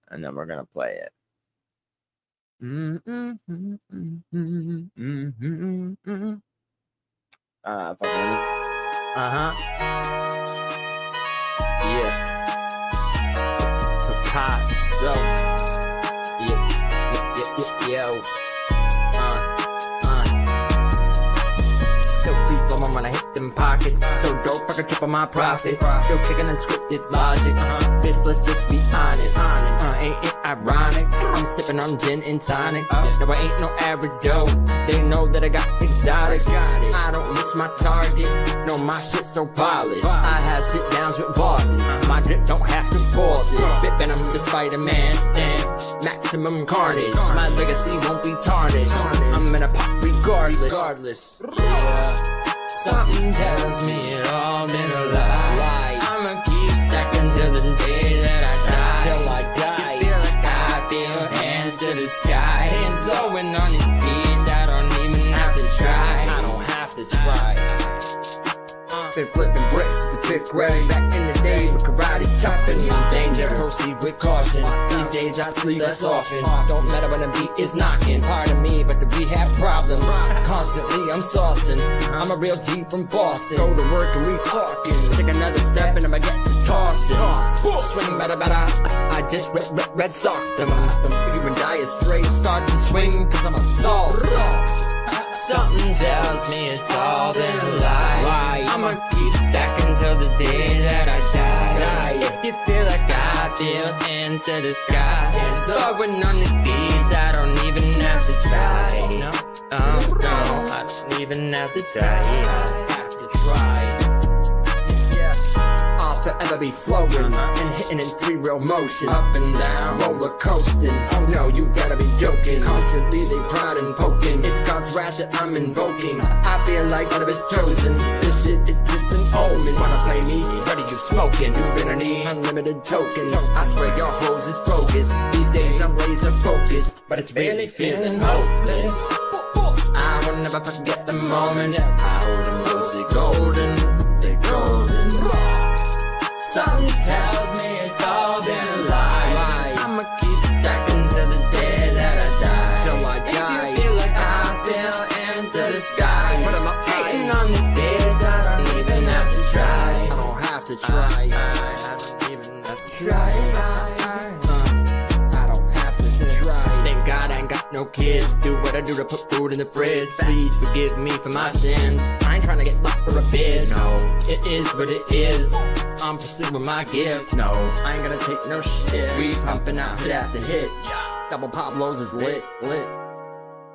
E: and then we're gonna play it.
K: Yeah. Pickasso. Yo. Still deep on when I hit them pockets. So dope, I can triple my profit. Still kicking unscripted logic. Bitch, let's just be honest. Ain't it ironic? I'm sipping on gin and tonic. No, I ain't no average Joe. They know that I got exotics. I don't miss my target. No, my shit so polished. I have sit downs with bosses. My drip don't have to force it. Bit Venom the Spider-Man. Damn, maximum carnage. My legacy won't be tarnished. I'm in a pop regardless. Yeah. Something tells me it all been a lie. I'ma keep stacking till the day that I die. Till I die. You feel like I feel hands to the sky. Hands going on these beats. I don't even have to try. I don't have to try. Been flipping bricks to pick ready. Back in the day with karate chopping. Danger, proceed with caution. These days I sleep less often. Don't matter when the beat is knocking. Pardon me, but we have problems. Constantly I'm saucing. I'm a real G from Boston. Go to work and we talking. Take another step and I'ma get to tossing. Swing better. I just red socked them. If you would die straight, start to swing cause I'm a salt. Something tells me it's all been a lie. I'ma keep stacking till the day that I die. If you feel like I feel into the sky, it's going on these beats. I don't even have to try. No, I don't even have to try. I have to try. Forever be floating and hitting in 3-wheel motion, up and down, roller coasting. Oh no, you gotta be joking. Constantly they prod and poking. It's God's wrath that I'm invoking. I feel like I was chosen. This shit is just an omen. Wanna play me? Ready, you smoking? You're gonna need unlimited tokens. I swear your hoes is bogus. These days I'm laser focused, but it's really feeling hopeless. I will never forget the moment. I hold them mostly golden. They're golden. Something tells me it's all been a lie. I'ma keep stacking till the day that I die. Till I die. If you feel like I feel into the sky, but I'm hating on these days. I don't even have to try. I don't have to try. I don't even have to try. I don't have to try. Thank God I ain't got no kids. Do what I do to put food in the fridge. Please forgive me for my sins. I ain't trying to get locked for a bid. No, it is what it is. I'm pursuing my gift. No, I ain't gonna take no shit. We pumping out hit after hit. Double Pablo's is lit.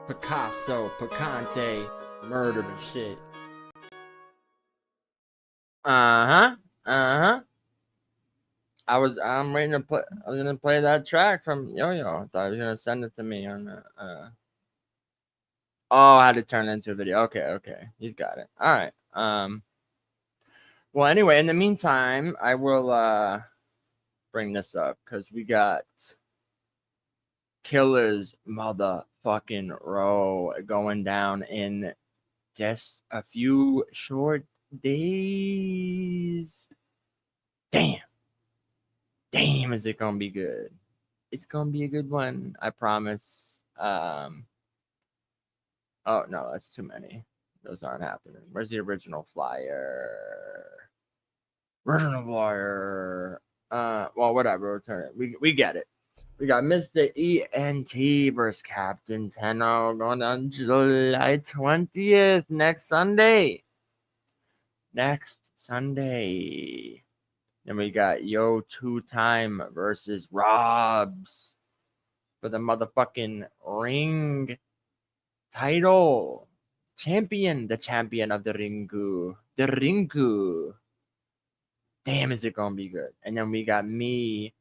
K: Pickasso, Picante, murder the shit.
E: I'm waiting to play. I was gonna play that track from Yo-Yo. I thought he was gonna send it to me on oh, I had to turn it into a video. Okay. He's got it. All right. Well, anyway, in the meantime, I will bring this up because we got Killers motherfucking row going down in just a few short days. Damn, is it gonna be good? It's gonna be a good one, I promise. Oh no, that's too many. Those aren't happening. Where's the original flyer? Well, whatever. Return it. We get it. We got Mr. ENT versus Captain Tenno going on July 20th, next Sunday. Then we got Yo 2-Time versus Robs for the motherfucking ring title. The champion of the Ringu. The Ringu. Damn, is it gonna be good? And then we got me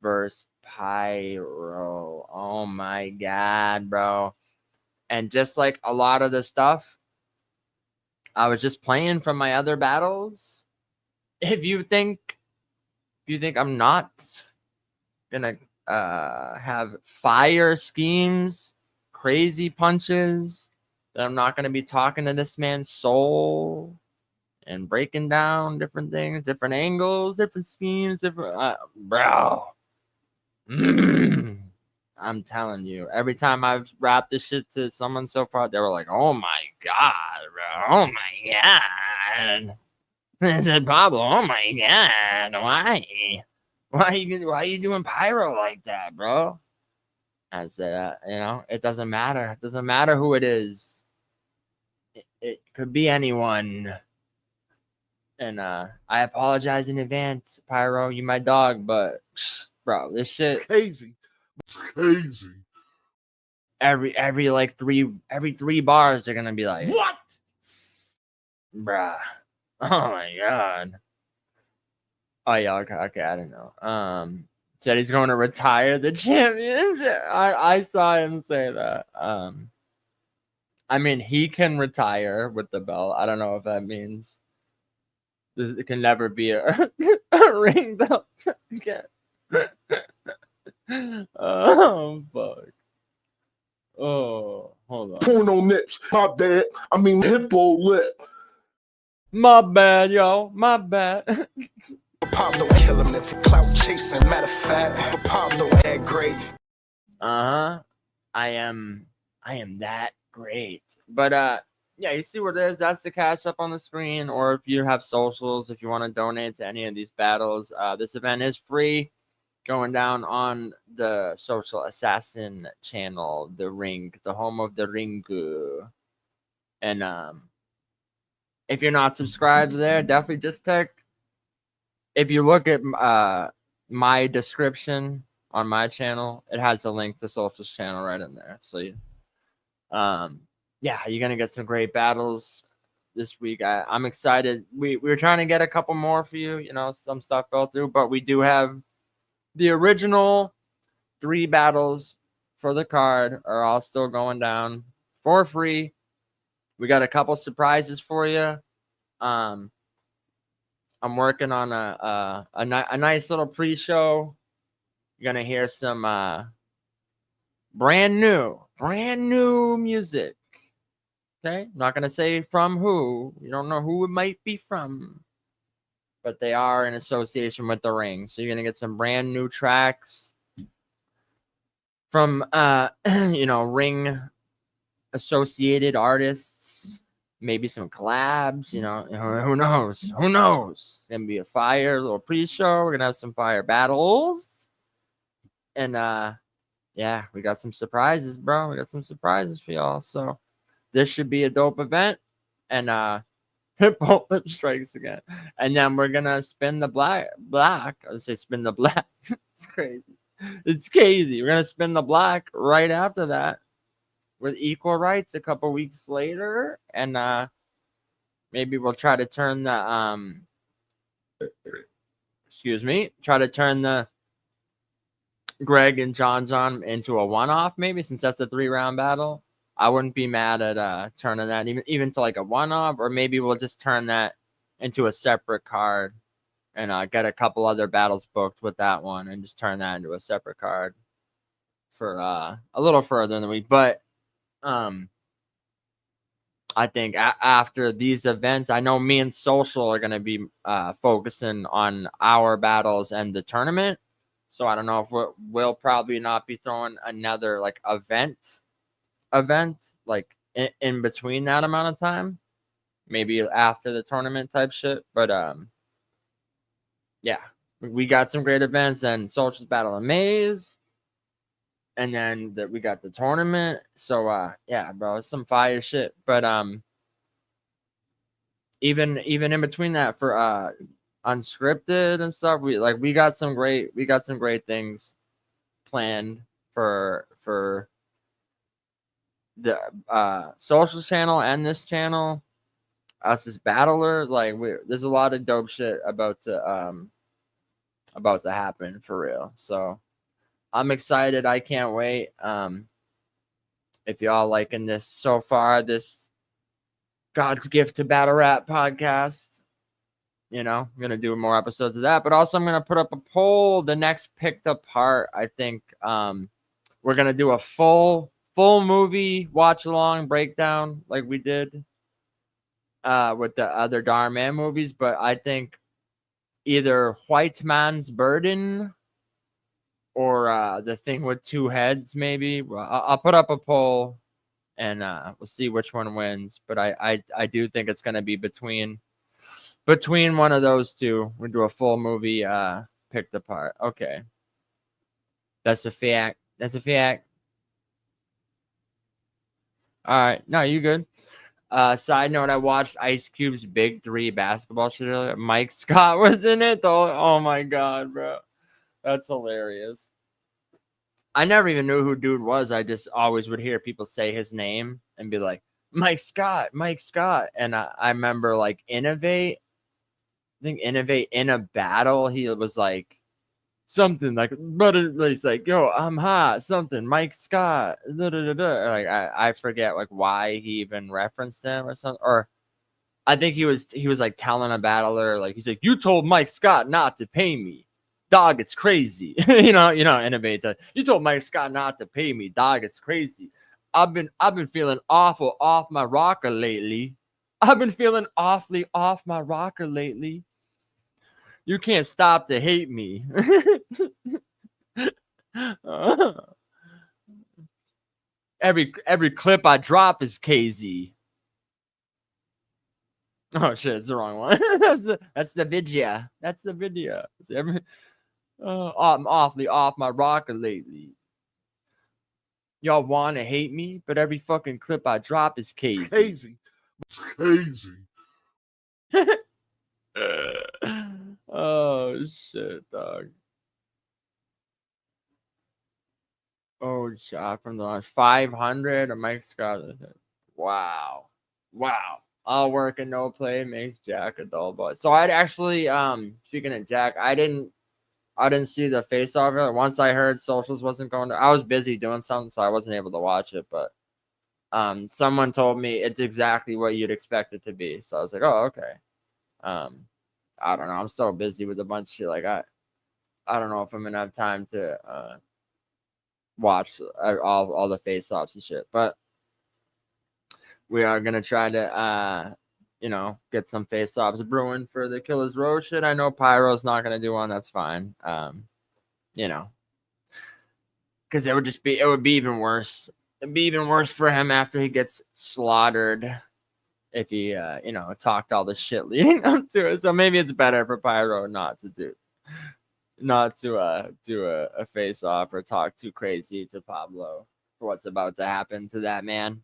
E: versus Pyro. Oh my god, bro. And just like a lot of the stuff I was just playing from my other battles, if you think I'm not gonna have fire schemes, crazy punches, that I'm not gonna be talking to this man's soul and breaking down different things, different angles, different schemes, different bro. I'm telling you, every time I've rapped this shit to someone so far, they were like, "Oh my god, bro! Oh my god!" I said, "Pablo, oh my god, why are you doing pyro like that, bro?" I said, it doesn't matter. It doesn't matter who it is. It could be anyone. And I apologize in advance, Pyro. You my dog, but bro, this shit
D: It's crazy.
E: Every 3 bars they're gonna be like, "What, bruh? Oh my god." Oh yeah, okay, I don't know. Said he's going to retire the championship. I saw him say that. I mean, he can retire with the belt. I don't know if that means it can never be a ring belt again. Oh fuck. Oh, hold on.
D: Porno nips. My bad. I mean hippo lip.
E: My bad, yo. My bad.
A: Pablo kill him if for clout chasing. Matter of fact, Pablo had great.
E: I am that great. But yeah, you see what it is. That's the cash up on the screen. Or if you have socials, if you want to donate to any of these battles, this event is free. Going down on the Social Assassin channel, the Ring, the home of the Ringu. And if you're not subscribed there, definitely just check. If you look at my description on my channel, it has a link to Social's channel right in there. So yeah, you're gonna get some great battles this week. I'm excited. We were trying to get a couple more for you. Some stuff fell through, but we do have the original 3 battles for the card are all still going down for free. We got a couple surprises for you. I'm working on a nice little pre-show. You're gonna hear some brand new music. Okay, I'm not gonna say from who. You don't know who it might be from, but they are in association with the Ring. So you're gonna get some brand new tracks from Ring associated artists, maybe some collabs, who knows? It's gonna be a fire little pre-show. We're gonna have some fire battles. And yeah, we got some surprises, bro. We got some surprises for y'all. So this should be a dope event. And Hippo strikes again. And then we're gonna spin the black. I would say spin the black. It's crazy. We're gonna spin the black right after that with equal rights a couple weeks later. And maybe we'll try to turn the excuse me, try to turn the Greg and John into a one-off, maybe, since that's a 3-round battle. I wouldn't be mad at turning that even to like a one-off, or maybe we'll just turn that into a separate card and get a couple other battles booked with that one and just turn that into a separate card for a little further in the week. But I think after these events, I know me and Social are going to be focusing on our battles and the tournament. So I don't know if we'll probably not be throwing another like event like in between that amount of time, maybe after the tournament type shit. But yeah, we got some great events, and Social's Battle of Maze, and then we got the tournament. So yeah, bro, it's some fire shit. But even in between that, for Unscripted and stuff, we got some great things planned for the Social channel and this channel. Us as Battler, like there's a lot of dope shit about to happen for real. So I'm excited. I can't wait. If y'all liking this so far, this God's gift to Battlerap podcast, you know, I'm gonna do more episodes of that. But also I'm gonna put up a poll. The next picked apart, I think we're gonna do a full movie watch along breakdown like we did with the other Dhar Mann movies. But I think either White Man's Burden or The Thing with Two Heads, maybe. Well, I'll put up a poll and we'll see which one wins. But I do think it's going to be between one of those two. We'll do a full movie picked apart. Okay. That's a fact. All right. No, you good. Side note, I watched Ice Cube's Big 3 basketball shit earlier. Mike Scott was in it, though. Oh my god, bro. That's hilarious. I never even knew who dude was. I just always would hear people say his name and be like, Mike Scott. And I remember like Innovate in a battle, he was like something like, but it's like, yo, I'm hot, something, Mike Scott, Like I forget like why he even referenced him or something. Or I think he was like telling a battler, like he's like, you told Mike Scott not to pay me, dog, it's crazy. you know, Innovate that. You told Mike Scott not to pay me, dog, it's crazy. I've been feeling awful off my rocker lately. I've been feeling awfully off my rocker lately. You can't stop to hate me. Every clip I drop is KZ. Oh shit, it's the wrong one. that's the video. That's the video. I'm awfully off my rocker lately. Y'all want to hate me, but every fucking clip I drop is KZ.
D: It's crazy.
E: Oh shit, dog. Oh, shot from the launch. 500 or Mike Scott. Wow. All work and no play makes Jack a dull boy. So I'd actually speaking of Jack, I didn't see the face off. Once I heard Socials wasn't going to, I was busy doing something, so I wasn't able to watch it. But someone told me it's exactly what you'd expect it to be. So I was like, oh, okay. I don't know. I'm so busy with a bunch of shit. Like I don't know if I'm gonna have time to watch all the face-offs and shit. But we are gonna try to get some face-offs brewing for the Killers Road shit. I know Pyro's not gonna do one. That's fine. Because it would be even worse. It'd be even worse for him after he gets slaughtered. If he, talked all the shit leading up to it. So maybe it's better for Pyro not to do a face off or talk too crazy to Pablo for what's about to happen to that man.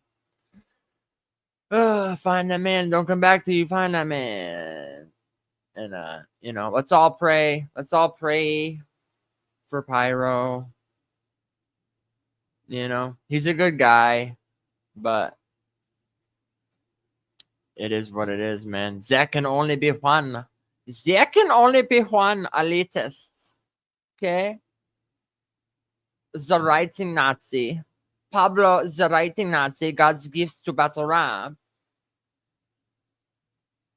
E: Find that man. Don't come back till you find that man. And, let's all pray. Let's all pray for Pyro. He's a good guy, but it is what it is, man. Zach can only be one. There can only be one elitist. Okay? The writing Nazi. Pablo, the writing Nazi, God's gifts to Battlerap.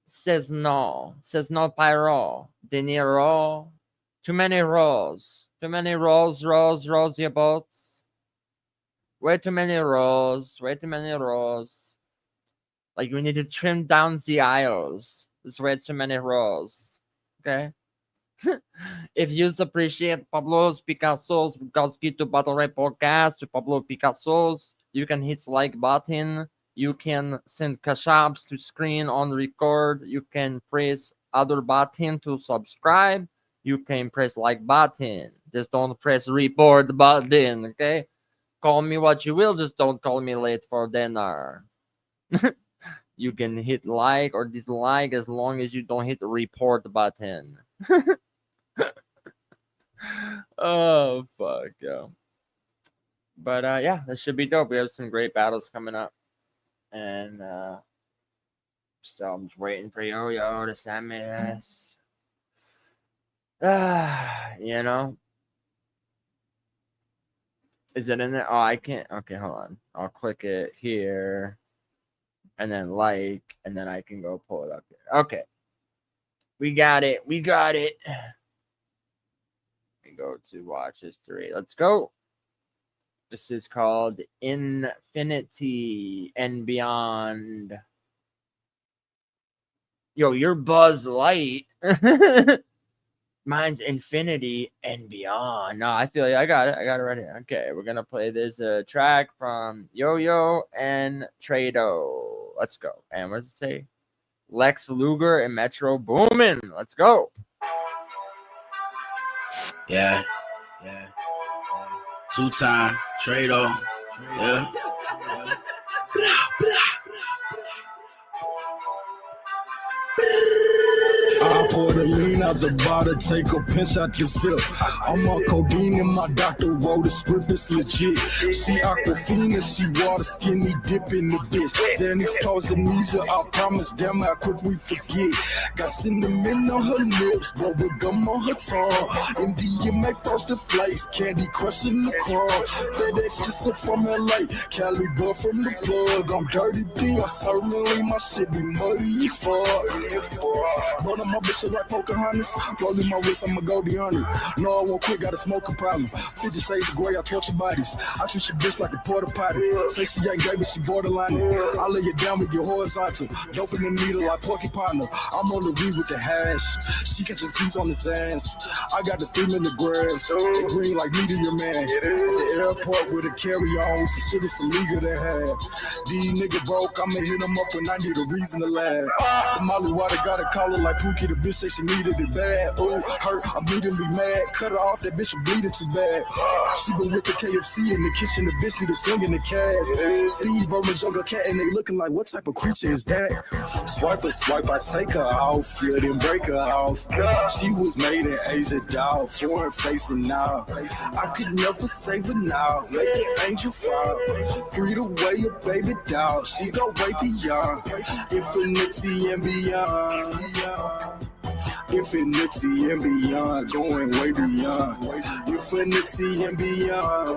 E: Says no. Says no pyro. De Niro. Too many rows. Too many rows, your boats. Way too many rows. Way too many rows. Like, we need to trim down the aisles. There's way too many rows. Okay? If you appreciate Pablo Picasso's God's Guide to Battlerap podcast with Pablo Picasso's, you can hit the like button. You can send cash apps to screen on record. You can press other button to subscribe. You can press like button. Just don't press report button, okay? Call me what you will, just don't call me late for dinner. You can hit like or dislike as long as you don't hit the report button. Oh, fuck, yo. But, yeah, that should be dope. We have some great battles coming up. And, so I'm just waiting for Yo-Yo to send me this. You know? Is it in there? Oh, I can't. Okay, hold on. I'll click it here. And then like. And then I can go pull it up here. Okay. We got it. We got it. We go to watch history. Let's go. This is called Infinity and Beyond. Yo, you're Buzz Light. Mine's Infinity and Beyond. No, I feel you. I got it. I got it right here. Okay, we're gonna play this track from Yo-Yo and Trado. Let's go. And what does it say? Lex Luger and Metro Boomin. Let's go.
L: Yeah. Two-time Trado. Yeah.
M: I pour the lean out the bottle, take a pinch out the zip. I'm on codeine and my doctor wrote a script, it's legit. She aquafina, she water skinny dip in the bitch. Danny's cause amnesia, I promise, damn how quick we forget. Got cinnamon on her lips, bubble gum on her tongue. MDMA frosted flakes, candy crushing the crumb. FedEx just up from LA, Cali boy from the plug. I'm dirty D, I certainly my shit be muddy as fuck. Run on my bitch like Pocahontas. Rolling my wrist, I'ma go the honors. No, I won't quit, got a smoking problem. 50 shades of gray, I torture bodies. I treat your bitch like a porta potty. Say she ain't gay, but she borderline. I lay it down with your horizontal. Dope in the needle like porcupine. I'm on the weed with the hash. She catches seeds on his ass. I got the 3 milligrams. They green like meteor man. At the airport with a carry-on. Some shit is illegal to have. These nigga broke, I'ma hit them up when I need a reason to laugh. The Molly water got a collar like Pookie, the bitch say she needed it bad. Oh, hurt, I'm immediately mad. Cut her off, that bitch bleeding too bad. She been with the KFC in the kitchen, the bitch need to sing in the cast. Steve Irwin, Joker Cat, and they looking like, what type of creature is that? Swipe a swipe, I take her off, yeah, then break her off. She was made in Asia, dog, foreign facing now. I could never save her now, make the angel fall. Freed away a baby dog, she go way beyond. Infinity and beyond. Infinity and beyond, going way beyond. Infinity and beyond.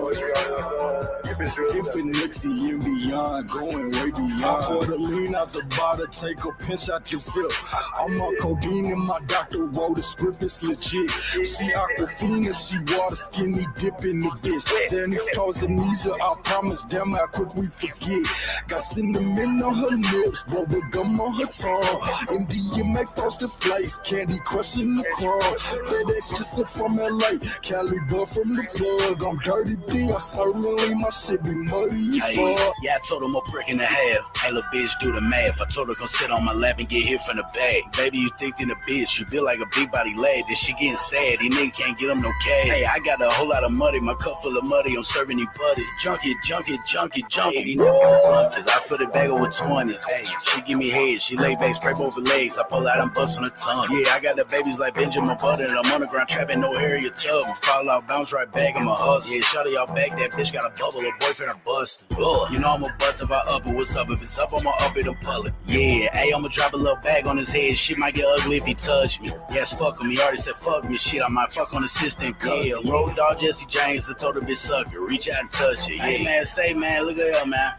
M: Infinity and beyond, going way beyond. I pour the lean out the bottle, take a pinch out the zip. I'm on codeine and my doctor wrote a script, it's legit. She aquafina, she water skinny dip in the bitch. Danny's cause amnesia, I promise, damn how quick we forget. Got cinnamon on her lips, bubble gum on her tongue. MDMA frosted flakes, candy crushing the crumb. FedEx just up from LA, Cali boy from the plug. I'm dirty D, I certainly my shit be muddy as fuck.
L: Yeah, I told him a brick and a half. Hey, little bitch, do the math. I told her come sit on my lap and get hit from the bag. Baby, you thick in a bitch, you build like a big body lad. This shit getting sad, these niggas can't get them no cash. Hey, I got a whole lot of money, my cup full of money, I'm serving you buddy. Junkie. These niggas fun, cause I fill the bag over 20. Hey, she give me head, she lay back, scrape over legs. I pull out, I'm busting her tongue. Yeah, I got the babies like Benjamin Button, I'm on the ground trapping, no Harriet Tubman. Fall out, bounce right back, I'm a hustle. Yeah, shut y'all back, that bitch got a bubble, her boyfriend a busted. You know I'm a bust if I up it. What's up? If it's up, I'ma up it and pull it. Yeah, hey, I'ma drop a little bag on his head. Shit might get ugly if he touch me. Yes, fuck him. He already said fuck me. Shit, I might fuck on assistant. Yeah, road dog Jesse James. I told her bitch suck it. Reach out and touch it. Yeah. Hey, man, say, man, look at her, man.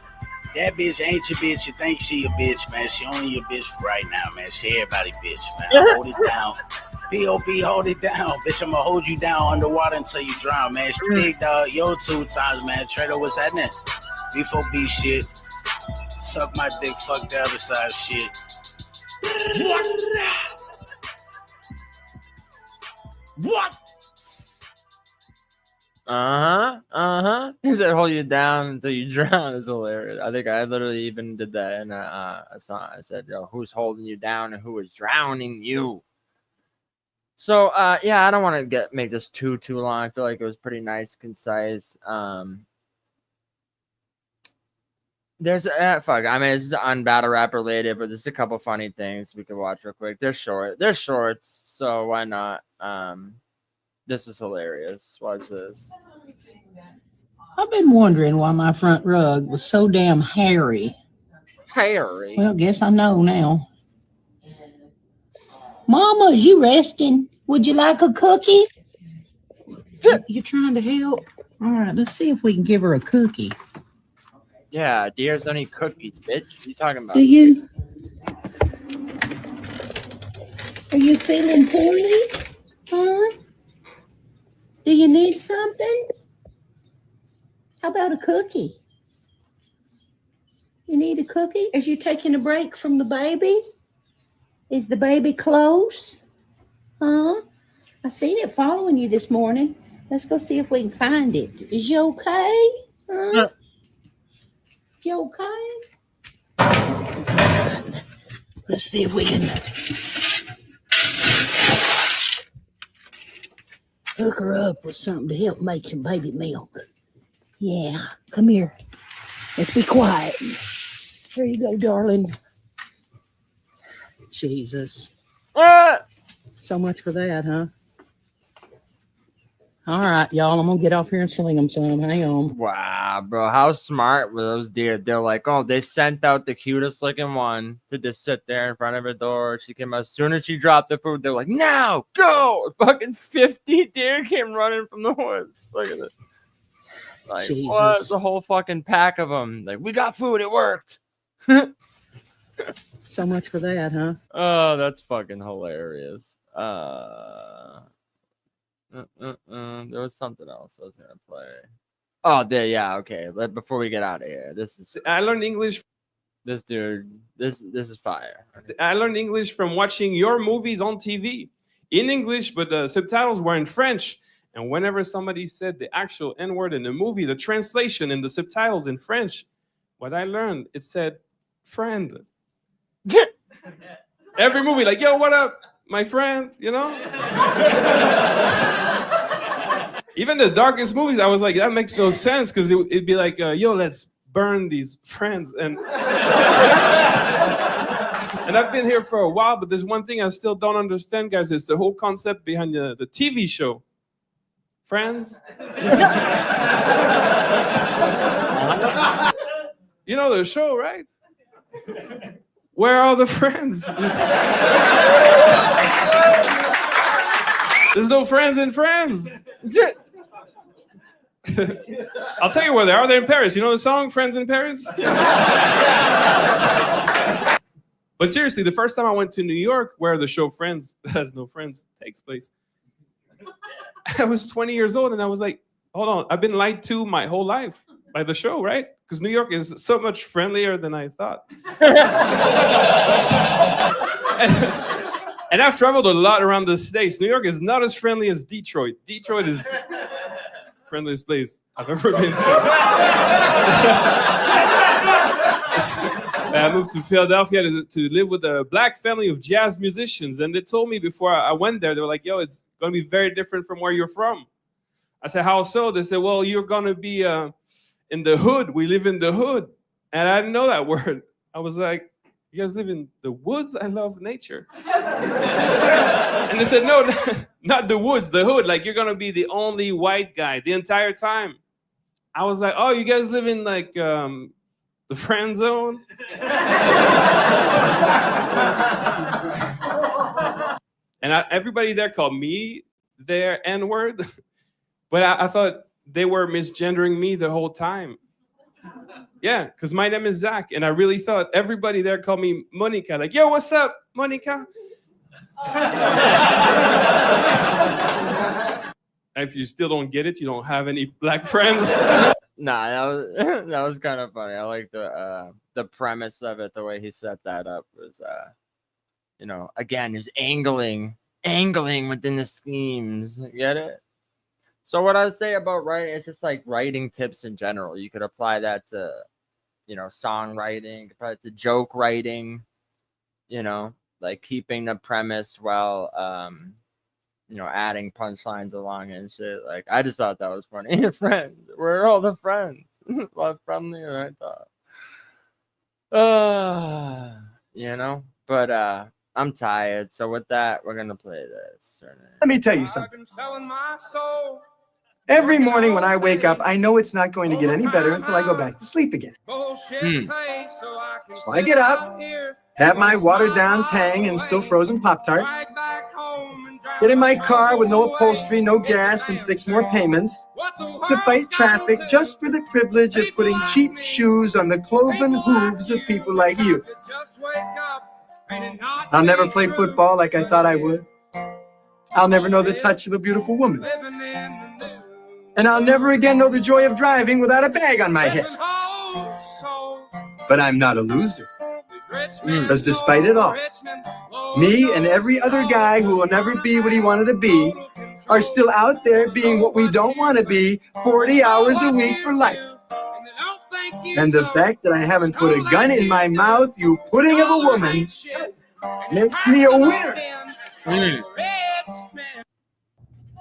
L: That bitch ain't your bitch. You think she a bitch, man. She only your bitch right now, man. She everybody bitch, man. Hold it down. P.O.P. hold it down. Bitch, I'ma hold you down underwater until you drown, man. She big dog. Yo, 2 times, man. Trader, what's happening? B4B shit. Suck my dick, fuck the other side shit.
E: What? He said, hold you down until you drown. Is hilarious. I think I literally even did that in a song. I said, yo, who's holding you down and who is drowning you? So, yeah, I don't want to make this too long. I feel like it was pretty nice, concise. There's fuck. I mean, this is on Battlerap related, but there's a couple funny things we can watch real quick. They're short. They're shorts, so why not? This is hilarious. Watch this.
N: I've been wondering why my front rug was so damn hairy.
E: Hairy?
N: Well, guess I know now. Mama, is you resting? Would you like a cookie? You're trying to help? All right, let's see if we can give her a cookie.
E: Yeah, deers don't eat cookies, bitch. What are you talking about?
N: Do you? Are you feeling poorly? Huh? Do you need something? How about a cookie? You need a cookie? As you taking a break from the baby? Is the baby close? Huh? I seen it following you this morning. Let's go see if we can find it. Is you okay? Huh? You okay? Let's see if we can hook her up with something to help make some baby milk. Yeah, come here. Let's be quiet. Here you go, darling. Jesus. So much for that, huh? All right, y'all. I'm going to get off here and sling them some. Hang on.
E: Wow, bro. How smart were those deer? They're like, oh, they sent out the cutest looking one to just sit there in front of her door. She came out. As soon as she dropped the food, they're like, now, go. Fucking 50 deer came running from the woods. Look at this. Like,
N: Jesus.
E: what? The whole fucking pack of them. Like, we got food. It worked.
N: So much for that, huh?
E: Oh, that's fucking hilarious. There was something else I was gonna play. Oh, there, yeah, okay. Before we get out of here, this is.
O: I learned English.
E: This dude, this is fire.
O: I learned English from watching your movies on TV in English, but the subtitles were in French. And whenever somebody said the actual N-word in the movie, the translation in the subtitles in French, what I learned, it said friend. Every movie, like, yo, what up, my friend, you know? Even the darkest movies, I was like, that makes no sense, because it'd be like, yo, let's burn these friends. And and I've been here for a while, but there's one thing I still don't understand, guys. It's the whole concept behind the TV show. Friends? You know the show, right? Where are the friends? There's no friends in Friends. I'll tell you where they are. They're in Paris. You know the song, Friends in Paris? But seriously, the first time I went to New York, where the show Friends Has No Friends takes place, I was 20 years old, and I was like, hold on, I've been lied to my whole life by the show, right? Because New York is so much friendlier than I thought. And I've traveled a lot around the States. New York is not as friendly as Detroit. Detroit is the friendliest place I've ever been to. I moved to Philadelphia to live with a black family of jazz musicians. And they told me before I went there, they were like, yo, it's going to be very different from where you're from. I said, how so? They said, well, you're going to be in the hood. We live in the hood. And I didn't know that word. I was like, you guys live in the woods? I love nature. And they said, no, not the woods, the hood. Like, you're going to be the only white guy the entire time. I was like, oh, you guys live in like The friend zone. And everybody there called me their N-word, but I thought they were misgendering me the whole time. Yeah, because my name is Zach, and I really thought everybody there called me Monica. Like, yo, what's up, Monica? If you still don't get it, you don't have any black friends.
E: Nah, that was kind of funny. I like the premise of it, the way he set that up was you know, again, he's angling within the schemes. Get it? So what I would say about writing, it's just like writing tips in general. You could apply that to, you know, songwriting, you could apply it to joke writing, you know, like keeping the premise while you know, adding punchlines along and shit. Like, I just thought that was funny. Friends, we're all the friends. A lot friendlier, I thought. You know, but I'm tired. So with that, we're gonna play this.
P: Let me tell you something. Every morning when I wake up, I know it's not going to get any better until I go back to sleep again. So I get up, have my watered down Tang and still frozen Pop-Tart, get in my car with no upholstery, no gas, and 6 more payments to fight traffic just for the privilege of putting cheap shoes on the cloven hooves of people like you. I'll never play football like I thought I would. I'll never know the touch of a beautiful woman. And I'll never again know the joy of driving without a bag on my head. But I'm not a loser. Because despite it all, me and every other guy who will never be what he wanted to be are still out there being what we don't want to be 40 hours a week for life. And the fact that I haven't put a gun in my mouth, you pudding of a woman, makes me a winner.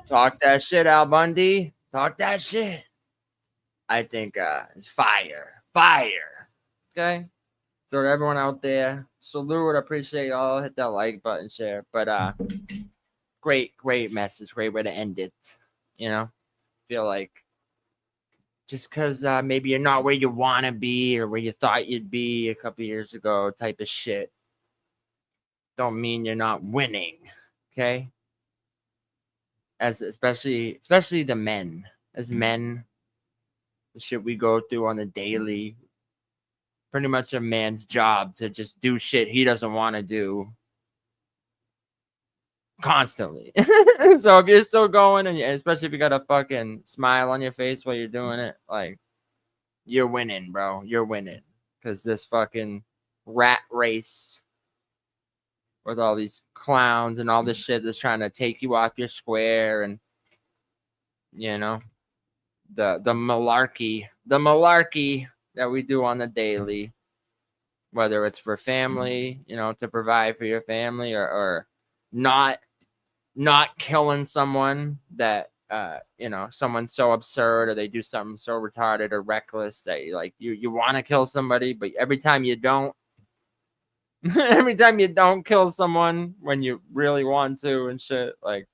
E: Talk that shit, Al Bundy. Talk that shit. I think it's fire. Okay? So to everyone out there, salute, appreciate y'all. Hit that like button, share. But great message, great way to end it. You know, feel like just because maybe you're not where you want to be or where you thought you'd be a couple years ago, type of shit, don't mean you're not winning. Okay? As especially the men, as men, the shit we go through on the daily. Pretty much a man's job to just do shit he doesn't want to do constantly. So if you're still going, and especially if you got a fucking smile on your face while you're doing it, like, you're winning, bro. You're winning. Because this fucking rat race with all these clowns and all this shit that's trying to take you off your square, and, you know, the malarkey that we do on the daily, whether it's for family, you know, to provide for your family, or not killing someone that, you know, someone's so absurd or they do something so retarded or reckless that you want to kill somebody, but every time you don't kill someone when you really want to and shit, like,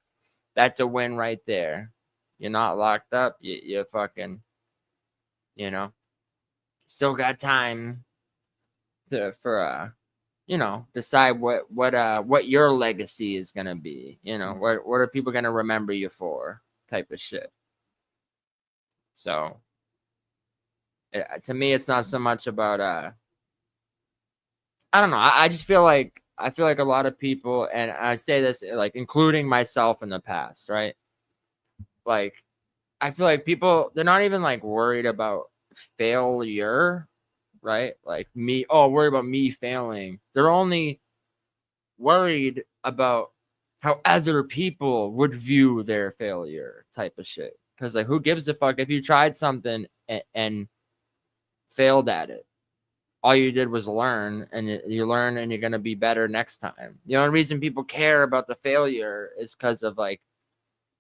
E: that's a win right there. You're not locked up. You fucking, you know, still got time for you know, decide what your legacy is gonna be. You know, what are people gonna remember you for, type of shit. So to me, it's not so much about I don't know. I just feel like a lot of people, and I say this like including myself in the past, right? Like, I feel like people, they're not even like worried about failure, right? Like me, worried about me failing. They're only worried about how other people would view their failure, type of shit. Because like, who gives a fuck if you tried something and failed at it? All you did was learn, and you learn, and you're gonna be better next time. The only reason people care about the failure is because of like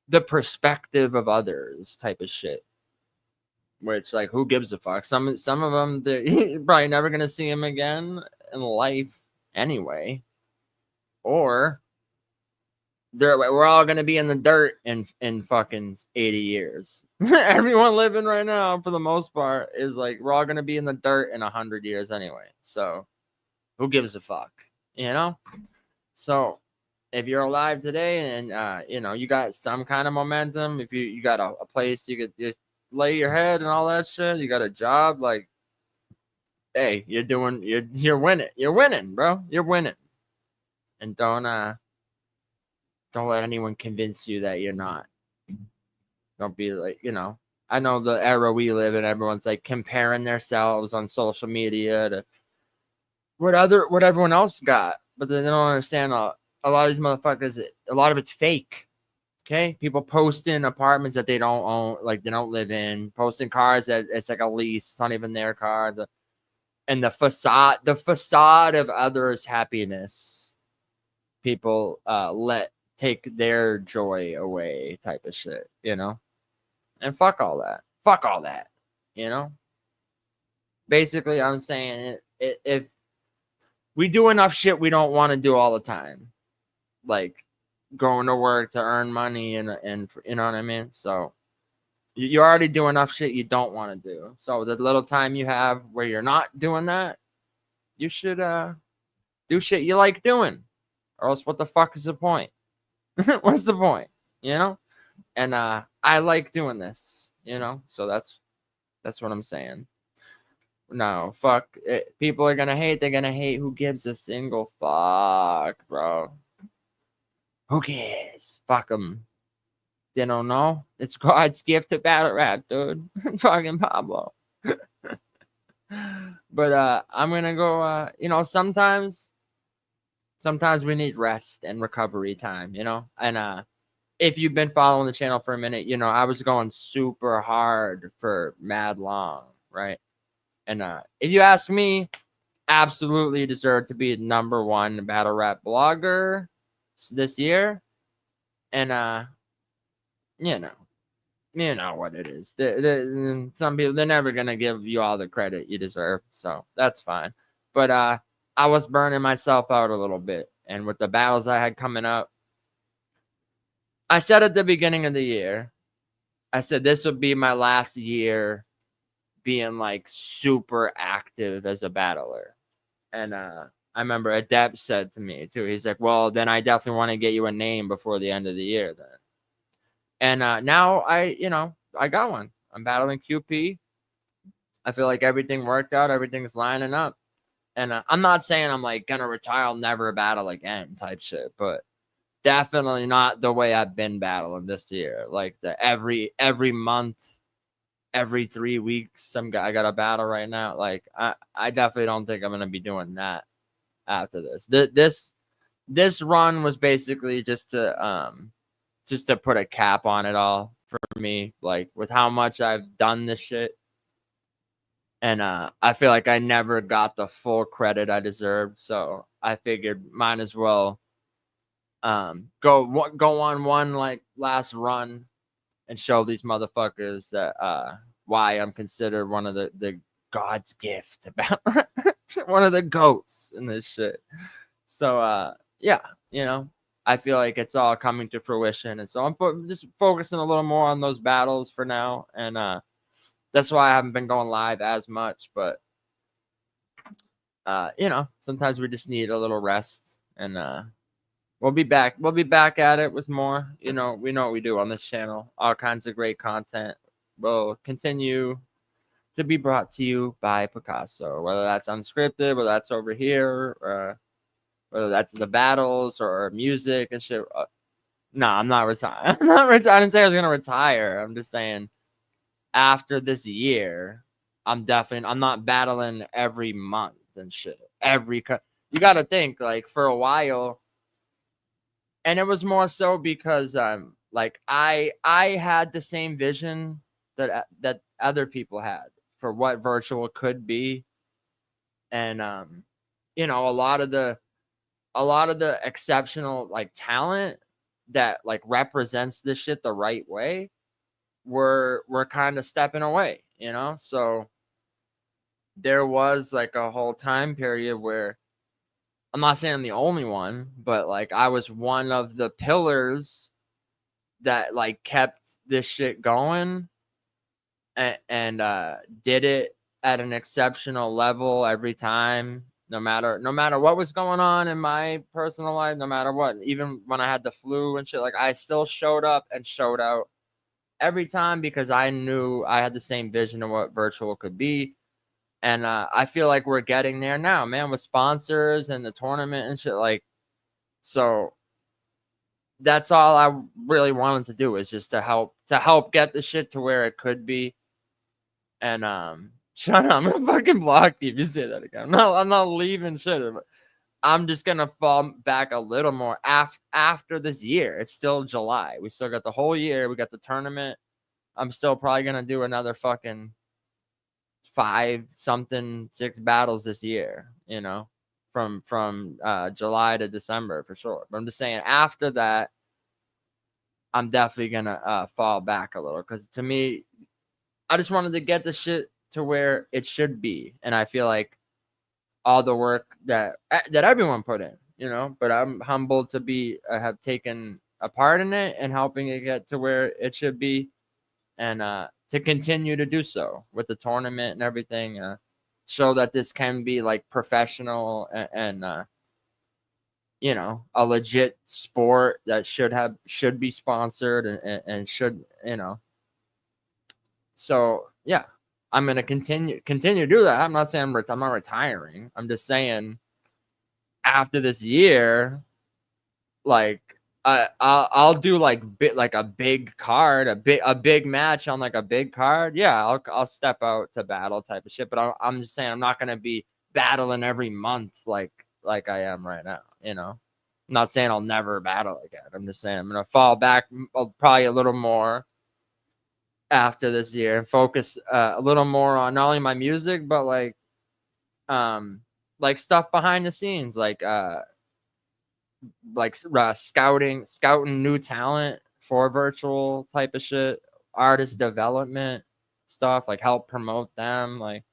E: the perspective of others, type of shit. Where it's like, who gives a fuck? Some of them, you're probably never gonna see them again in life anyway, or we're all gonna be in the dirt in fucking 80 years. Everyone living right now, for the most part, is like we're all gonna be in the dirt in 100 years anyway. So who gives a fuck, you know? So if you're alive today and you know you got some kind of momentum, if you got a place you could lay your head and all that shit, you got a job, like, hey, you're winning, bro. You're winning. And don't let anyone convince you that you're not. Don't be like, you know, I know the era we live in, everyone's like comparing themselves on social media to what everyone else got, but they don't understand a lot of these motherfuckers, a lot of it's fake. Okay, people posting apartments that they don't own, like they don't live in, posting cars that it's like a lease, it's not even their car. And the facade of others' happiness, people let take their joy away, type of shit, you know. And fuck all that, you know. Basically, I'm saying if we do enough shit we don't want to do all the time, like going to work to earn money and you know what I mean? So you already do enough shit you don't want to do. So the little time you have where you're not doing that, you should do shit you like doing. Or else what the fuck is the point? What's the point? You know? And I like doing this, you know? So that's what I'm saying. No, fuck it. People are gonna hate, they're gonna hate. Who gives a single fuck, bro? Who cares? Fuck them. They don't know. It's God's gift to Battlerap, dude. Fucking Pablo. But I'm gonna go. You know, sometimes we need rest and recovery time. You know, and if you've been following the channel for a minute, you know I was going super hard for mad long, right? And if you ask me, absolutely deserve to be #1 Battlerap blogger this year. And you know what it is. Some people, they're never gonna give you all the credit you deserve, so that's fine. But I was burning myself out a little bit, and with the battles I had coming up, I said at the beginning of the year, I said this would be my last year being like super active as a battler. And I remember Adept said to me too, he's like, well, then I definitely want to get you a name before the end of the year then. And now I got one. I'm battling QP. I feel like everything worked out, everything's lining up. And I'm not saying I'm like gonna retire, I'll never battle again type shit, but definitely not the way I've been battling this year. Like the every month, every 3 weeks, some guy I got a battle right now. Like I definitely don't think I'm gonna be doing that after this. This run was basically just to put a cap on it all for me, like with how much I've done this shit. And I feel like I never got the full credit I deserved, so I figured might as well go on one like last run and show these motherfuckers that why I'm considered one of the God's gift about one of the goats in this shit. So yeah, you know, I feel like it's all coming to fruition, and so I'm just focusing a little more on those battles for now, and that's why I haven't been going live as much. But you know, sometimes we just need a little rest, and we'll be back at it with more. You know, we know what we do on this channel. All kinds of great content will continue to be brought to you by Pickasso, whether that's unscripted, whether that's over here, or whether that's the battles or music and shit. No, I'm not retiring. I'm not retiring. I didn't say I was gonna retire. I'm just saying after this year, I'm not battling every month and shit. You gotta think, like, for a while, and it was more so because like I had the same vision that other people had for what virtual could be, and you know, a lot of the exceptional like talent that like represents this shit the right way were kind of stepping away, you know. So there was like a whole time period where I'm not saying I'm the only one, but like I was one of the pillars that like kept this shit going and did it at an exceptional level every time, no matter what was going on in my personal life, no matter what, even when I had the flu and shit, like I still showed up and showed out every time because I knew I had the same vision of what virtual could be. And I feel like we're getting there now, man, with sponsors and the tournament and shit. Like, so that's all I really wanted to do, is just to help get the shit to where it could be. And shut up, I'm gonna fucking block you if you say that again. I'm not leaving shit. I'm just gonna fall back a little more after this year. It's still July. We still got the whole year. We got the tournament. I'm still probably gonna do another fucking 6 battles this year, you know, from July to December for sure. But I'm just saying, after that, I'm definitely gonna fall back a little, because to me, I just wanted to get the shit to where it should be, and I feel like all the work that everyone put in, you know. But I'm humbled to have taken a part in it and helping it get to where it should be, and to continue to do so with the tournament and everything, show that this can be like professional and you know, a legit sport that should be sponsored and should, you know. So yeah, I'm gonna continue to do that. I'm not saying I'm not retiring. I'm just saying after this year, like I'll do like a big card, a big match on like a big card. Yeah, I'll step out to battle type of shit. But I'm just saying I'm not gonna be battling every month like I am right now. You know, I'm not saying I'll never battle again. I'm just saying I'm gonna fall back probably a little more after this year and focus a little more on not only my music but like stuff behind the scenes, like scouting new talent for virtual type of shit, artist development stuff, like help promote them, like,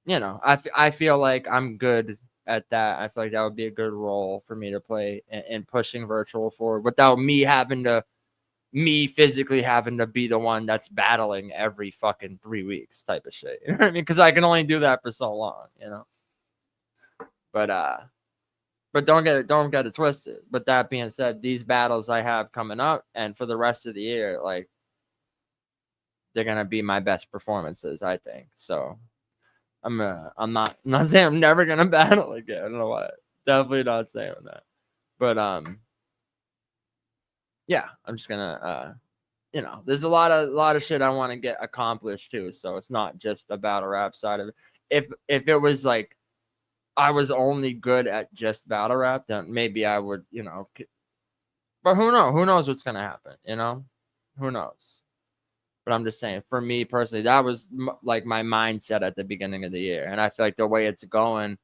E: you know. I feel like I'm good at that. I feel like that would be a good role for me to play in pushing virtual forward without me physically having to be the one that's battling every fucking 3 weeks type of shit. You know what I mean? Because I can only do that for so long, you know. But don't get it twisted. But that being said, these battles I have coming up and for the rest of the year, like, they're gonna be my best performances, I think. So I'm not saying I'm never gonna battle again. I don't know why. Definitely not saying that. But yeah, I'm just gonna you know, there's a lot of shit I want to get accomplished too. So it's not just the battle rap side of it. If it was like I was only good at just battle rap, then maybe I would, you know. But who knows? Who knows what's gonna happen? You know, who knows? But I'm just saying, for me personally, that was like my mindset at the beginning of the year, and I feel like the way it's going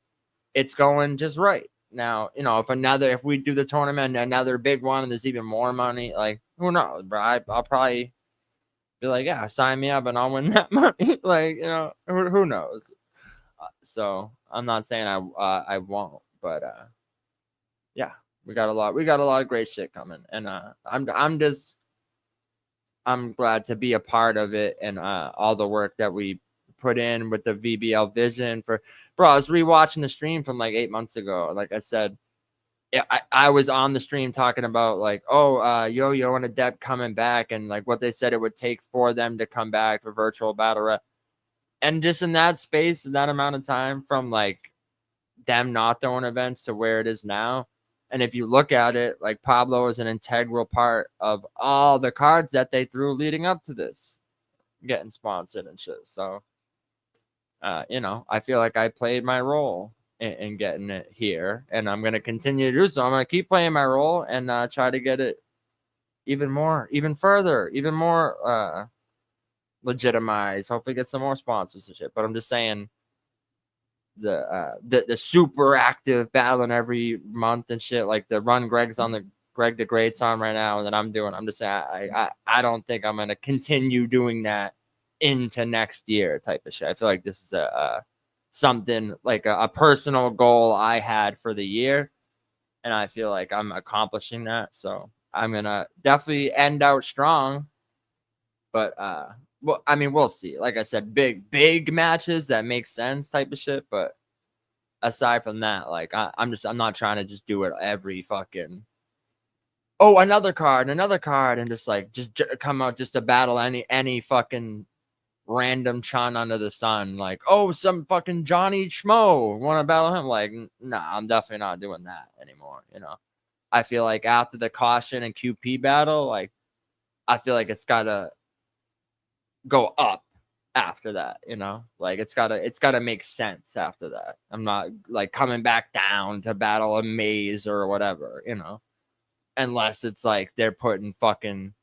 E: just right. Now, you know, if we do the tournament, another big one, and there's even more money, like, who knows, bro? I'll probably be like, yeah, sign me up and I'll win that money. Like, you know, who knows? So I'm not saying I won't, but yeah, we got a lot of great shit coming, and I'm glad to be a part of it, and all the work that we put in with the VBL vision for. Bro, I was rewatching the stream from like 8 months ago. Like I said, I was on the stream talking about like, Yo-Yo and Adept coming back, and like what they said it would take for them to come back for virtual battle rap. And just in that space, in that amount of time, from like them not throwing events to where it is now. And if you look at it, like, Pablo is an integral part of all the cards that they threw leading up to this getting sponsored and shit. So, you know, I feel like I played my role in getting it here, and I'm going to continue to do so. I'm going to keep playing my role and try to get it even more legitimized. Hopefully get some more sponsors and shit. But I'm just saying, the super active battling every month and shit, like the run Greg's on the Greg the Great's on right now, and that I'm doing. I'm just saying, I don't think I'm gonna continue doing that into next year type of shit. I feel like this is a something like a personal goal I had for the year, and I feel like I'm accomplishing that. So I'm gonna definitely end out strong. But well, I mean, we'll see. Like I said, big matches that make sense type of shit. But aside from that, like I'm not trying to just do it every fucking, oh, another card, and just like just come out just to battle any fucking random chun under the sun. Like, oh, some fucking Johnny Schmo want to battle him. Like, nah, I'm definitely not doing that anymore. You know, I feel like after the caution and QP battle, like I feel like it's gotta go up after that, you know, like it's gotta make sense after that. I'm not like coming back down to battle a maze or whatever, you know, unless it's like they're putting fucking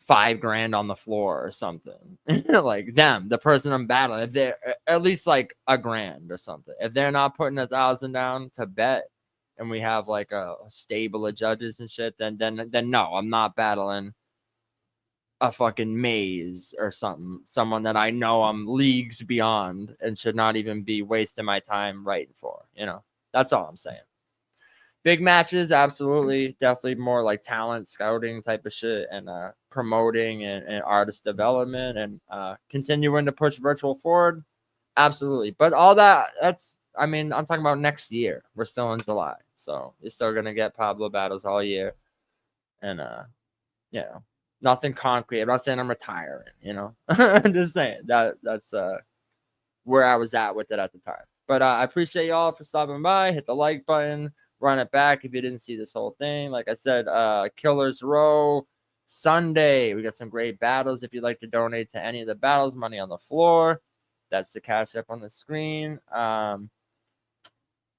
E: $5,000 on the floor or something. Like them, the person I'm battling, if they're at least like $1,000 or something, if they're not putting 1,000 down to bet, and we have like a stable of judges and shit, then no, I'm not battling a fucking maze or something, someone that I know I'm leagues beyond and should not even be wasting my time writing for, you know. That's all I'm saying. Big matches, absolutely, definitely more like talent scouting type of shit, and promoting and artist development, and continuing to push virtual forward, absolutely. But all that's, I mean, I'm talking about next year. We're still in July, so you're still gonna get Pablo battles all year, and you know, nothing concrete. I'm not saying I'm retiring, you know. I'm just saying that's where I was at with it at the time. But I appreciate y'all for stopping by. Hit the like button, run it back if you didn't see this whole thing. Like I said, Killers Row Sunday. We got some great battles. If you'd like to donate to any of the battles, money on the floor. That's the Cash App on the screen.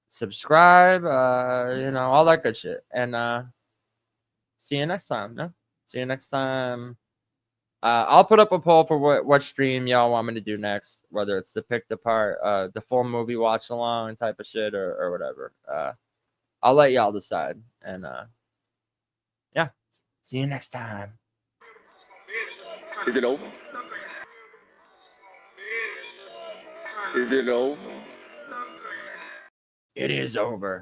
E: Subscribe, you know, all that good shit. And see you next time. No? See you next time. I'll put up a poll for what stream y'all want me to do next, whether it's the pick the part, the full movie watch along type of shit, or whatever. I'll let y'all decide. And yeah, see you next time.
Q: Is it over? Is it over?
E: It is over.